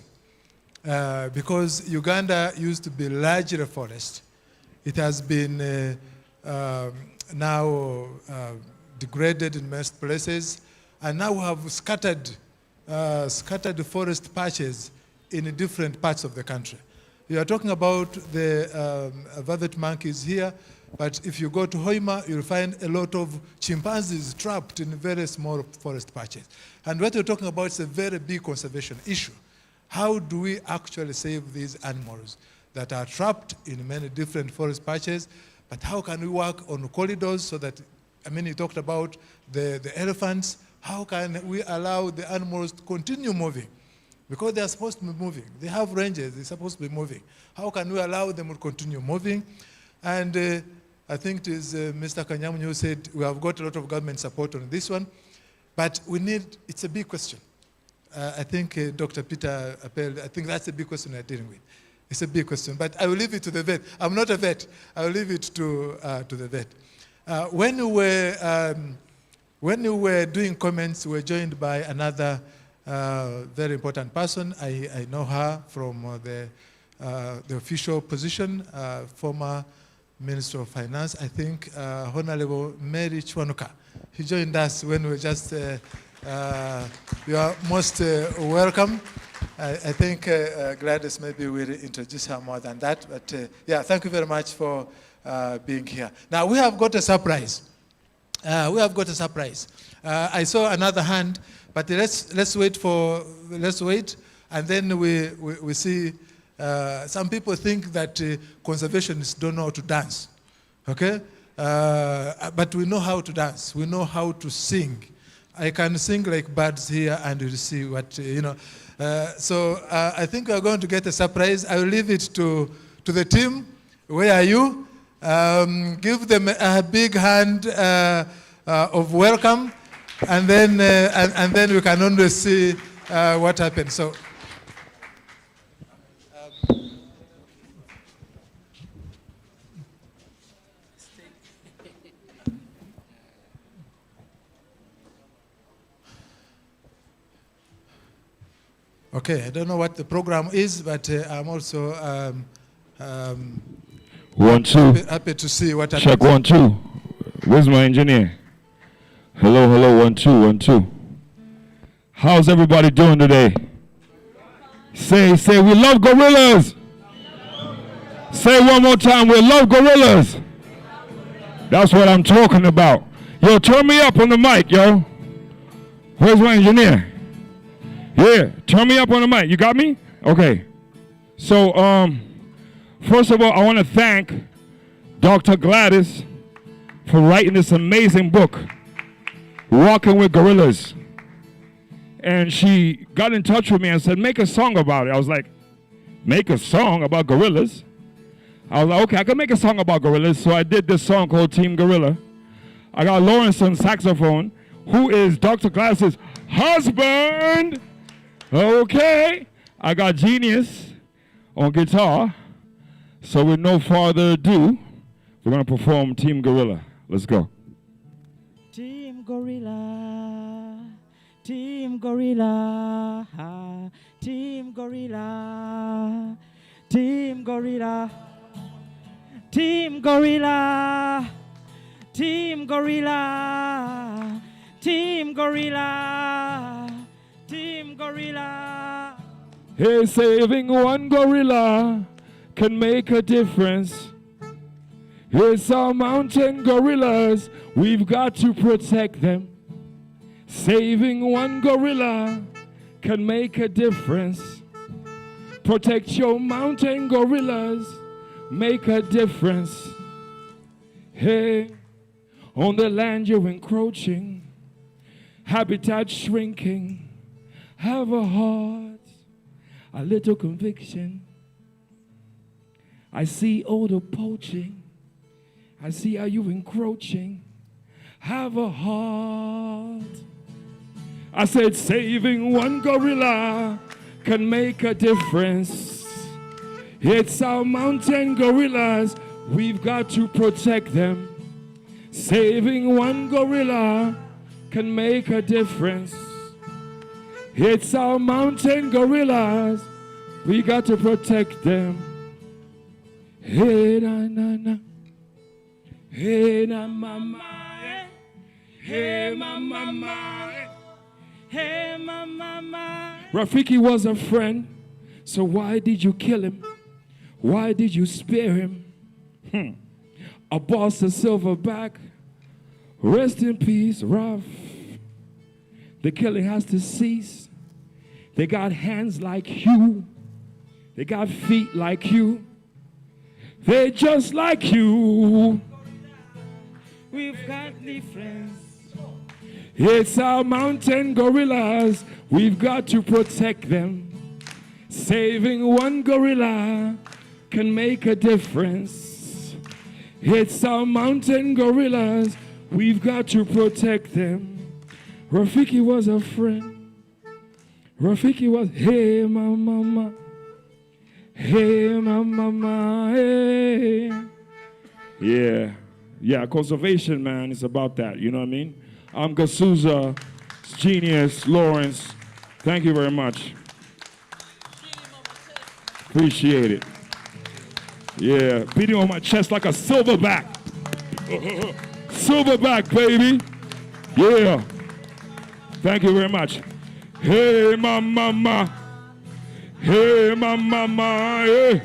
Because Uganda used to be largely a forest. It has been now degraded in most places, and now we have scattered forest patches in different parts of the country. You are talking about the vervet monkeys here, but if you go to Hoima, you'll find a lot of chimpanzees trapped in very small forest patches. And what you're talking about is a very big conservation issue. How do we actually save these animals that are trapped in many different forest patches? But how can we work on corridors so that, I mean, you talked about the elephants. How can we allow the animals to continue moving? Because they are supposed to be moving. They have ranges, they're supposed to be moving. How can we allow them to continue moving? And I think it is Mr. Kanyamunyu who said we have got a lot of government support on this one, but we need, it's a big question. I think Dr. Peter Appel, I think that's a big question we're dealing with. It's a big question, but I will leave it to the vet. I'm not a vet. I will leave it to the vet. When you were doing comments, we were joined by another very important person. I know her from the official position, former Minister of Finance, I think, Honorable Mary Chwanuka. He joined us when we were just, you are most welcome. I think Gladys maybe will introduce her more than that, but yeah, thank you very much for being here. Now we have got a surprise. I saw another hand, but let's wait, and then we see. Some people think that conservationists don't know how to dance, okay? But we know how to dance. We know how to sing. I can sing like birds here, and you'll see what, you know. So I think we're going to get a surprise. I will leave it to the team. Where are you? Give them a big hand of welcome, and then we can only see what happens. So. Okay, I don't know what the program is, but I'm also 1, 2. Happy to see what happens. Check 1, 2. Where's my engineer? Hello, hello, 1, 2, 1, 2. How's everybody doing today? Say, we love gorillas. Say one more time, we love gorillas. That's what I'm talking about. Yo, turn me up on the mic, yo. Where's my engineer? Yeah, turn me up on the mic. You got me? Okay. So, first of all, I want to thank Dr. Gladys for writing this amazing book, Walking with Gorillas. And she got in touch with me and said, make a song about it. I was like, make a song about gorillas? I was like, okay, I can make a song about gorillas. So I did this song called Team Gorilla. I got Lawrence on saxophone, who is Dr. Gladys' husband. Okay. I got Genius on guitar. So with no further ado, we're going to perform Team Gorilla. Let's go. Team Gorilla, Team Gorilla, Team Gorilla, Team Gorilla, Team Gorilla, Team Gorilla, Team Gorilla, Team Gorilla. Hey, saving one gorilla can make a difference. It's our mountain gorillas, we've got to protect them. Saving one gorilla can make a difference. Protect your mountain gorillas, make a difference. Hey, on the land you're encroaching, habitat shrinking, have a heart, a little conviction. I see all the poaching, I see how you encroaching, have a heart. I said saving one gorilla can make a difference. It's our mountain gorillas, we've got to protect them. Saving one gorilla can make a difference. It's our mountain gorillas, we got to protect them. Hey na na na, hey na mama, hey mama, hey mama. Rafiki was a friend, so why did you kill him? Why did you spare him? A boss, a silverback, rest in peace, Raf. The killing has to cease. They got hands like you. They got feet like you. They're just like you. We've got difference. It's our mountain gorillas. We've got to protect them. Saving one gorilla can make a difference. It's our mountain gorillas. We've got to protect them. Rafiki was a friend. Rafiki was, hey, my mama. Hey, my mama, hey. Yeah, conservation, man, is about that, you know what I mean? I'm Gasuza, Genius, Lawrence. Thank you very much. Appreciate it. Yeah, beating on my chest like a silverback. Silverback, baby. Yeah. Thank you very much. Hey, my mama. Hey, my mama. Hey,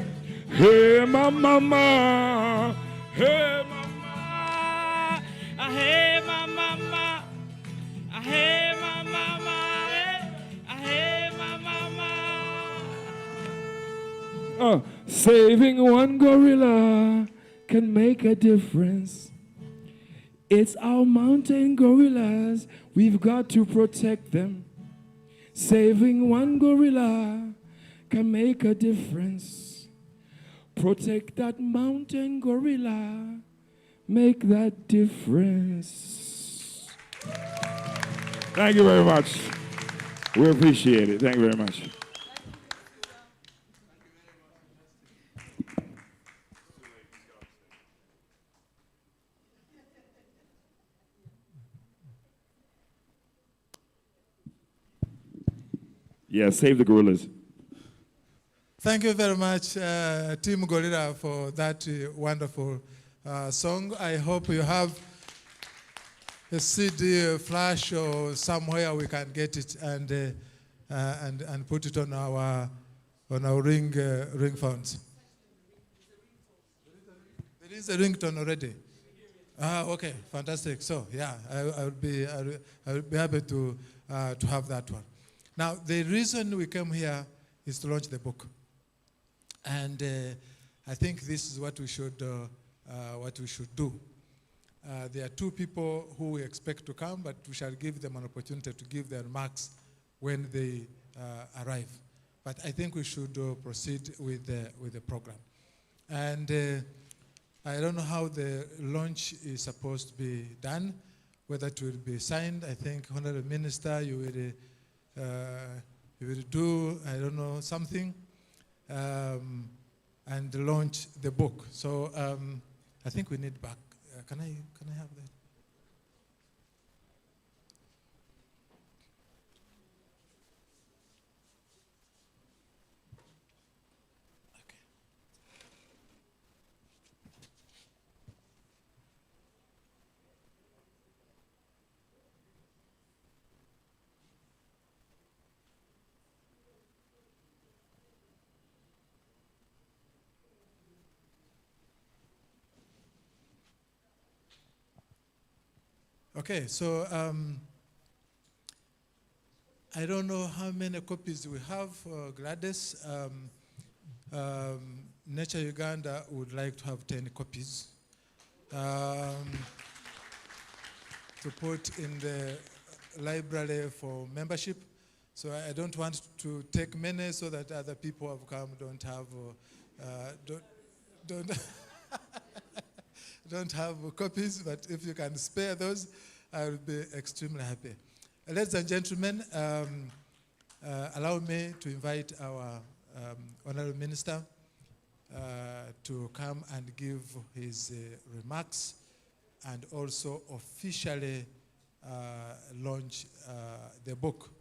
hey my mama. Hey, mama. Hey, my mama. Hey, my mama. Hey, my mama. Saving one gorilla can make a difference. It's our mountain gorillas. We've got to protect them. Saving one gorilla can make a difference. Protect that mountain gorilla. Make that difference. Thank you very much. We appreciate it. Thank you very much. Yeah, save the gorillas. Thank you very much, Team Gorilla, for that wonderful song. I hope you have a CD flash or somewhere we can get it and put it on our ring phones. There is a ringtone already. Okay, fantastic. So yeah, I would be happy to have that one. Now, the reason we came here is to launch the book. And I think this is what we should do. There are two people who we expect to come, but we shall give them an opportunity to give their remarks when they arrive. But I think we should proceed with the program. And I don't know how the launch is supposed to be done, whether it will be signed. I think, Honorable Minister, you will do, I don't know, something, and launch the book. So I think we need back. Can I have that? Okay, so I don't know how many copies we have, Gladys. NatureUganda would like to have 10 copies to put in the library for membership. So I don't want to take many so that other people who have come don't have, don't have copies, but if you can spare those, I will be extremely happy. Ladies and gentlemen, allow me to invite our Honorable Minister to come and give his remarks and also officially launch the book.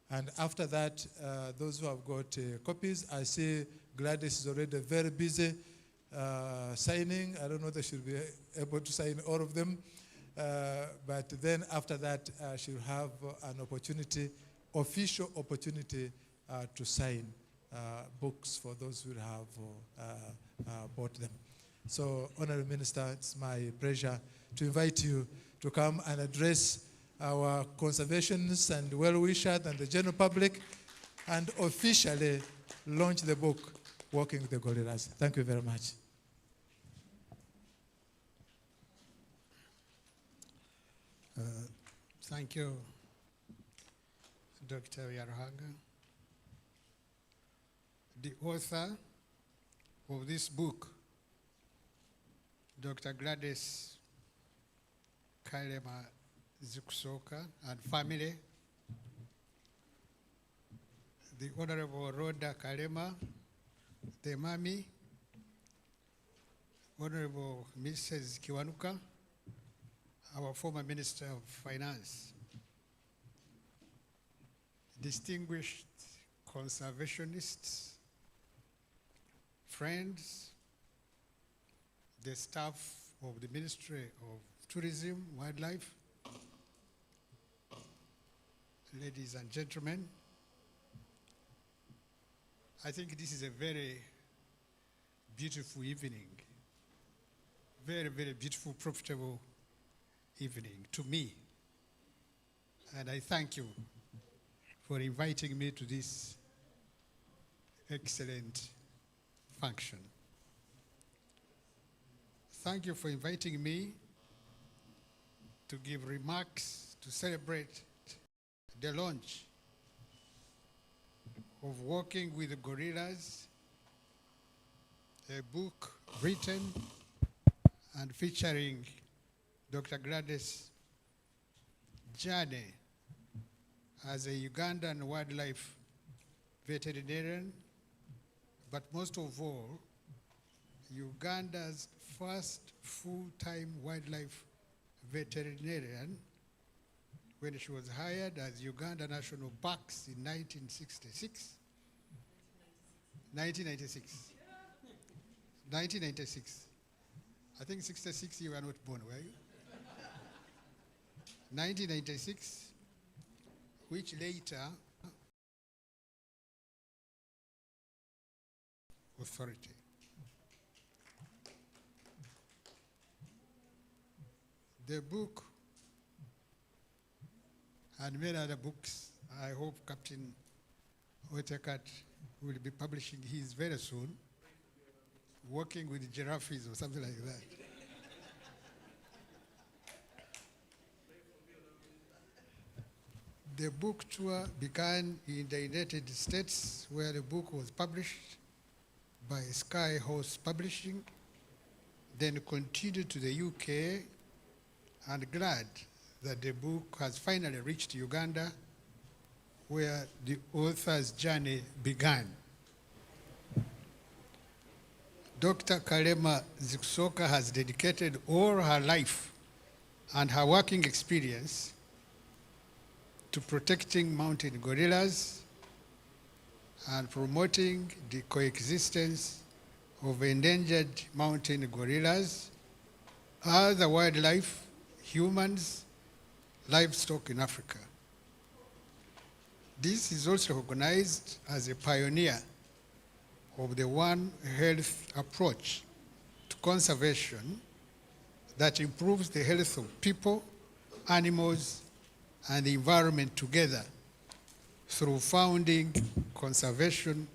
And after that, those who have got copies, I see Gladys is already very busy signing. I don't know if they should be able to sign all of them. But then after that, she'll have an opportunity, official opportunity to sign books for those who have bought them. So, Honorable Minister, it's my pleasure to invite you to come and address our conservationists and well-wishers and the general public and officially launch the book, Walking with the Gorillas. Thank you very much. Thank you, Dr. Yarhaga. The author of this book, Dr. Gladys Kalema-Zikusoka and family, the Honorable Rhoda Kalema, the Mami, Honorable Mrs. Kiwanuka, our former Minister of Finance, distinguished conservationists, friends, the staff of the Ministry of Tourism, Wildlife, ladies and gentlemen, I think this is a very beautiful evening, very, very beautiful, profitable evening to me. And I thank you for inviting me to this excellent function. Thank you for inviting me to give remarks to celebrate the launch of Walking with the Gorillas, a book written and featuring Dr. Gladys' journey as a Ugandan wildlife veterinarian, but most of all, Uganda's first full-time wildlife veterinarian when she was hired as Uganda National Parks in 1996. 1996. I think 66 you were not born, were you? 1996, which later authority. The book and many other books, I hope Captain Otekat will be publishing his very soon, Working with Giraffes or something like that. The book tour began in the United States, where the book was published by Sky Horse Publishing, then continued to the UK, and glad that the book has finally reached Uganda, where the author's journey began. Dr. Kalema-Zikusoka has dedicated all her life and her working experience to protecting mountain gorillas and promoting the coexistence of endangered mountain gorillas, other wildlife, humans, livestock in Africa. This is also recognized as a pioneer of the One Health approach to conservation that improves the health of people, animals, and the environment together through founding conservation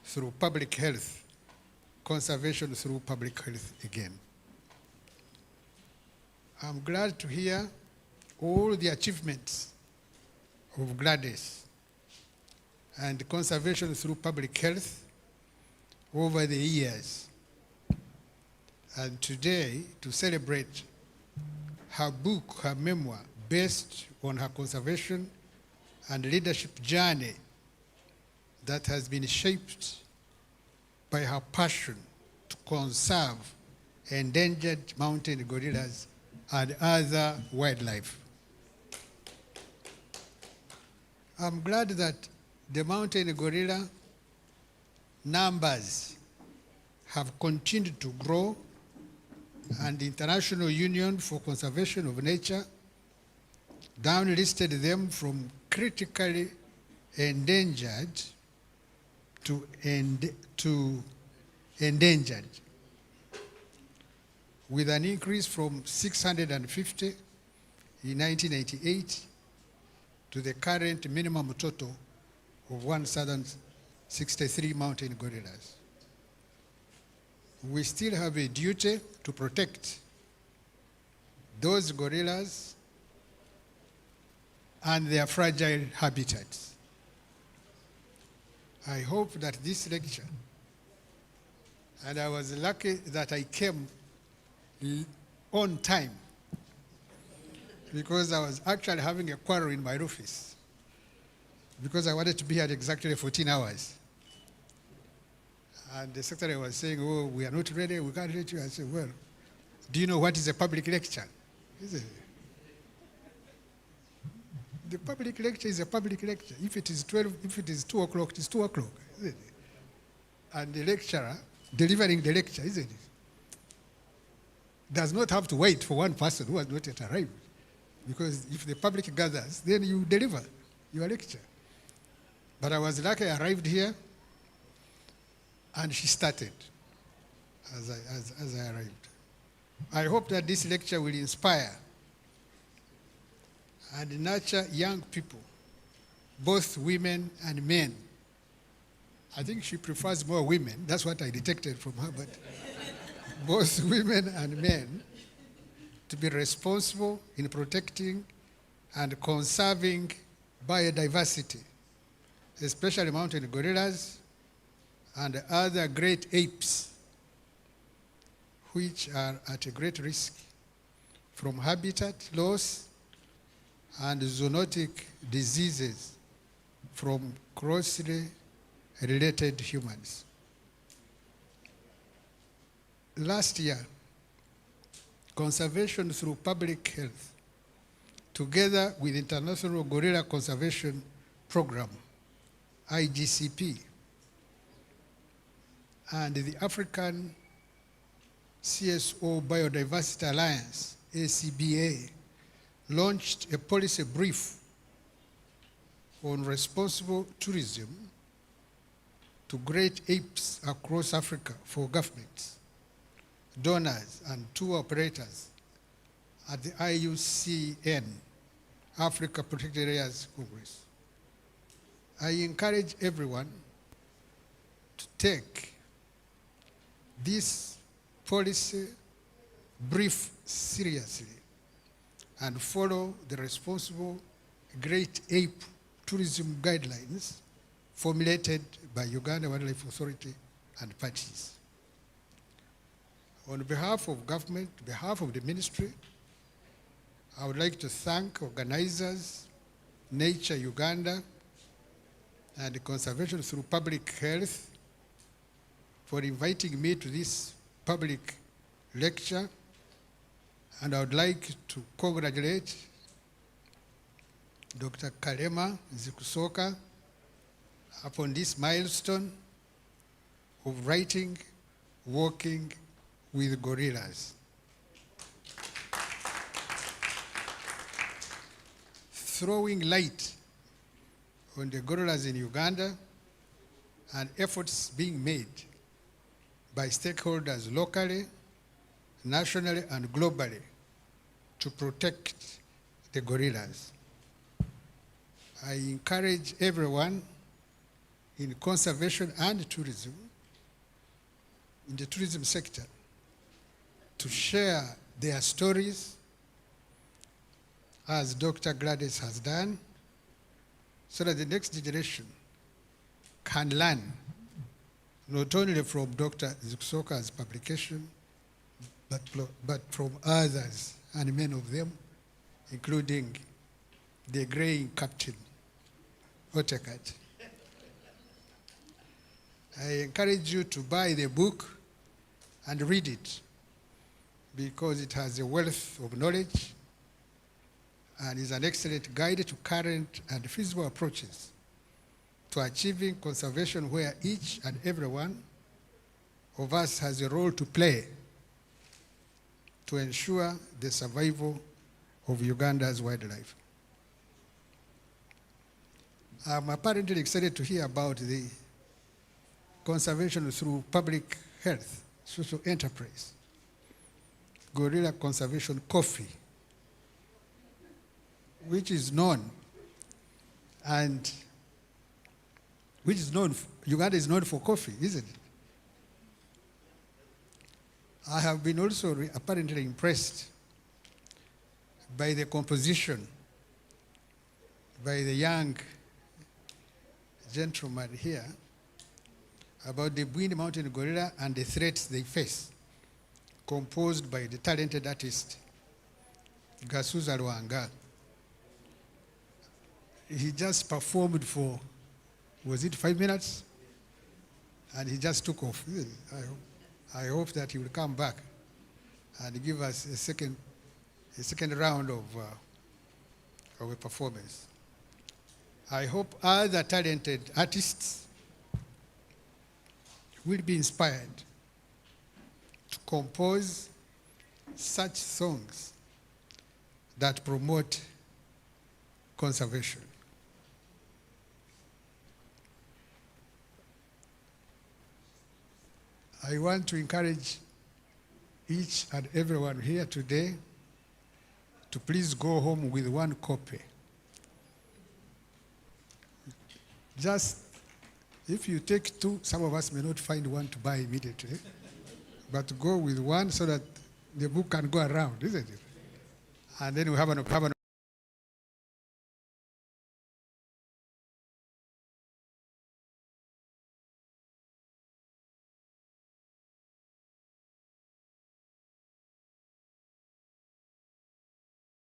through public health, conservation through public health again. I'm glad to hear all the achievements of Gladys and conservation through public health over the years. And today, to celebrate her book, her memoir, based on her conservation and leadership journey that has been shaped by her passion to conserve endangered mountain gorillas and other wildlife. I'm glad that the mountain gorilla numbers have continued to grow, and the International Union for Conservation of Nature downlisted them from critically endangered to endangered, with an increase from 650 in 1988 to the current minimum total of 1,063 mountain gorillas. We still have a duty to protect those gorillas and their fragile habitats. I hope that this lecture, and I was lucky that I came on time, because I was actually having a quarrel in my office, because I wanted to be here exactly 14 hours. And the secretary was saying, oh, we are not ready, we can't let you. I said, well, do you know what is a public lecture? He said, the public lecture is a public lecture. If it is 12, if it is 2 o'clock, it is 2 o'clock. And the lecturer delivering the lecture, isn't it, does not have to wait for one person who has not yet arrived. Because if the public gathers, then you deliver your lecture. But I was lucky, I arrived here, and she started as I arrived. I hope that this lecture will inspire and nurture young people, both women and men. I think she prefers more women. That's what I detected from her, but both women and men to be responsible in protecting and conserving biodiversity, especially mountain gorillas and other great apes, which are at a great risk from habitat loss and zoonotic diseases from closely related humans. Last year, conservation through public health, together with International Gorilla Conservation Program, IGCP, and the African CSO Biodiversity Alliance, ACBA, launched a policy brief on responsible tourism to great apes across Africa for governments, donors, and tour operators at the IUCN, Africa Protected Areas Congress. I encourage everyone to take this policy brief seriously and follow the responsible Great Ape Tourism Guidelines formulated by Uganda Wildlife Authority and parties. On behalf of government, on behalf of the ministry, I would like to thank organizers, NatureUganda, and Conservation Through Public Health for inviting me to this public lecture. And I would like to congratulate Dr. Kalema-Zikusoka upon this milestone of writing, Walking with Gorillas. Throwing light on the gorillas in Uganda and efforts being made by stakeholders locally, nationally, and globally to protect the gorillas. I encourage everyone in conservation and tourism, in the tourism sector, to share their stories, as Dr. Gladys has done, so that the next generation can learn not only from Dr. Zikusoka's publication, but from others, and many of them, including the graying Captain Otekat. I encourage you to buy the book and read it, because it has a wealth of knowledge and is an excellent guide to current and feasible approaches to achieving conservation, where each and every one of us has a role to play to ensure the survival of Uganda's wildlife. I'm apparently excited to hear about the conservation through public health, social enterprise, gorilla conservation coffee, which is known, and which is known, Uganda is known for coffee, isn't it? I have been also apparently impressed by the composition by the young gentleman here about the Bwindi Mountain gorilla and the threats they face, composed by the talented artist Gasuza Lwanga. He just performed for, was it 5 minutes? And he just took off. I hope that he will come back and give us a second round of a performance. I hope other talented artists will be inspired to compose such songs that promote conservation. I want to encourage each and everyone here today to please go home with one copy. Just, if you take two, some of us may not find one to buy immediately, but go with one so that the book can go around, isn't it? And then we have an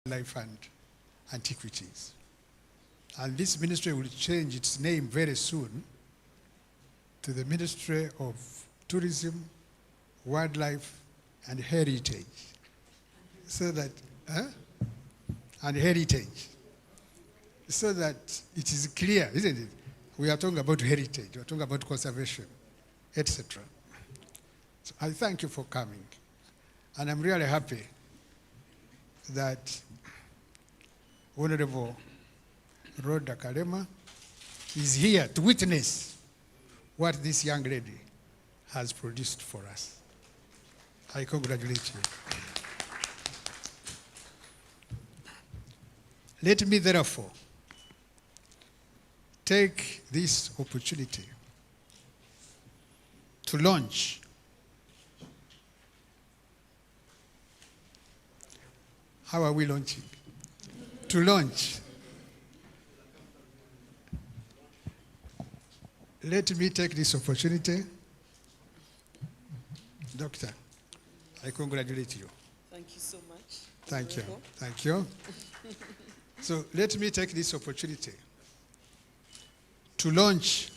life and antiquities. And this ministry will change its name very soon to the Ministry of Tourism, Wildlife, and Heritage. So that, and heritage. So that it is clear, isn't it? We are talking about heritage, we are talking about conservation, etc. So I thank you for coming. And I'm really happy that Honorable Rhoda Kalema is here to witness what this young lady has produced for us. I congratulate you. Let me therefore take this opportunity to launch how are we launching? To launch let me take this opportunity. Doctor, I congratulate you. Thank you so much. Thank you. Thank you. So let me take this opportunity to launch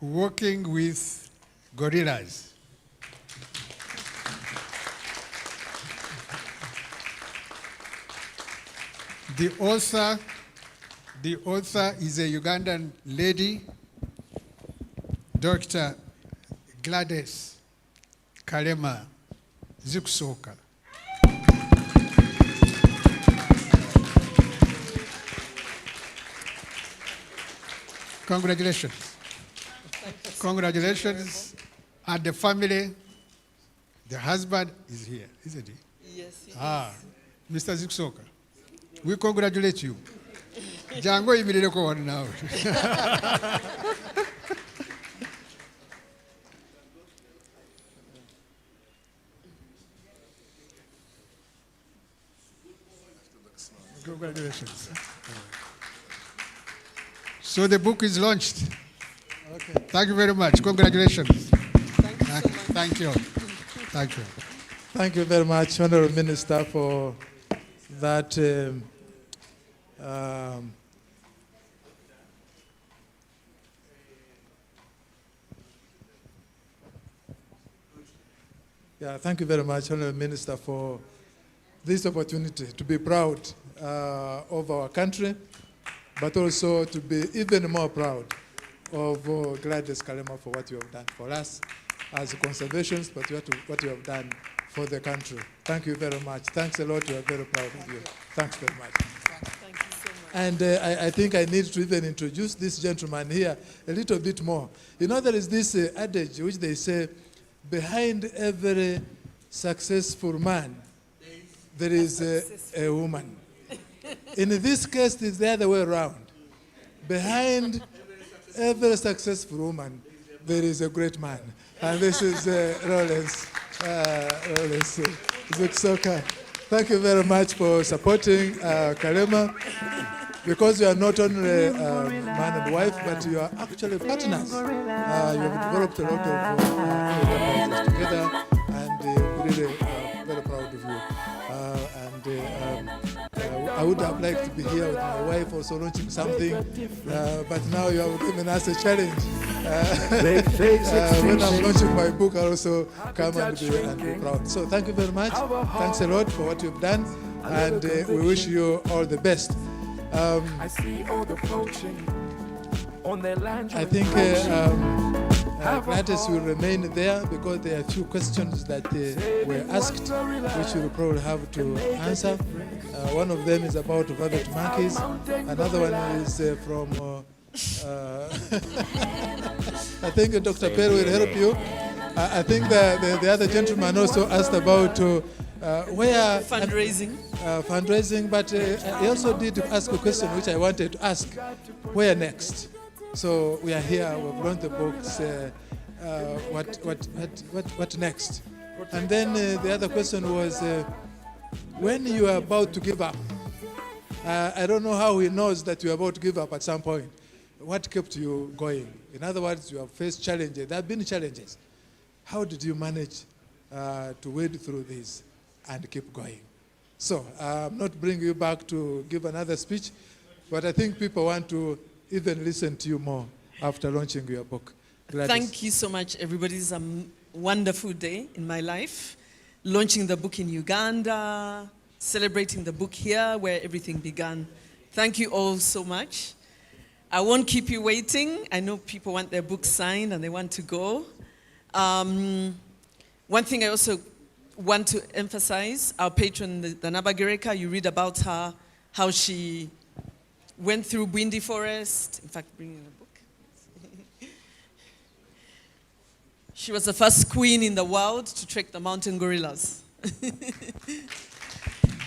Working with Gorillas. The author is a Ugandan lady, Dr. Gladys Kalema-Zikusoka. Congratulations. Congratulations. And the family, the husband is here, isn't he? Yes, he is. Mr. Zikusoka, we congratulate you. Jango imireko one now. Congratulations. So the book is launched. Okay. Thank you very much. Congratulations. Thank you so much. Thank you. Thank you. Thank you very much, Honorable Minister, for that thank you very much, Honorable Minister, for this opportunity to be proud of our country, but also to be even more proud of Gladys Kalema for what you have done for us as conservationists, but what you have done for the country. Thank you very much. Thanks a lot. We are very proud of you. Thanks very much. Thank you so much. And I think I need to even introduce this gentleman here a little bit more. You know, there is this adage which they say, behind every successful man, there is a woman. In this case, it's the other way around. Behind every successful woman, there is a great man. And this is Lawrence Zikusoka. Thank you very much for supporting Kalema, because you are not only man and wife, but you are actually partners. You have developed a lot of enterprises together, and we're really very proud of you. I would have liked to be here with my wife also launching something, but now you have given us a challenge. When I'm launching my book, I'll also come and be proud. So thank you very much. Thanks a lot for what you've done, and we wish you all the best. I think Gladys will remain there because there are a few questions that were asked, which you will probably have to answer. One of them is about rabbit monkeys. Another one is from, I think Dr. Perry will help you. I think the other gentleman also asked about where... Fundraising. Fundraising, but he also did ask a question which I wanted to ask. Where next? So we are here, we've launched the books, what next? And then the other question was, when you are about to give up, I don't know how he knows that you are about to give up at some point. What kept you going? In other words, you have faced challenges. There have been challenges. How did you manage to wade through this and keep going? So I'm not bringing you back to give another speech, but I think people want to even listen to you more after launching your book. Gladys. Thank you so much, everybody. It's a wonderful day in my life. Launching the book in Uganda, celebrating the book here where everything began. Thank you all so much. I won't keep you waiting. I know people want their books signed and they want to go. One thing I also want to emphasize, our patron, the Nabagereka, you read about her, how she went through Bwindi Forest, in fact, bringing a book. She was the first queen in the world to trek the mountain gorillas.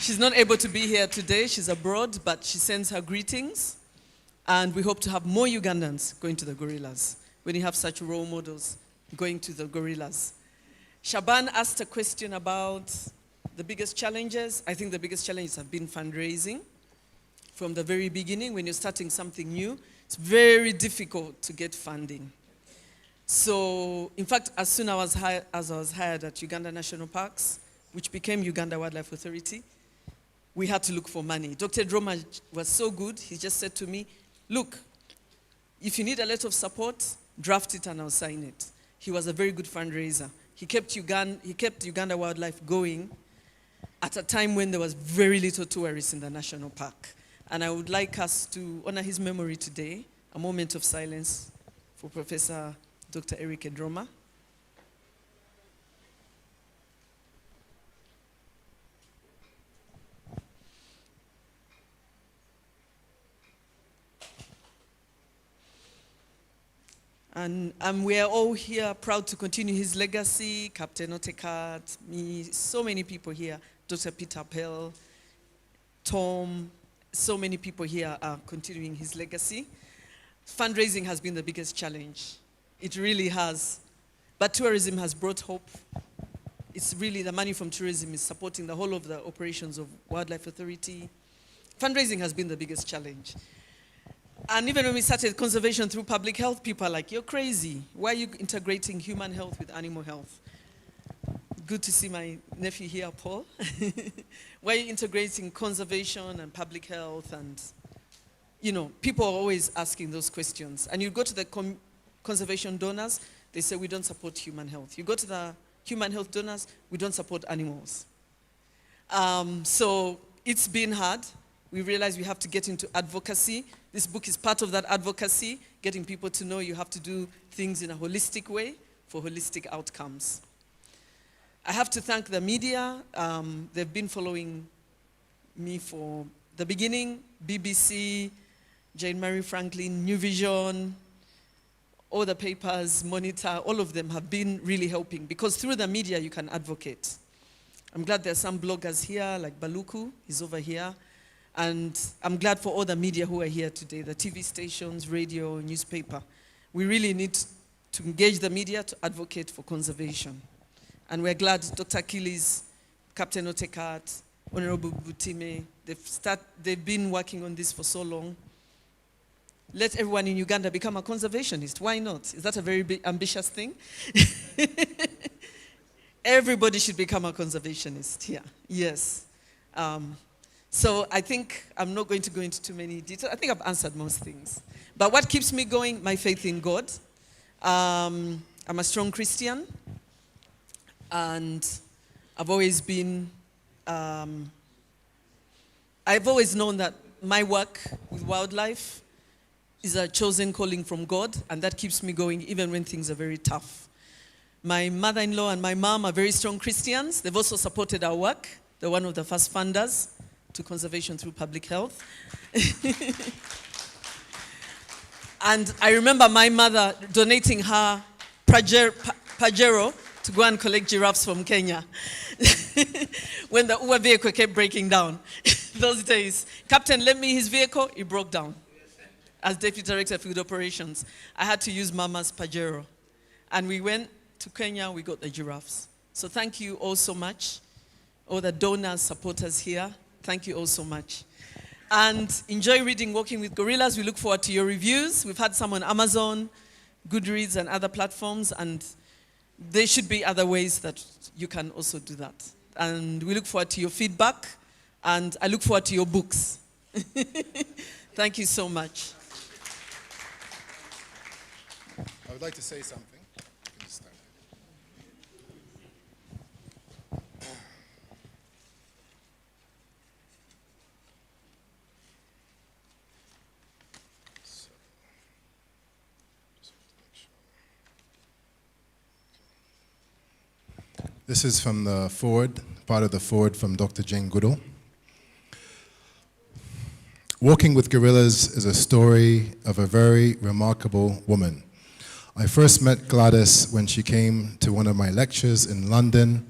She's not able to be here today, she's abroad, but she sends her greetings, and we hope to have more Ugandans going to the gorillas, when you have such role models going to the gorillas. Shaban asked a question about the biggest challenges, I think the biggest challenges have been fundraising. From the very beginning, when you're starting something new, it's very difficult to get funding. So, in fact, as soon as I was hired at Uganda National Parks, which became Uganda Wildlife Authority, we had to look for money. Dr. Droma was so good, he just said to me, look, if you need a letter of support, draft it and I'll sign it. He was a very good fundraiser. He kept Uganda Wildlife going at a time when there was very little tourists in the national park. And I would like us to honor his memory today, a moment of silence for Professor Dr. Eric Droma. And we are all here proud to continue his legacy. Captain Otekat, me, so many people here. Dr. Peter Pell, Tom, so many people here are continuing his legacy. Fundraising has been the biggest challenge. It really has. But tourism has brought hope. It's really the money from tourism is supporting the whole of the operations of Wildlife Authority. Fundraising has been the biggest challenge. And even when we started conservation through public health, people are like, you're crazy. Why are you integrating human health with animal health? Good to see my nephew here, Paul. Why are you integrating conservation and public health? And, you know, people are always asking those questions. And you go to the conservation donors, they say, we don't support human health. You go to the human health donors, we don't support animals. So it's been hard. We realize we have to get into advocacy. This book is part of that advocacy, getting people to know you have to do things in a holistic way for holistic outcomes. I have to thank the media. They've been following me for the beginning. BBC, Jane Marie Franklin, New Vision, all the papers, Monitor, all of them have been really helping because through the media you can advocate. I'm glad there are some bloggers here, like Baluku, he's over here. And I'm glad for all the media who are here today, the TV stations, radio, newspaper. We really need to engage the media to advocate for conservation. And we're glad Dr. Achilles, Captain Otekat, Honorable Butime, they've been working on this for so long. Let everyone in Uganda become a conservationist. Why not? Is that a very big, ambitious thing? Everybody should become a conservationist here. Yes. So I think I'm not going to go into too many details. I think I've answered most things. But what keeps me going? My faith in God. I'm a strong Christian. And I've always been, I've always known that my work with wildlife is a chosen calling from God, and that keeps me going even when things are very tough. My mother-in-law and my mom are very strong Christians. They've also supported our work. They're one of the first funders to conservation through public health. And I remember my mother donating her Pajero to go and collect giraffes from Kenya when the Uber vehicle kept breaking down. Those days, Captain lent me his vehicle, it broke down. As Deputy Director of Field Operations, I had to use Mama's Pajero. And we went to Kenya, we got the giraffes. So thank you all so much. All the donors, supporters here, thank you all so much. And enjoy reading Walking with Gorillas. We look forward to your reviews. We've had some on Amazon, Goodreads, and other platforms, and there should be other ways that you can also do that. And we look forward to your feedback, and I look forward to your books. Thank you so much. I would like to say something. You can just stand. This is from the foreword, part of the foreword from Dr. Jane Goodall. Walking with Gorillas is a story of a very remarkable woman. I first met Gladys when she came to one of my lectures in London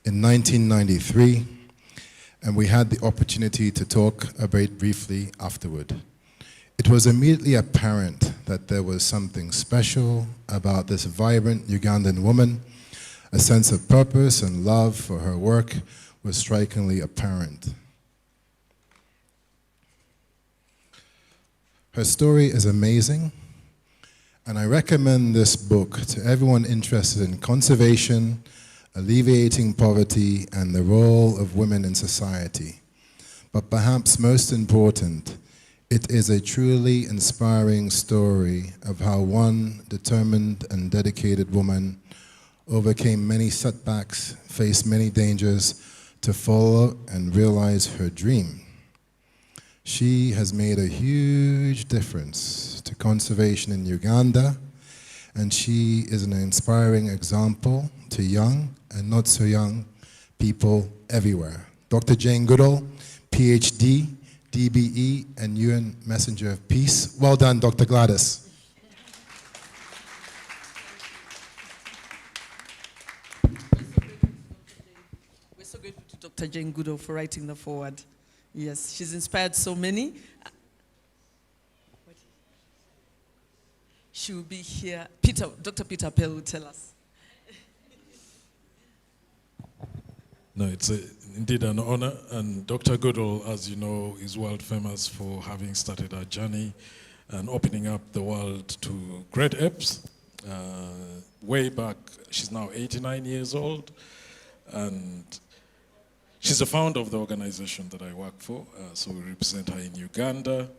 in 1993, and we had the opportunity to talk very briefly afterward. It was immediately apparent that there was something special about this vibrant Ugandan woman, a sense of purpose and love for her work, was strikingly apparent. Her story is amazing, and I recommend this book to everyone interested in conservation, alleviating poverty, and the role of women in society. But perhaps most important, it is a truly inspiring story of how one determined and dedicated woman overcame many setbacks, faced many dangers to follow and realize her dream. She has made a huge difference to conservation in Uganda, and she is an inspiring example to young and not so young people everywhere. Dr. Jane Goodall, PhD, DBE, and UN Messenger of Peace. Well done, Dr. Gladys. We're so grateful to Dr. Jane Goodall for writing the foreword. Yes, she's inspired so many. She will be here. Dr. Peter Pell will tell us. No, it's indeed an honor, and Dr. Goodall, as you know, is world famous for having started our journey and opening up the world to great apes. Way back, she's now 89 years old, and she's the founder of the organization that I work for, so we represent her in Uganda.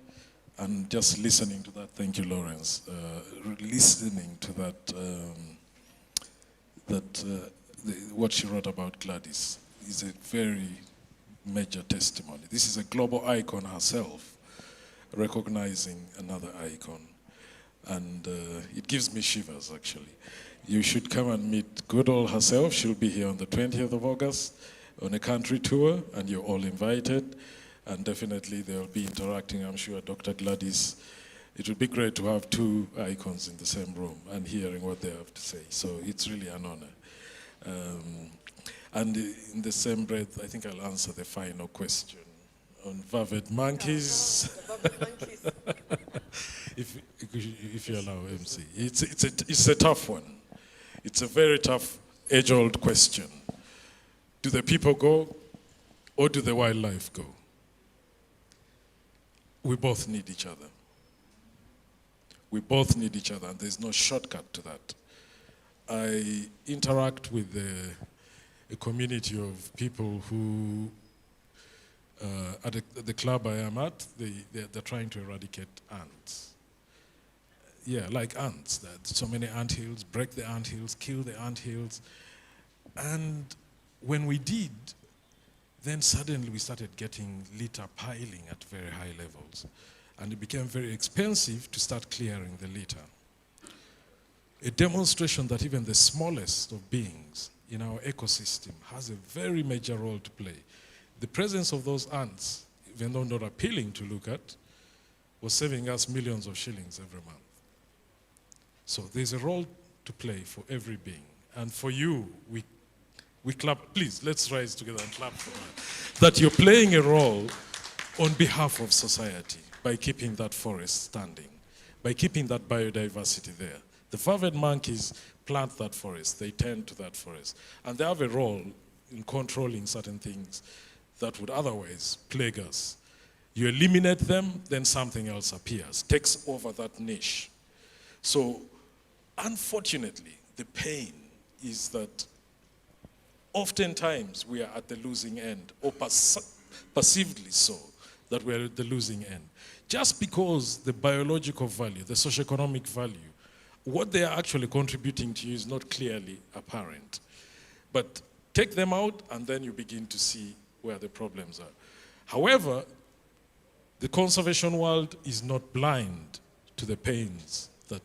And just listening to that, thank you, Lawrence, listening to that, what she wrote about Gladys is a very major testimony. This is a global icon herself, recognizing another icon. And it gives me shivers, actually. You should come and meet Goodall herself. She'll be here on the 20th of August on a country tour, and you're all invited. And definitely they'll be interacting, I'm sure, Dr. Gladys. It would be great to have two icons in the same room and hearing what they have to say. So it's really an honor. And in the same breath, I think I'll answer the final question on vervet monkeys. If you allow MC. It's a tough one. It's a very tough, age-old question. Do the people go, or do the wildlife go? We both need each other. We both need each other, and there's no shortcut to that. I interact with a community of people who, at the club I am at, they're trying to eradicate ants. Yeah, like ants. So many anthills, break the anthills, kill the anthills. And when we did, then suddenly we started getting litter piling at very high levels. And it became very expensive to start clearing the litter. A demonstration that even the smallest of beings in our ecosystem has a very major role to play. The presence of those ants, even though not appealing to look at, was saving us millions of shillings every month. So there's a role to play for every being. And for you, we clap. Please, let's rise together and clap for that. That you're playing a role on behalf of society by keeping that forest standing, by keeping that biodiversity there. The vervet monkeys plant that forest, they tend to that forest, and they have a role in controlling certain things that would otherwise plague us. You eliminate them, then something else appears, takes over that niche. So, unfortunately, the pain is that oftentimes we are at the losing end, or perceivedly so, that we're at the losing end. Just because the biological value, the socioeconomic value, what they are actually contributing to you is not clearly apparent. But take them out, and then you begin to see where the problems are. However, the conservation world is not blind to the pains that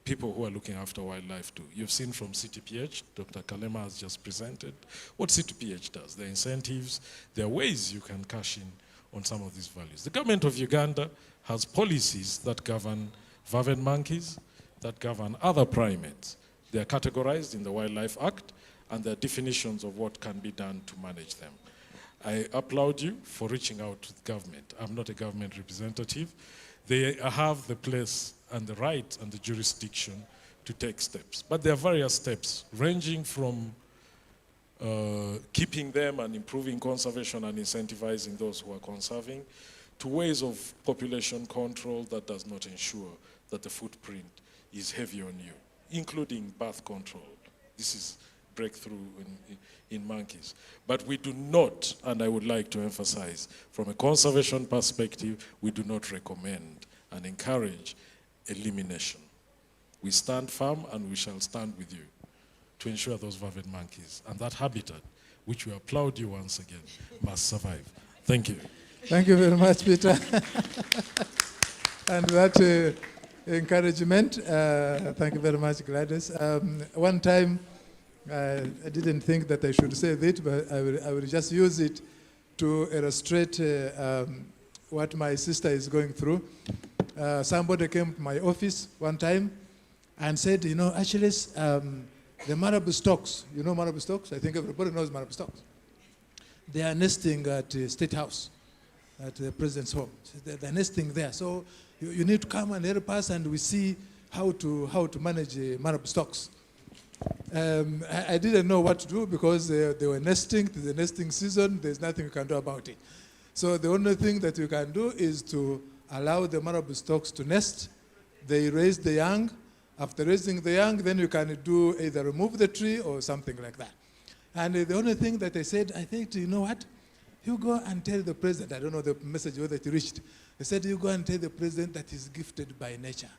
people who are looking after wildlife do. You've seen from CTPH, Dr. Kalema has just presented what CTPH does. There are incentives, there are ways you can cash in on some of these values. The government of Uganda has policies that govern vervet monkeys, that govern other primates. They are categorized in the Wildlife Act, and there are definitions of what can be done to manage them. I applaud you for reaching out to the government. I'm not a government representative. They have the place and the right and the jurisdiction to take steps. But there are various steps, ranging from keeping them and improving conservation and incentivizing those who are conserving, to ways of population control that does not ensure that the footprint is heavy on you, including birth control. This is breakthrough in monkeys. But we do not, and I would like to emphasize, from a conservation perspective, we do not recommend and encourage elimination. We stand firm and we shall stand with you to ensure those vervet monkeys and that habitat, which we applaud you once again, must survive. Thank you. Thank you very much, Peter. And that encouragement, thank you very much, Gladys. One time, I didn't think that I should say it, but I will just use it to illustrate what my sister is going through. Somebody came to my office one time and said, you know, actually, the marabou stocks, you know marabou stocks? I think everybody knows marabou stocks. They are nesting at State House, at the president's home. They're nesting there. So you need to come and help us, and we see how to manage marabou stocks. I didn't know what to do because they were nesting. The nesting season, there's nothing you can do about it. So the only thing that you can do is to allow the marabou stocks to nest. They raise the young. After raising the young, then you can do either remove the tree or something like that. And the only thing that I said, I think, you know what? You go and tell the president, I don't know the message whether it reached. I said, you go and tell the president that he's gifted by nature.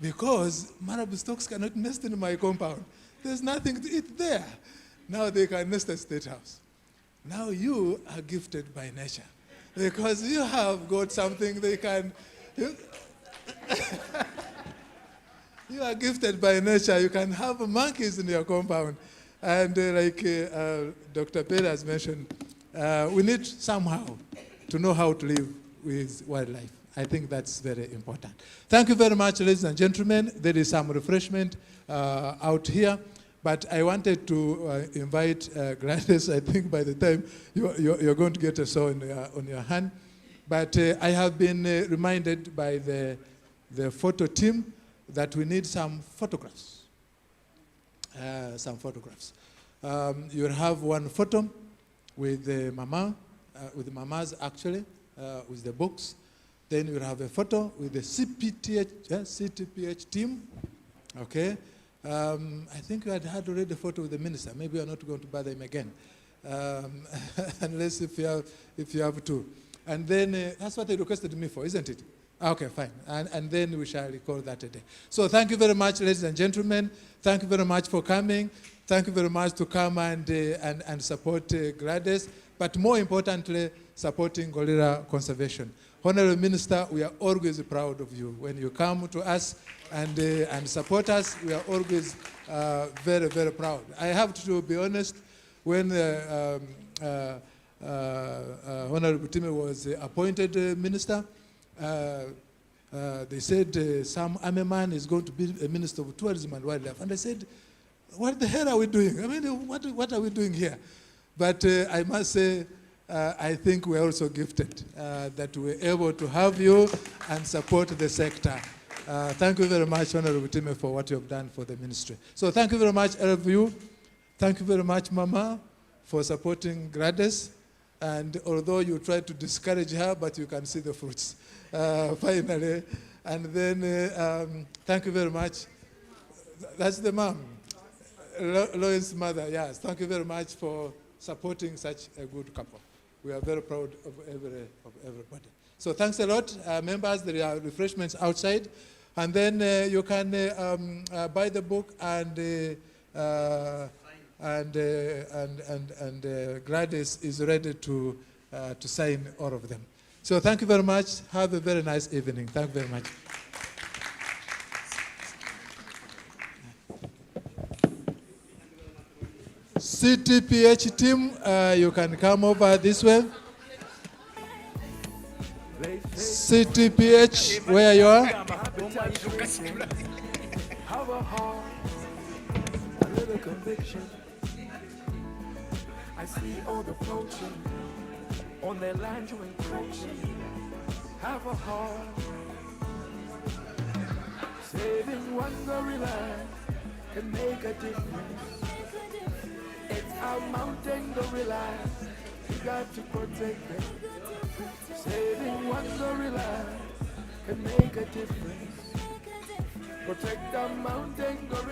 Because marabou stocks cannot nest in my compound. There's nothing to eat there. Now they can nest at State House. Now you are gifted by nature. Because you have got something they can... You are gifted by nature. You can have monkeys in your compound. And like Dr. Perry has mentioned, we need somehow to know how to live with wildlife. I think that's very important. Thank you very much, ladies and gentlemen. There is some refreshment out here. But I wanted to invite Gladys. I think by the time you're going to get a saw on your hand. But I have been reminded by the photo team that we need some photographs. You'll have one photo with the mama, with the mamas actually, with the books. Then you'll have a photo with the CTPH team. Okay. I think you had already a photo with the minister. Maybe you're not going to bother him again, unless if you have to. And then that's what they requested me for, isn't it? Okay, fine. And then we shall recall that a day. So thank you very much, ladies and gentlemen. Thank you very much for coming. Thank you very much to come and support Gladys, but more importantly, supporting gorilla conservation. Honorable Minister, we are always proud of you. When you come to us and support us, we are always very, very proud. I have to be honest, when Honorable Time was appointed minister, they said some army man is going to be a minister of tourism and wildlife. And I said, what the hell are we doing? I mean, what are we doing here? But I must say, I think we're also gifted that we're able to have you and support the sector. Thank you very much, Honorable Time, for what you have done for the ministry. So thank you very much, all of you. Thank you very much, Mama, for supporting Gladys. And although you try to discourage her, but you can see the fruits, finally. And then, thank you very much. That's the mom, Lois' mother, yes. Thank you very much for supporting such a good couple. We are very proud of everybody. So thanks a lot, members. There are refreshments outside. And then you can buy the book and Gladys is ready to sign all of them. So thank you very much. Have a very nice evening. Thank you very much. CTPH team, you can come over this way. CTPH, where you are? I see all the poaching on their land you're encroaching. Have a heart. Saving one gorilla can make a difference. It's our mountain gorillas. We got to protect them. Saving one gorilla can make a difference. Protect our mountain gorilla.